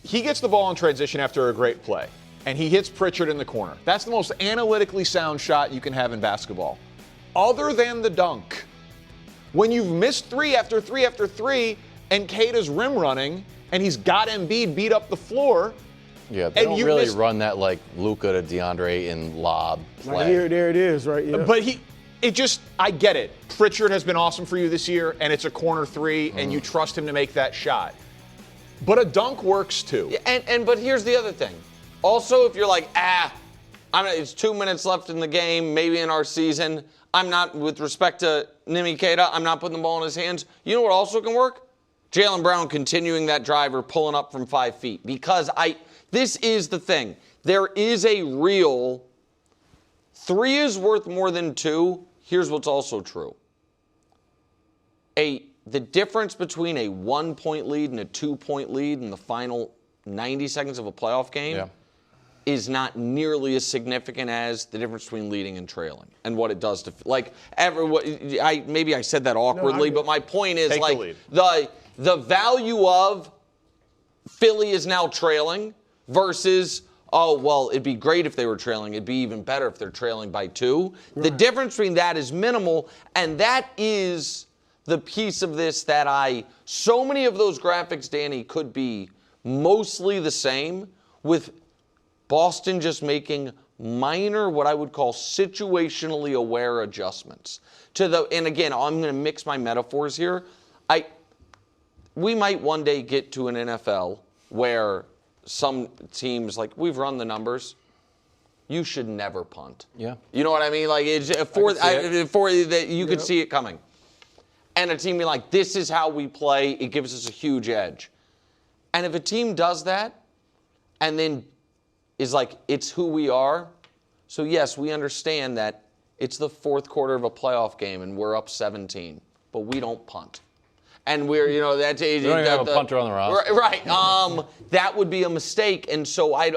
He gets the ball in transition after a great play, and he hits Pritchard in the corner. That's the most analytically sound shot you can have in basketball. Other than the dunk, when you've missed 3 after 3 after 3, and Cade is rim running, and he's got Embiid beat up the floor. Yeah, they don't really run that like Luka to DeAndre in lob play. Like there it is, right? Yeah. But I get it. Pritchard has been awesome for you this year, and it's a corner 3, and you trust him to make that shot. But a dunk works too. Yeah, but here's the other thing. Also, if you're like, it's 2 minutes left in the game, maybe in our season, I'm not, with respect to Nimi Keita, I'm not putting the ball in his hands. You know what also can work? Jaylen Brown continuing that drive or pulling up from 5 feet. Because this is the thing. There is a real 3 is worth more than 2. Here's what's also true. The difference between a 1-point lead and a 2-point lead in the final 90 seconds of a playoff game is not nearly as significant as the difference between leading and trailing and what it does to maybe I said that awkwardly, but my point is the value of Philly is now trailing versus it'd be great if they were trailing. It'd be even better if they're trailing by 2. Right. The difference between that is minimal, and that is the piece of this that so many of those graphics, Danny, could be mostly the same with Boston just making minor, what I would call situationally aware adjustments. And again, I'm going to mix my metaphors here. We might one day get to an NFL where some teams, like we've run the numbers, you should never punt. Yeah. You know what I mean? Like you could see it coming. And a team be like, this is how we play. It gives us a huge edge. And if a team does that and then is like, it's who we are. So, yes, we understand that it's the 4th quarter of a playoff game and we're up 17, but we don't punt. And we're, that's... We don't even have a punter on the roster. Right. That would be a mistake. And so I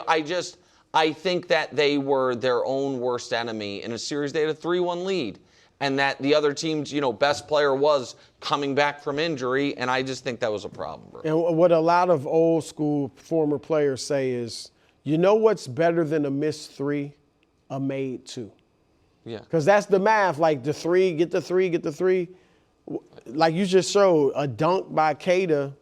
think that they were their own worst enemy. In a series, they had a 3-1 lead. And that the other team's, best player was coming back from injury, and I just think that was a problem, bro. And what a lot of old school former players say is, what's better than a missed 3? A made 2. Yeah. Because that's the math. Like the 3, get the 3, get the 3. Like you just showed, a dunk by Keita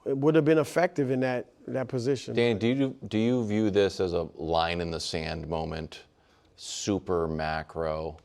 would have been effective in that position. Danny, do you view this as a line in the sand moment, super macro?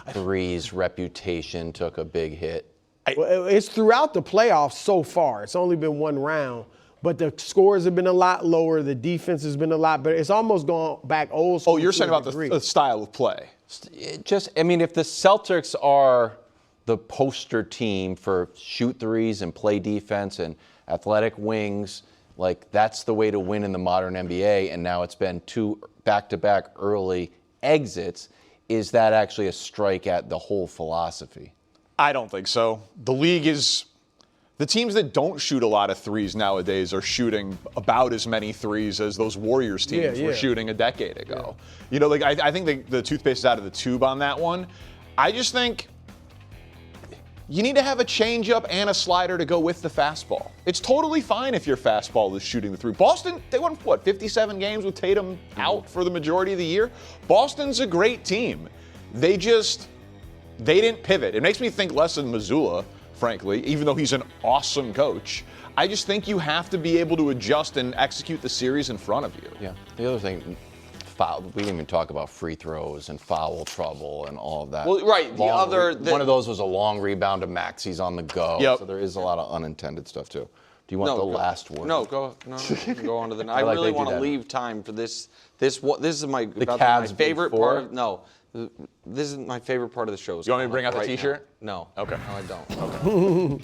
3's reputation took a big hit. It's throughout the playoffs so far. It's only been 1 round, but the scores have been a lot lower. The defense has been a lot better. It's almost gone back old school. Oh, you're saying about the style of play. If the Celtics are the poster team for shoot 3s and play defense and athletic wings, like that's the way to win in the modern NBA, and now it's been 2 back-to-back early exits. Is that actually a strike at the whole philosophy? I don't think so. The league is the teams that don't shoot a lot of threes nowadays are shooting about as many threes as those Warriors teams were shooting a decade ago. You know, like I think the toothpaste is out of the tube on that one. I just think you need to have a changeup and a slider to go with the fastball. It's totally fine if your fastball is shooting the three. Boston, they won, 57 games with Tatum out for the majority of the year? Boston's a great team. They didn't pivot. It makes me think less of Missoula, frankly, even though he's an awesome coach. I just think you have to be able to adjust and execute the series in front of you. Yeah. The other thing, we didn't even talk about free throws and foul trouble and all of that. Well, right. One of those was a long rebound to Maxi's on the go. Yep. So there is a lot of unintended stuff too. Do you want the last word? No, go on to the. I really want to leave time for this. This is my favorite part. This is my favorite part of the show. You want me to bring out the T-shirt? No. Okay. No, I don't. Okay.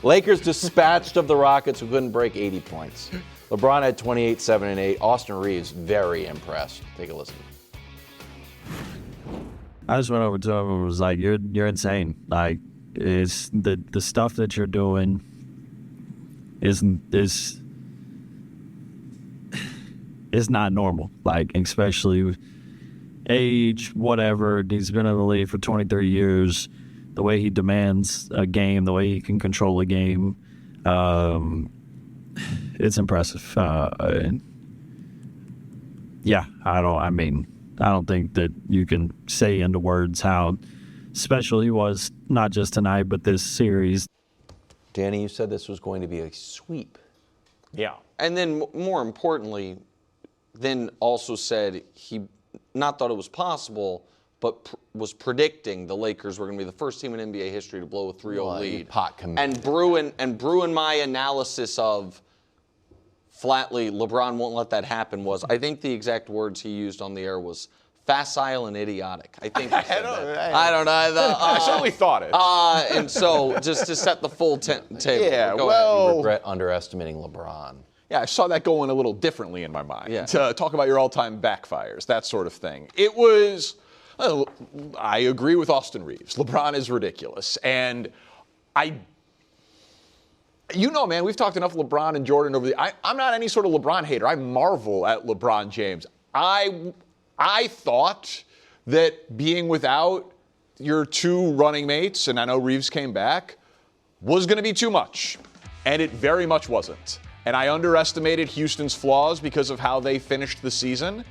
Lakers dispatched of the Rockets who couldn't break 80 points. LeBron had 28, 7, and 8. Austin Reeves, very impressed. Take a listen. I just went over to him and was like, you're insane. Like, it's the stuff that you're doing is not normal. Like, especially with age, whatever. He's been in the league for 20, 30 years. The way he demands a game, the way he can control a game, it's impressive. I don't think that you can say into words how special he was, not just tonight, but this series. Danny, you said this was going to be a sweep. Yeah. And then, more importantly, then also said he not thought it was possible, but was predicting the Lakers were going to be the first team in NBA history to blow a 3-0 lead. And Bruin my analysis of flatly LeBron won't let that happen was, I think the exact words he used on the air was facile and idiotic. I think he said that. I don't know. I certainly thought it. And so just to set the full table. Yeah, You regret underestimating LeBron. Yeah, I saw that going a little differently in my mind. Yeah. To talk about your all-time backfires, that sort of thing. It was, I agree with Austin Reeves. LeBron is ridiculous. And man, we've talked enough LeBron and Jordan over I'm not any sort of LeBron hater. I marvel at LeBron James. I thought that being without your two running mates, and I know Reeves came back, was going to be too much. And it very much wasn't. And I underestimated Houston's flaws because of how they finished the season.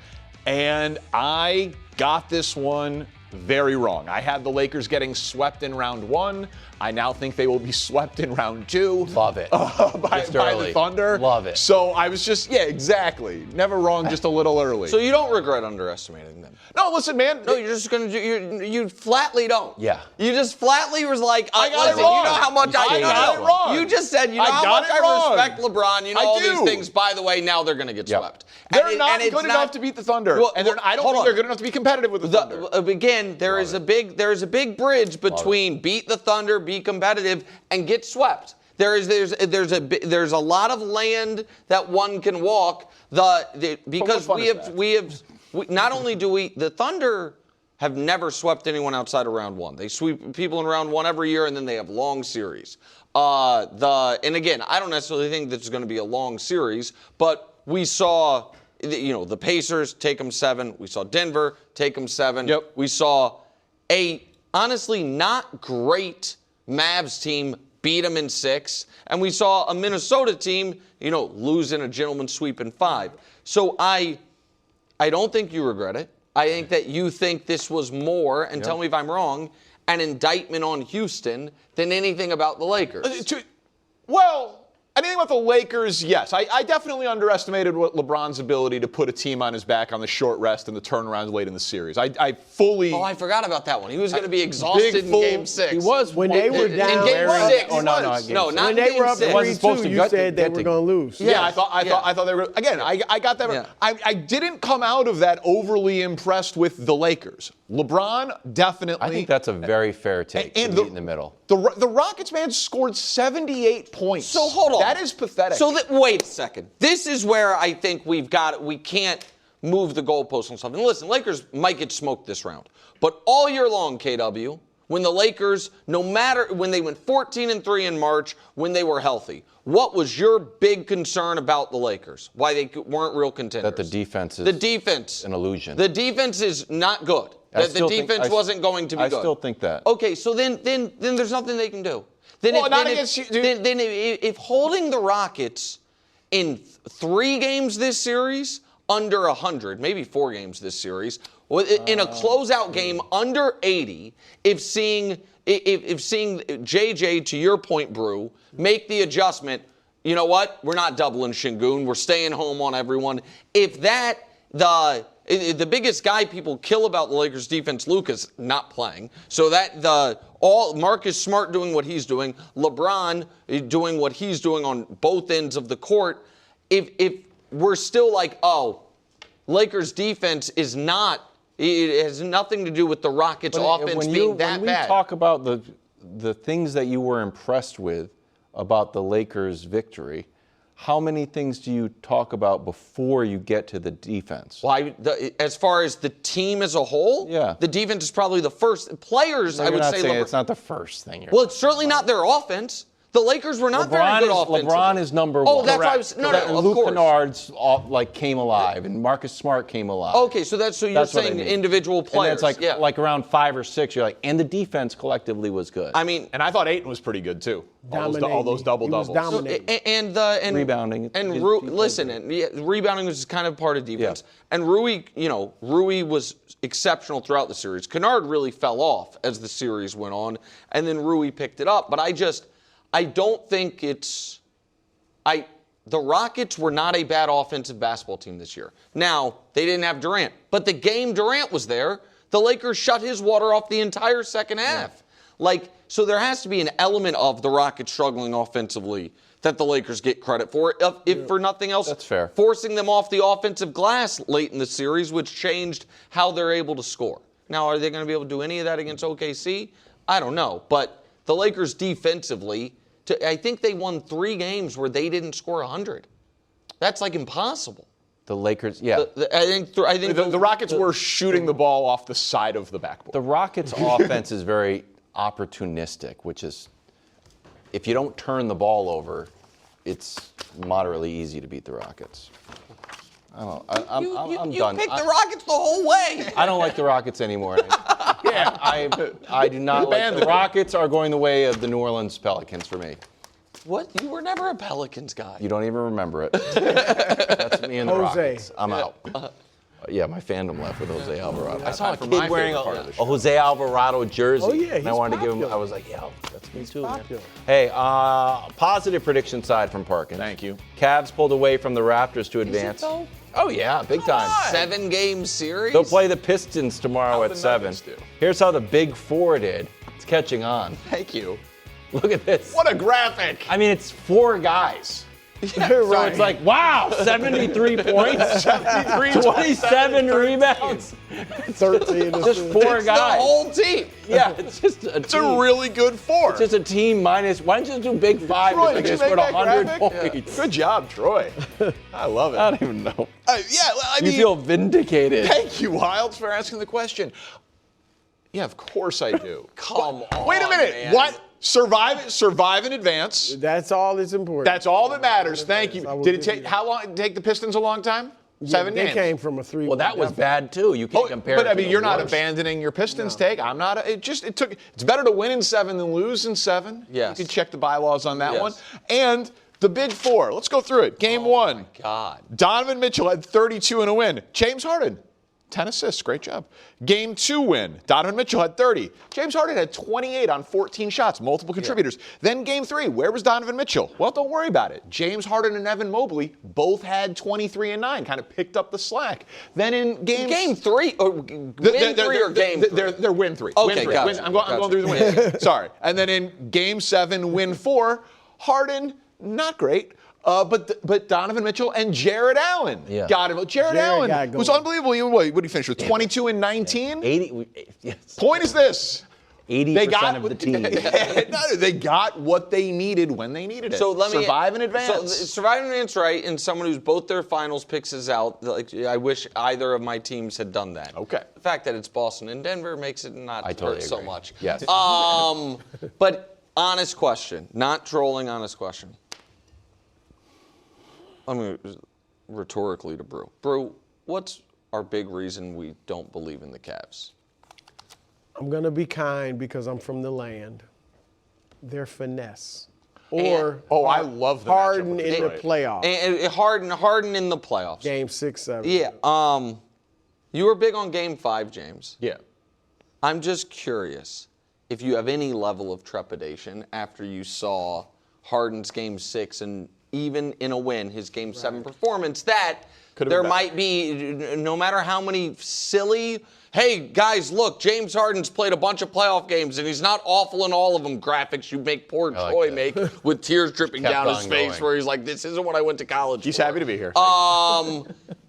And I got this one very wrong. I had the Lakers getting swept in round 1. I now think they will be swept in round 2. Love it. By the Thunder. Love it. So I was just, exactly. Never wrong, just a little early. So you don't regret underestimating them? No, listen, man. No, you're just going to you flatly don't. Yeah. You just flatly was like, I got it wrong. You know how much I got it wrong. You just said, how much I respect LeBron. You know all these things. By the way, now they're going to get swept. They're not good enough to beat the Thunder. Well, and I don't think they're good enough to be competitive with the Thunder. Again, there is a big bridge between beat the Thunder, be competitive, and get swept. There's a lot of land that one can walk. Because not only do the Thunder have never swept anyone outside of round 1. They sweep people in round 1 every year, and then they have long series. And again, I don't necessarily think this is going to be a long series, but we saw, the Pacers take them 7. We saw Denver take them 7. Yep. We saw a honestly not great Mavs team beat them in 6. And we saw a Minnesota team, lose in a gentleman's sweep in 5. So I don't think you regret it. I think that you think this was more, and tell me if I'm wrong, an indictment on Houston than anything about the Lakers. Anything about the Lakers, yes. I definitely underestimated LeBron's ability to put a team on his back on the short rest and the turnaround late in the series. I fully... Oh, I forgot about that one. He was going to be exhausted in Game 6. He was. When they were down... In Game 6. Oh, no, not when they were up 3-2, you said they were going to lose. Yeah, I thought they were... Again, I got that... Yeah. I didn't come out of that overly impressed with the Lakers. LeBron, definitely... I think that's a very fair take to meet in the middle. The Rockets, man, scored 78 points. So hold on. That is pathetic. So wait a second. This is where I think we can't move the goalposts on something. Listen, Lakers might get smoked this round. But all year long, KW, when the Lakers, no matter when they went 14-3 in March, when they were healthy? What was your big concern about the Lakers? Why they weren't real contenders? That the defense is the defense an illusion. The defense is not good. That the defense wasn't going to be good. I still think that. Okay, so then there's nothing they can do. Then if holding the Rockets in 3 games this series under 100, maybe 4 games this series, in a closeout game under 80, if seeing JJ, to your point, Brew, make the adjustment, you know what? We're not doubling Şengün. We're staying home on everyone. If the biggest guy people kill about the Lakers defense, Luka's not playing. So Marcus Smart doing what he's doing, LeBron doing what he's doing on both ends of the court. If we're still like, oh, Lakers defense is not. It has nothing to do with the Rockets' offense being that bad. When we talk about the things that you were impressed with about the Lakers' victory, how many things do you talk about before you get to the defense? Well, as far as the team as a whole, yeah, the defense is probably the first. Players, no, I would say. It's not the first thing. Well, it's certainly not their offense. The Lakers were not very good offensively. LeBron is number 1. Oh, that's why I was. No, and of Luke course. Kennard's came alive, and Marcus Smart came alive. Okay, so you're saying individual players. And it's like around 5 or 6. You're like, and the defense collectively was good. I mean, and I thought Ayton was pretty good too. All those double doubles. And rebounding. And rebounding was kind of part of defense. Yeah. And Rui was exceptional throughout the series. Kennard really fell off as the series went on, and then Rui picked it up. But I don't think the Rockets were not a bad offensive basketball team this year. Now, they didn't have Durant, but the game Durant was there, the Lakers shut his water off the entire second half. Yeah. So there has to be an element of the Rockets struggling offensively that the Lakers get credit for, if for nothing else. That's fair. Forcing them off the offensive glass late in the series, which changed how they're able to score. Now, are they going to be able to do any of that against OKC? I don't know, but the Lakers defensively, I think they won 3 games where they didn't score 100. That's impossible. The Lakers, yeah. I think the Rockets were shooting the ball off the side of the backboard. The Rockets' offense is very opportunistic, which is, if you don't turn the ball over, it's moderately easy to beat the Rockets. I don't know. I'm done. You picked the Rockets the whole way. I don't like the Rockets anymore. I do not like the Rockets are going the way of the New Orleans Pelicans for me. What? You were never a Pelicans guy. You don't even remember it. That's me and the Rockets. I'm out. Yeah, my fandom left with Jose Alvarado. I saw a kid wearing a Jose Alvarado jersey. Oh, yeah, and I wanted popular. to give him, I was like, yeah, that's me too, man. Hey, positive prediction side from Parkin. Thank you. Cavs pulled away from the Raptors to advance. Is it though? Oh, yeah, big time. 7-game series? They'll play the Pistons tomorrow at 7. Here's how the Big 4 did. It's catching on. Thank you. Look at this. What a graphic. I mean, it's 4 guys. Yeah, so it's like, wow, 73 points, 27 rebounds, 13 just 4 guys. The whole team. Yeah, it's just a team. It's a really good 4. It's just a team minus. Why don't you just do Big 5? Troy, They scored 100 points. Yeah. Good job, Troy. I love it. I don't even know. I mean, you feel vindicated. Thank you, Wilds, for asking the question. Yeah, of course I do. Come on. Wait a minute. Man. What? Survive in advance. That's all that's important. That's all that matters. Thank you. Did it take how long? Did it take the Pistons a long time? 7 games. They came from a 3. Well, that was bad too. You can't compare. But it I to mean, the you're not worst. abandoning your Pistons take. I'm not. It's better to win in 7 than lose in 7. Yes. You can check the bylaws on that Yes. one. And the Big 4. Let's go through it. Game 1. My God. Donovan Mitchell had 32 in a win. James Harden, 10 assists. Great job. Game 2 win. Donovan Mitchell had 30. James Harden had 28 on 14 shots, multiple contributors. Then Game 3, where was Donovan Mitchell? Well, don't worry about it. James Harden and Evan Mobley both had 23 and 9, kind of picked up the slack. Then in Game 3, or win 3 or Game 3? They're win 3. Okay, win 3. gotcha. I'm going through the wins. Sorry. And then in Game 7, win 4, Harden, not great. But Donovan Mitchell and Jared Allen got him. Jared Allen was unbelievable. What did he finish with? 22 and 19? 80. Yes. Point is this. 80% of the team. No, they got what they needed when they needed it. So let me survive in advance. So survive in advance, right? And someone who's both their finals picks is out. Like, I wish either of my teams had done that. Okay. The fact that it's Boston and Denver makes it not hurt so much. Yes. But honest question, not trolling. Honest question. I'm going to rhetorically to Brew. Brew, what's our big reason we don't believe in the Cavs? I'm going to be kind because I'm from the land. Their finesse. Or I love the Harden matchup with in the Detroit. playoffs. And Harden in the playoffs. Game 6, 7. Yeah. You were big on Game 5, James. Yeah. I'm just curious if you have any level of trepidation after you saw Harden's Game 6 and even in a win, his Game 7 performance, that there might be, no matter how many silly, hey, guys, look, James Harden's played a bunch of playoff games, and he's not awful in all of them. Graphics you make poor Troy make with tears dripping down his face where he's like, this isn't what I went to college He's for. happy to be here.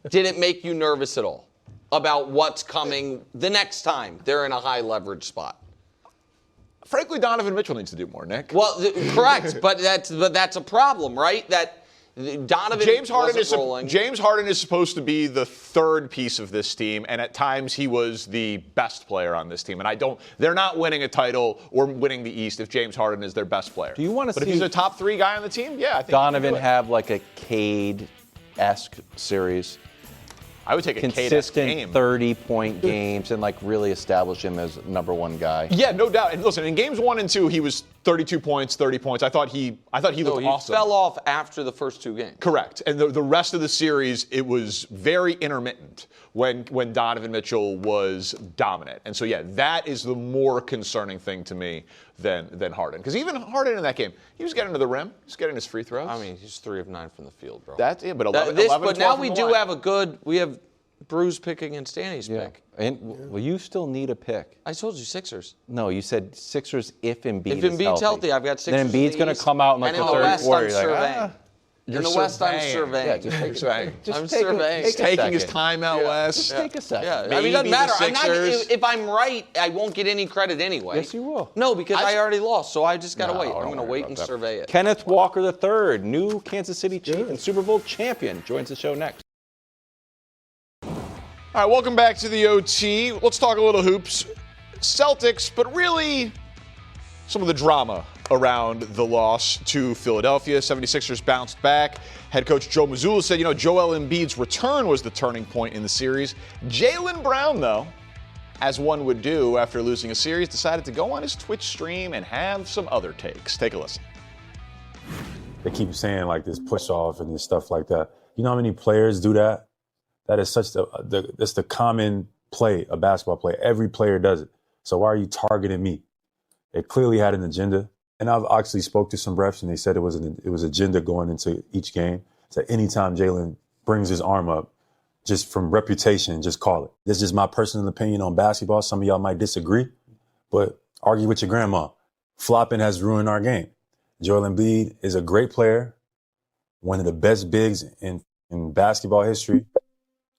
Did it make you nervous at all about what's coming the next time they're in a high leverage spot? Frankly, Donovan Mitchell needs to do more, Nick. Well, correct, but that's a problem, right? That Donovan James Harden is supposed to be the third piece of this team, and at times he was the best player on this team. And they're not winning a title or winning the East if James Harden is their best player. Do you want to see But if he's a top 3 guy on the team, yeah, I think Donovan have like a Cade-esque series? I would take a Cade-esque game. Consistent 30-point games and like really establish him as number one guy. Yeah, no doubt. And listen, in games 1 and 2, he was 32 points, 30 points. I thought he looked awesome. He fell off after the first 2 games. Correct. And the rest of the series, it was very intermittent when Donovan Mitchell was dominant. And so, yeah, that is the more concerning thing to me than Harden. Because even Harden in that game, he was getting to the rim. He was getting his free throws. I mean, he's 3 of 9 from the field, bro. But 11, but now 12 we from do the line. have Brew's pick against Danny's pick. And well, you still need a pick. I told you Sixers. No, you said Sixers if Embiid If is Embiid's healthy, I've got Sixers. Then Embiid's going to come out in like the third quarter. And in the West, I'm surveying. In the West, I'm surveying. Yeah, just surveying. I'm surveying. He's taking his time out west. Just take a second. Yeah, I mean, it doesn't matter. If I'm right, I won't get any credit anyway. Yes, you will. No, because I already lost, so I just got to wait. I'm going to wait and survey it. Kenneth Walker III, new Kansas City Chief and Super Bowl champion, joins the show next. All right, welcome back to the OT. Let's talk a little hoops. Celtics, but really some of the drama around the loss to Philadelphia. 76ers bounced back. Head coach Joe Mazzulla said, Joel Embiid's return was the turning point in the series. Jaylen Brown, though, as one would do after losing a series, decided to go on his Twitch stream and have some other takes. Take a listen. They keep saying like this push off and this stuff like that. You know how many players do that? That is such that's the common play, a basketball play. Every player does it. So why are you targeting me? It clearly had an agenda. And I've actually spoke to some refs and they said it was agenda going into each game. So anytime Jaylen brings his arm up, just from reputation, just call it. This is my personal opinion on basketball. Some of y'all might disagree, but argue with your grandma. Flopping has ruined our game. Joel Embiid is a great player, one of the best bigs in basketball history.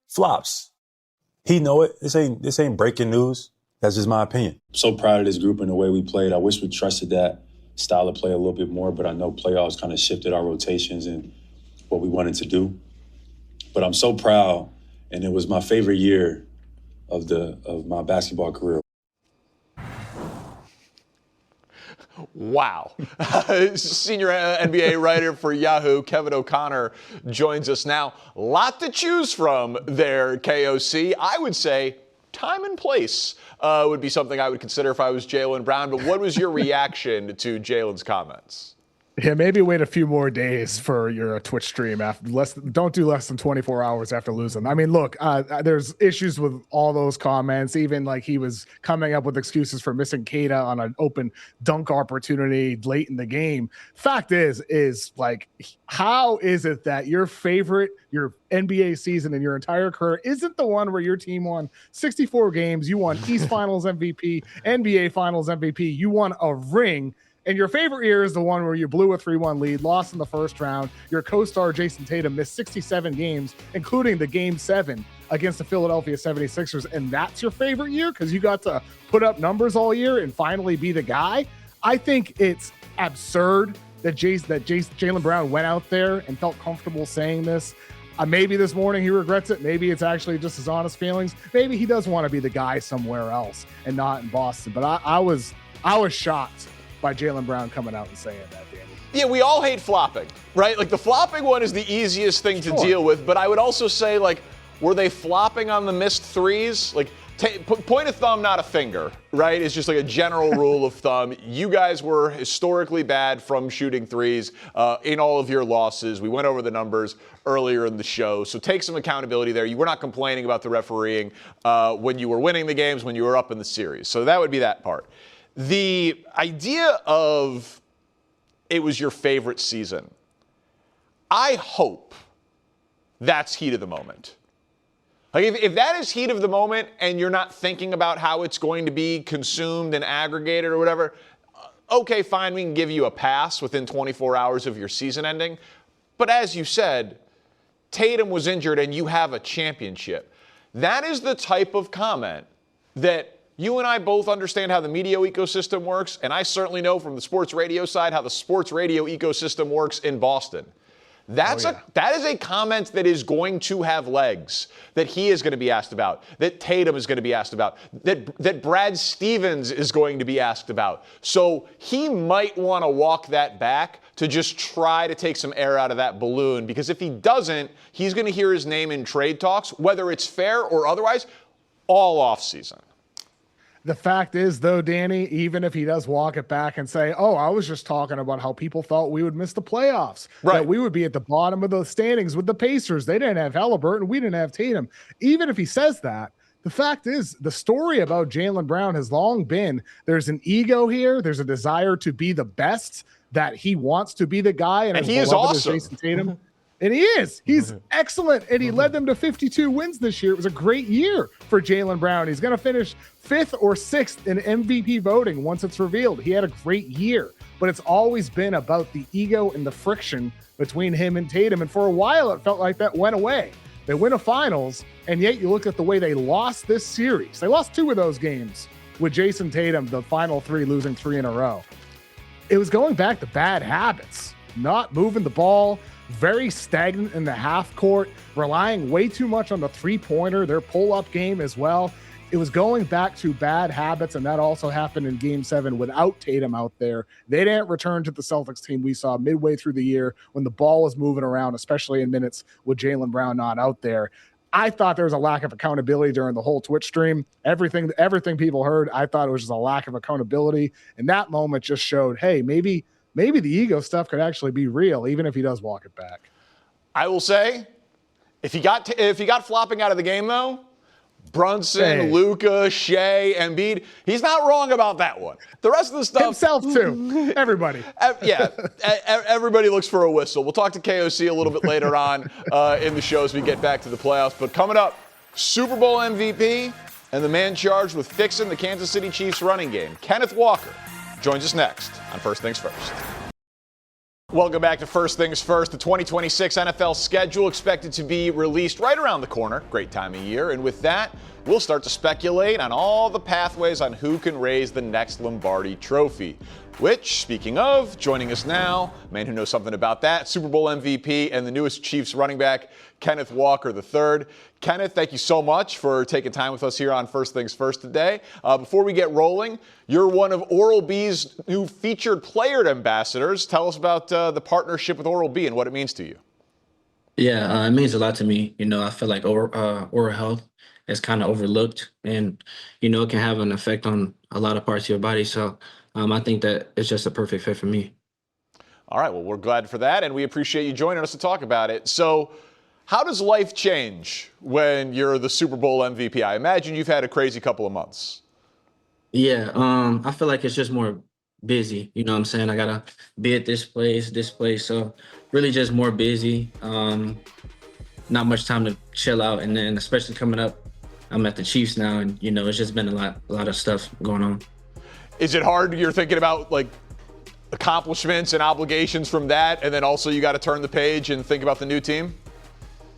Flops. He know it. This ain't breaking news. That's just my opinion. I'm so proud of this group and the way we played. I wish we trusted that style of play a little bit more, but I know playoffs kind of shifted our rotations and what we wanted to do. But I'm so proud, and it was my favorite year of my basketball career. Wow. Senior NBA writer for Yahoo, Kevin O'Connor, joins us now. Lot to choose from there, KOC. I would say time and place would be something I would consider if I was Jaylen Brown. But what was your reaction to Jaylen's comments? Yeah, maybe wait a few more days for your Twitch stream. Don't do less than 24 hours after losing. I mean, look, there's issues with all those comments. Even like he was coming up with excuses for missing Cade on an open dunk opportunity late in the game. Fact is like, how is it that your NBA season in your entire career isn't the one where your team won 64 games, you won East Finals MVP, NBA Finals MVP, you won a ring, And your favorite year is the one where you blew a 3-1 lead, lost in the first round. Your co-star Jason Tatum missed 67 games, including the Game 7 against the Philadelphia 76ers. And that's your favorite year because you got to put up numbers all year and finally be the guy. I think it's absurd that Jaylen Brown went out there and felt comfortable saying this. Maybe this morning he regrets it. Maybe it's actually just his honest feelings. Maybe he does want to be the guy somewhere else and not in Boston. But I was shocked by Jaylen Brown coming out and saying that, Danny. Yeah, we all hate flopping, right? Like the flopping one is the easiest thing to deal with. But I would also say, like, were they flopping on the missed threes? Like, point of thumb, not a finger, right? It's just like a general rule of thumb. You guys were historically bad from shooting threes in all of your losses. We went over the numbers earlier in the show, so take some accountability there. You were not complaining about the refereeing when you were winning the games, when you were up in the series. So that would be that part. The idea of it was your favorite season, I hope that's heat of the moment. Like if that is heat of the moment and you're not thinking about how it's going to be consumed and aggregated or whatever, okay, fine, we can give you a pass within 24 hours of your season ending. But as you said, Tatum was injured and you have a championship. That is the type of comment that you and I both understand how the media ecosystem works, and I certainly know from the sports radio side how the sports radio ecosystem works in Boston. That is a comment that is going to have legs, that he is going to be asked about, that Tatum is going to be asked about, that Brad Stevens is going to be asked about. So he might want to walk that back to just try to take some air out of that balloon, because if he doesn't, he's going to hear his name in trade talks, whether it's fair or otherwise, all offseason. The fact is, though, Danny, even if he does walk it back and say, oh, I was just talking about how people thought we would miss the playoffs, right, that we would be at the bottom of the standings with the Pacers. They didn't have Halliburton. We didn't have Tatum. Even if he says that, the fact is, the story about Jaylen Brown has long been there's an ego here. There's a desire to be the best, that he wants to be the guy. And he is awesome. Jason Tatum. And he is. He's excellent. And he led them to 52 wins this year. It was a great year for Jaylen Brown. He's going to finish 5th or 6th in MVP voting once it's revealed. He had a great year. But it's always been about the ego and the friction between him and Tatum. And for a while, it felt like that went away. They win a finals, and yet you look at the way they lost this series. They lost 2 of those games with Jason Tatum, the final 3, losing 3 in a row. It was going back to bad habits, not moving the ball, very stagnant in the half court, relying way too much on the three-pointer, their pull-up game as well. It was going back to bad habits, and that also happened in Game 7 without Tatum out there. They didn't return to the Celtics team we saw midway through the year when the ball was moving around, especially in minutes with Jaylen Brown not out there. I thought there was a lack of accountability during the whole Twitch stream. Everything people heard, I thought it was just a lack of accountability. And that moment just showed, hey, maybe the ego stuff could actually be real, even if he does walk it back. I will say, if he got flopping out of the game, though, Brunson, Luka, Shea, Embiid, he's not wrong about that one. The rest of the stuff... Himself, too. Everybody. Everybody looks for a whistle. We'll talk to KOC a little bit later on in the show as we get back to the playoffs. But coming up, Super Bowl MVP and the man charged with fixing the Kansas City Chiefs running game, Kenneth Walker, joins us next on First Things First. Welcome back to First Things First. The 2026 NFL schedule expected to be released right around the corner. Great time of year. And with that, we'll start to speculate on all the pathways on who can raise the next Lombardi Trophy. Which, speaking of, joining us now, a man who knows something about that, Super Bowl MVP and the newest Chiefs running back, Kenneth Walker III. Kenneth, thank you so much for taking time with us here on First Things First today. Before we get rolling, you're one of Oral-B's new featured player ambassadors. Tell us about the partnership with Oral-B and what it means to you. Yeah, it means a lot to me. I feel like oral health is kind of overlooked, and, it can have an effect on a lot of parts of your body. So I think that it's just a perfect fit for me. All right, well, we're glad for that, and we appreciate you joining us to talk about it. So how does life change when you're the Super Bowl MVP? I imagine you've had a crazy couple of months. Yeah, I feel like it's just more busy. You know what I'm saying? I got to be at this place. So really just more busy. Not much time to chill out. And then especially coming up, I'm at the Chiefs now, and, it's just been a lot of stuff going on. Is it hard? You're thinking about, like, accomplishments and obligations from that, and then also you got to turn the page and think about the new team?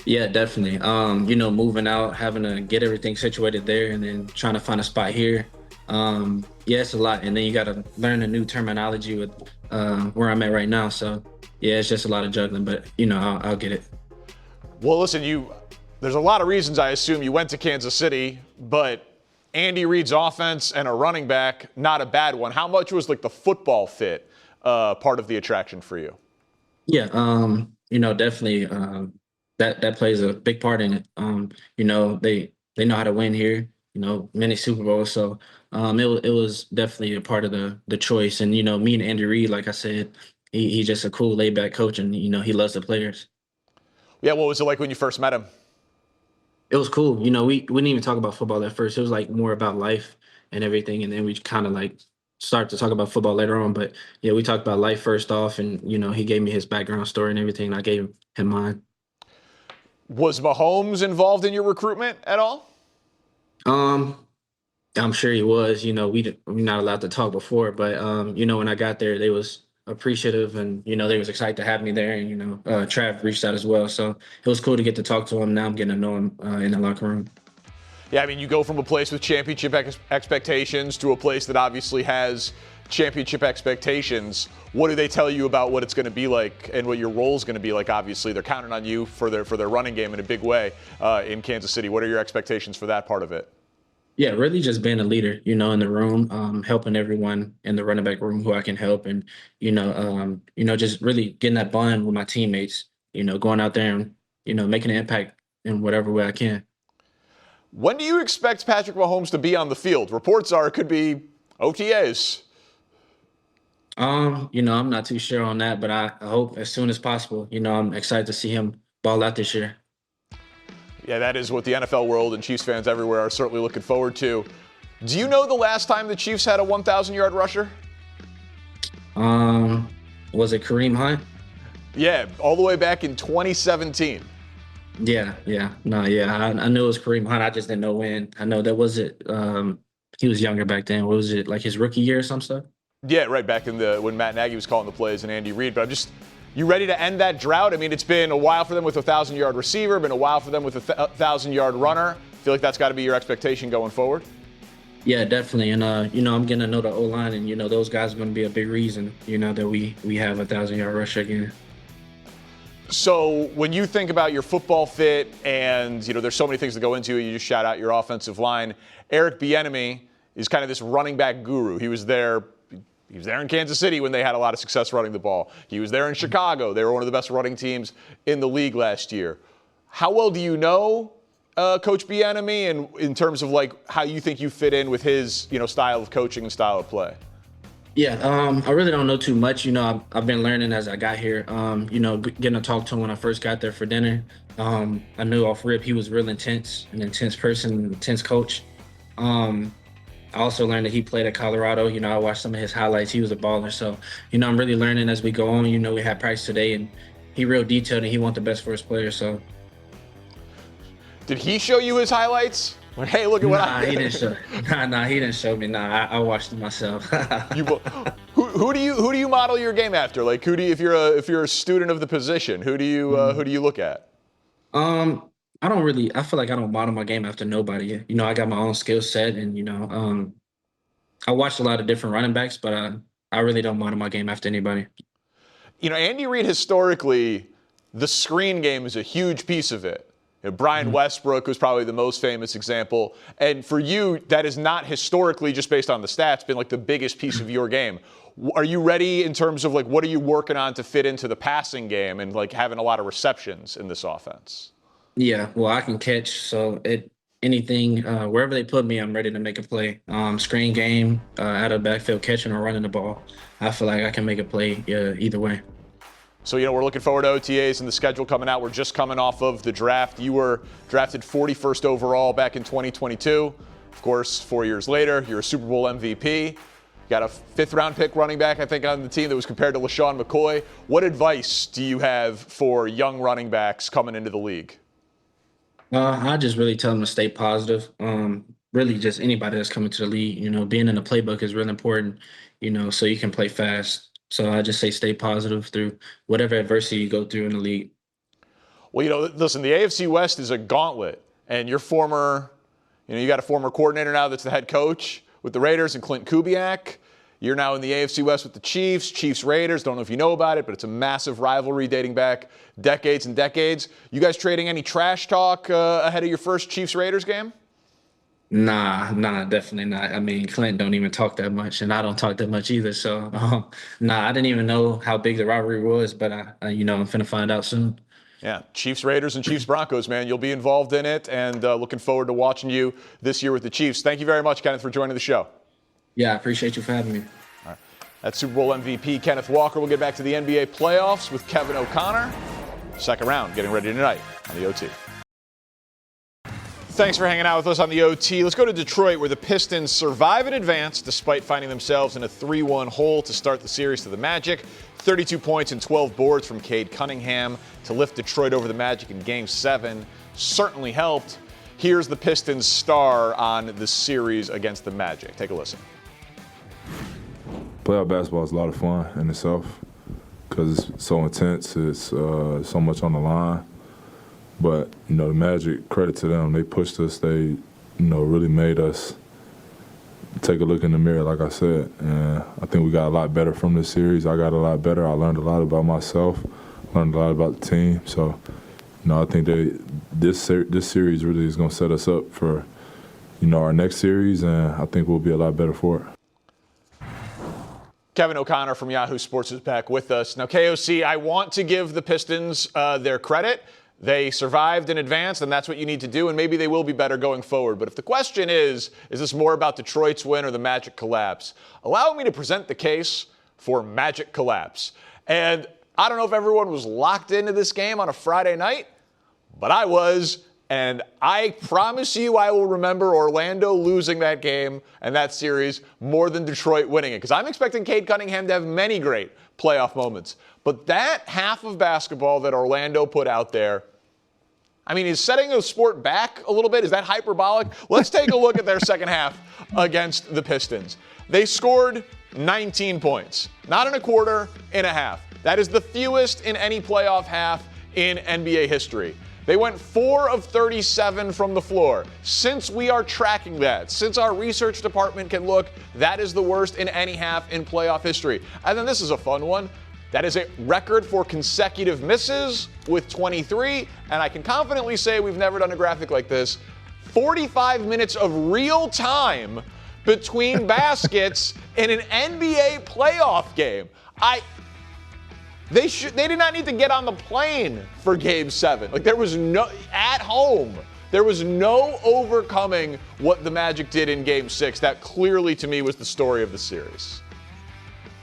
Yeah, definitely. Moving out, having to get everything situated there, and then trying to find a spot here. Yeah, it's a lot. And then you got to learn a new terminology with where I'm at right now. So, yeah, it's just a lot of juggling, but, I'll get it. Well, listen, there's a lot of reasons I assume you went to Kansas City, but Andy Reid's offense and a running back, not a bad one. How much was like the football fit part of the attraction for you? Yeah, definitely that plays a big part in it. They know how to win here, many Super Bowls. So it was definitely a part of the choice. And, me and Andy Reid, like I said, he's just a cool laid back coach, and, he loves the players. Yeah, what was it like when you first met him? It was cool. We didn't even talk about football at first. It was like more about life and everything. And then we kind of like start to talk about football later on. But yeah, we talked about life first off, and, he gave me his background story and everything. And I gave him mine. Was Mahomes involved in your recruitment at all? I'm sure he was. We're not allowed to talk before, but when I got there, they was appreciative, and they was excited to have me there, and Trav reached out as well, so it was cool to get to talk to him. Now I'm getting to know him in the locker room. Yeah, I mean, you go from a place with championship expectations to a place that obviously has championship expectations. What do they tell you about what it's going to be like and what your role is going to be like? Obviously, they're counting on you for their running game in a big way in Kansas City. What are your expectations for that part of it? Yeah, really just being a leader, in the room, helping everyone in the running back room who I can help, and just really getting that bond with my teammates. Going out there and making an impact in whatever way I can. When do you expect Patrick Mahomes to be on the field? Reports are it could be OTAs. I'm not too sure on that, but I hope as soon as possible. I'm excited to see him ball out this year. Yeah, that is what the NFL world and Chiefs fans everywhere are certainly looking forward to. Do you know the last time the Chiefs had a 1,000-yard rusher? Was it Kareem Hunt? Yeah, all the way back in 2017. Yeah. I knew it was Kareem Hunt. I just didn't know when. I know that was it. He was younger back then. What was it, like his rookie year or some stuff? Yeah, right back in when Matt Nagy was calling the plays and Andy Reid. But you ready to end that drought? I mean, it's been a while for them with a 1,000-yard receiver, been a while for them with a 1,000-yard runner. Feel like that's got to be your expectation going forward? Yeah, definitely. And, I'm getting to know the O-line, and, those guys are going to be a big reason, that we have a 1,000-yard rush again. So when you think about your football fit and, there's so many things that go into it, you just shout out your offensive line. Eric Bieniemy is kind of this running back guru. He was there in Kansas City when they had a lot of success running the ball. He was there in Chicago. They were one of the best running teams in the league last year. How well do you know Coach Bieniemy, and in terms of like how you think you fit in with his style of coaching and style of play? Yeah, I really don't know too much. I've been learning as I got here. Getting to talk to him when I first got there for dinner. I knew off rip he was real intense, an intense person, an intense coach. I also learned that he played at Colorado. I watched some of his highlights. He was a baller. So, I'm really learning as we go on. We had practice today, and he real detailed, and he wants the best for his players. So, did he show you his highlights? Like, hey, look at what I did. He didn't show. He didn't show me. I watched it myself. Who do you model your game after? Like, if you're a student of the position, who do you look at? I feel like I don't model my game after nobody. I got my own skill set, and, I watched a lot of different running backs, but I really don't model my game after anybody. Andy Reid, historically, the screen game is a huge piece of it. Brian Westbrook was probably the most famous example. And for you, that is not historically, just based on the stats, been like the biggest piece of your game. Are you ready in terms of like what are you working on to fit into the passing game and like having a lot of receptions in this offense? Yeah, well, I can catch. So anything, wherever they put me, I'm ready to make a play. Screen game, out of backfield catching or running the ball. I feel like I can make a play either way. So, we're looking forward to OTAs and the schedule coming out. We're just coming off of the draft. You were drafted 41st overall back in 2022. Of course, 4 years later, you're a Super Bowl MVP. You got a fifth-round pick running back, I think, on the team that was compared to LaShawn McCoy. What advice do you have for young running backs coming into the league? I just really tell them to stay positive. Really just anybody that's coming to the league, being in the playbook is really important, so you can play fast. So I just say stay positive through whatever adversity you go through in the league. Well, listen, the AFC West is a gauntlet, and you got a former coordinator now that's the head coach with the Raiders and Clint Kubiak. You're now in the AFC West with the Chiefs, Raiders. Don't know if you know about it, but it's a massive rivalry dating back decades and decades. You guys trading any trash talk ahead of your first Chiefs-Raiders game? Nah, definitely not. I mean, Clint don't even talk that much, and I don't talk that much either. So, I didn't even know how big the rivalry was, but I'm finna find out soon. Yeah, Chiefs-Raiders and Chiefs-Broncos, man. You'll be involved in it, and looking forward to watching you this year with the Chiefs. Thank you very much, Kenneth, for joining the show. Yeah, I appreciate you for having me. All right. That's Super Bowl MVP Kenneth Walker. We'll get back to the NBA playoffs with Kevin O'Connor. Second round getting ready tonight on the OT. Thanks for hanging out with us on the OT. Let's go to Detroit, where the Pistons survive in advance despite finding themselves in a 3-1 hole to start the series to the Magic. 32 points and 12 boards from Cade Cunningham to lift Detroit over the Magic in Game 7 certainly helped. Here's the Pistons star on the series against the Magic. Take a listen. Playoff basketball is a lot of fun in itself because it's so intense. It's so much on the line. But, the Magic, credit to them. They pushed us. They, really made us take a look in the mirror, like I said. And I think we got a lot better from this series. I got a lot better. I learned a lot about myself, learned a lot about the team. So, I think this series really is going to set us up for, our next series, and I think we'll be a lot better for it. Kevin O'Connor from Yahoo Sports is back with us. Now, KOC, I want to give the Pistons their credit. They survived in advance, and that's what you need to do, and maybe they will be better going forward. But if the question is this more about Detroit's win or the Magic collapse, allow me to present the case for Magic collapse. And I don't know if everyone was locked into this game on a Friday night, but I was. And I promise you I will remember Orlando losing that game and that series more than Detroit winning it. Because I'm expecting Cade Cunningham to have many great playoff moments. But that half of basketball that Orlando put out there, I mean, is setting the sport back a little bit? Is that hyperbolic? Let's take a look at their second half against the Pistons. They scored 19 points. Not in a quarter, in a half. That is the fewest in any playoff half in NBA history. They went 4 of 37 from the floor. Since we are tracking that, since our research department can look, that is the worst in any half in playoff history. And then this is a fun one. That is a record for consecutive misses with 23. And I can confidently say we've never done a graphic like this. 45 minutes of real time between baskets in an NBA playoff game. They did not need to get on the plane for Game 7. There was at home, there was no overcoming what the Magic did in Game 6. That clearly, to me, was the story of the series.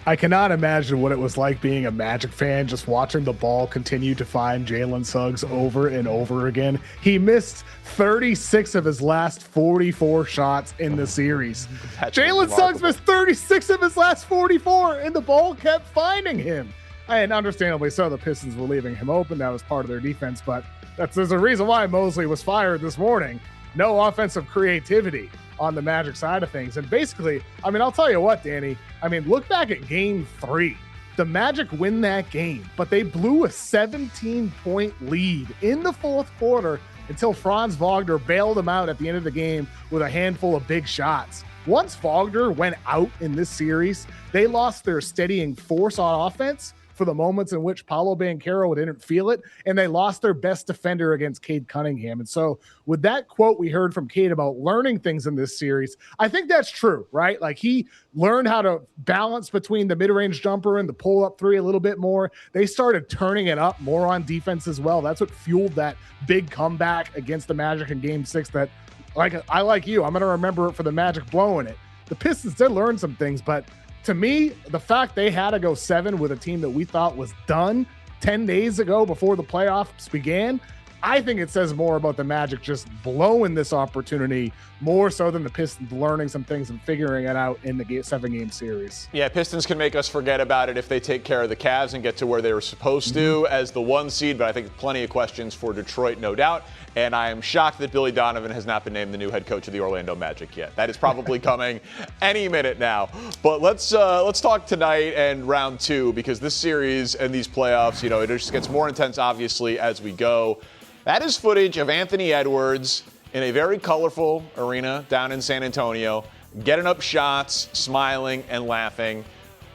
I cannot imagine what it was like being a Magic fan, just watching the ball continue to find Jalen Suggs over and over again. He missed 36 of his last 44 shots in the series. Jalen Suggs missed 36 of his last 44, and the ball kept finding him. And understandably so, the Pistons were leaving him open. That was part of their defense, but there's a reason why Mosley was fired this morning. No offensive creativity on the Magic side of things. And basically, I'll tell you what, Danny, look back at Game 3. The Magic win that game, but they blew a 17-point lead in the fourth quarter until Franz Wagner bailed them out at the end of the game with a handful of big shots. Once Wagner went out in this series, they lost their steadying force on offense for the moments in which Paolo Banchero didn't feel it, and they lost their best defender against Cade Cunningham. And so with that quote we heard from Cade about learning things in this series, I think that's true, right? He learned how to balance between the mid-range jumper and the pull-up three a little bit more. They started turning it up more on defense as well. That's what fueled that big comeback against the Magic in Game 6 that, I'm going to remember it for the Magic blowing it. The Pistons did learn some things, but to me, the fact they had to go 7 with a team that we thought was done 10 days ago before the playoffs began, I think it says more about the Magic just blowing this opportunity more so than the Pistons learning some things and figuring it out in the 7-game series. Yeah, Pistons can make us forget about it if they take care of the Cavs and get to where they were supposed to as the 1 seed, but I think plenty of questions for Detroit, no doubt. And I am shocked that Billy Donovan has not been named the new head coach of the Orlando Magic yet. That is probably coming any minute now. But let's talk tonight and round 2, because this series and these playoffs, it just gets more intense, obviously, as we go. That is footage of Anthony Edwards in a very colorful arena down in San Antonio, getting up shots, smiling, and laughing.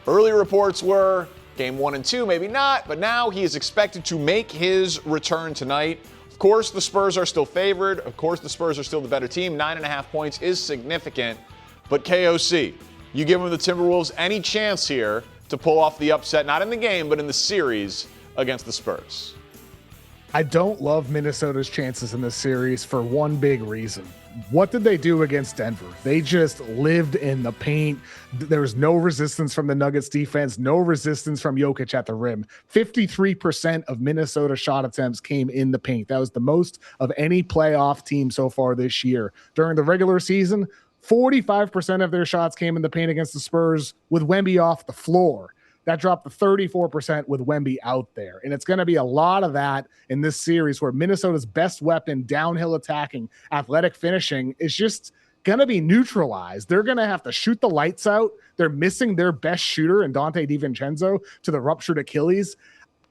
Early reports were game 1 and 2, maybe not, but now he is expected to make his return tonight. Of course, the Spurs are still favored. Of course, the Spurs are still the better team. 9.5 points is significant. But KOC, you give them the Timberwolves any chance here to pull off the upset, not in the game, but in the series against the Spurs? I don't love Minnesota's chances in this series for one big reason. What did they do against Denver? They just lived in the paint. There was no resistance from the Nuggets defense, no resistance from Jokic at the rim. 53% of Minnesota shot attempts came in the paint. That was the most of any playoff team so far this year. During the regular season, 45% of their shots came in the paint against the Spurs with Wemby off the floor. That dropped to 34% with Wemby out there. And it's going to be a lot of that in this series, where Minnesota's best weapon, downhill attacking, athletic finishing, is just going to be neutralized. They're going to have to shoot the lights out. They're missing their best shooter in Dante DiVincenzo to the ruptured Achilles.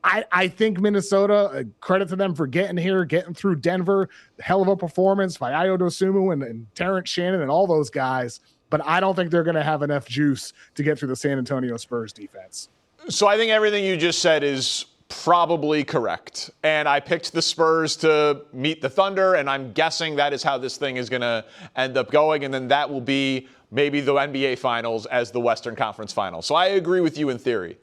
I think Minnesota, credit to them for getting here, getting through Denver. Hell of a performance by Ayo Dosunmu and Terrence Shannon and all those guys. But I don't think they're going to have enough juice to get through the San Antonio Spurs defense. So I think everything you just said is probably correct. And I picked the Spurs to meet the Thunder, and I'm guessing that is how this thing is going to end up going. And then that will be maybe the NBA Finals as the Western Conference Finals. So I agree with you in theory.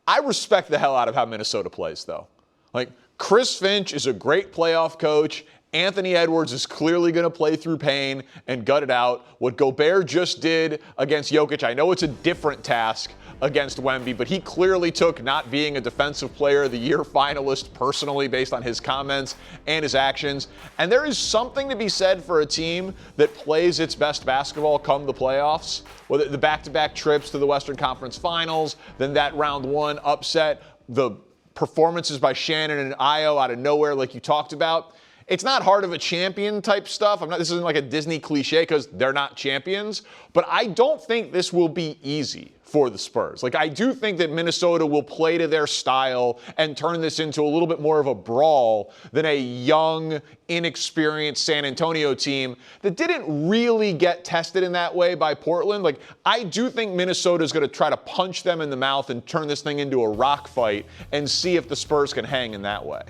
I respect the hell out of how Minnesota plays, though. Like, Chris Finch is a great playoff coach. Anthony Edwards is clearly going to play through pain and gut it out. What Gobert just did against Jokic, I know it's a different task against Wemby, but he clearly took not being a Defensive Player of the Year finalist personally based on his comments and his actions. And there is something to be said for a team that plays its best basketball come the playoffs, whether the back-to-back trips to the Western Conference Finals, then that round 1 upset, the performances by Shannon and Ayo out of nowhere like you talked about. It's not heart of a champion type stuff. This isn't like a Disney cliche because they're not champions, but I don't think this will be easy for the Spurs. Like, I do think that Minnesota will play to their style and turn this into a little bit more of a brawl than a young, inexperienced San Antonio team that didn't really get tested in that way by Portland. Like, I do think Minnesota is going to try to punch them in the mouth and turn this thing into a rock fight and see if the Spurs can hang in that way.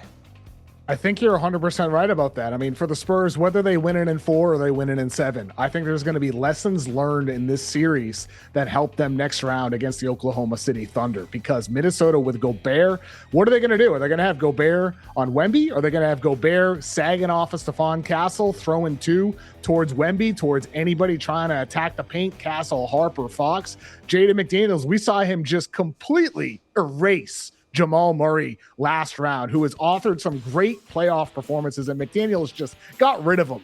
I think you're 100% right about that. I mean, for the Spurs, whether they win it in 4 or they win it in 7, I think there's going to be lessons learned in this series that help them next round against the Oklahoma City Thunder. Because Minnesota with Gobert, what are they going to do? Are they going to have Gobert on Wemby? Are they going to have Gobert sagging off of Stephon Castle, throwing 2 towards Wemby, towards anybody trying to attack the paint, Castle, Harper, Fox? Jaden McDaniels, we saw him just completely erase Jamal Murray last round, who has authored some great playoff performances, and McDaniels just got rid of him.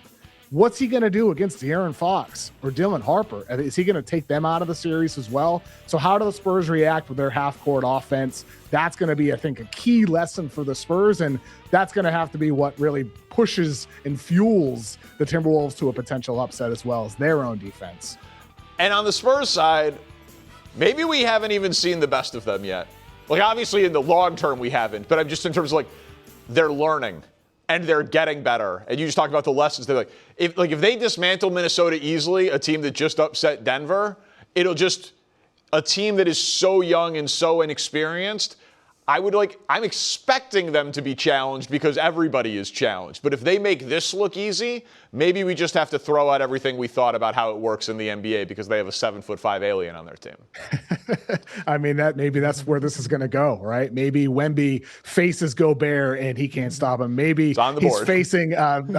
What's he going to do against De'Aaron Fox or Dylan Harper? Is he going to take them out of the series as well? So how do the Spurs react with their half-court offense? That's going to be, I think, a key lesson for the Spurs, and that's going to have to be what really pushes and fuels the Timberwolves to a potential upset as well as their own defense. And on the Spurs side, maybe we haven't even seen the best of them yet. Like, obviously, in the long term, we haven't. But I'm just in terms of, like, they're learning and they're getting better. And you just talked about the lessons. They're if they dismantle Minnesota easily, a team that just upset Denver, it'll just a team that is so young and so inexperienced. I'm expecting them to be challenged because everybody is challenged. But if they make this look easy, maybe we just have to throw out everything we thought about how it works in the NBA because they have a 7'5" alien on their team. I mean, maybe that's where this is going to go, right? Maybe Wemby faces Gobert and he can't stop him. Maybe he's facing Jaden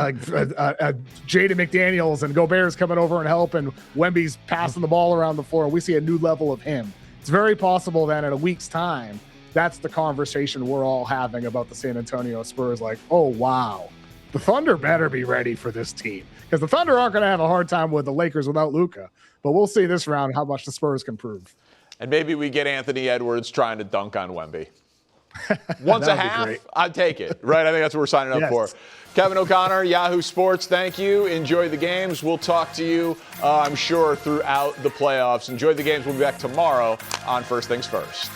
McDaniels and Gobert's coming over and helping. Wemby's passing the ball around the floor. We see a new level of him. It's very possible that in a week's time, that's the conversation we're all having about the San Antonio Spurs. Like, oh, wow, the Thunder better be ready for this team because the Thunder aren't going to have a hard time with the Lakers without Luka. But we'll see this round how much the Spurs can prove. And maybe we get Anthony Edwards trying to dunk on Wemby. Once a That'd be half, great. I'd take it, right? I think that's what we're signing up Yes. for. Kevin O'Connor, Yahoo Sports, thank you. Enjoy the games. We'll talk to you, I'm sure, throughout the playoffs. Enjoy the games. We'll be back tomorrow on First Things First.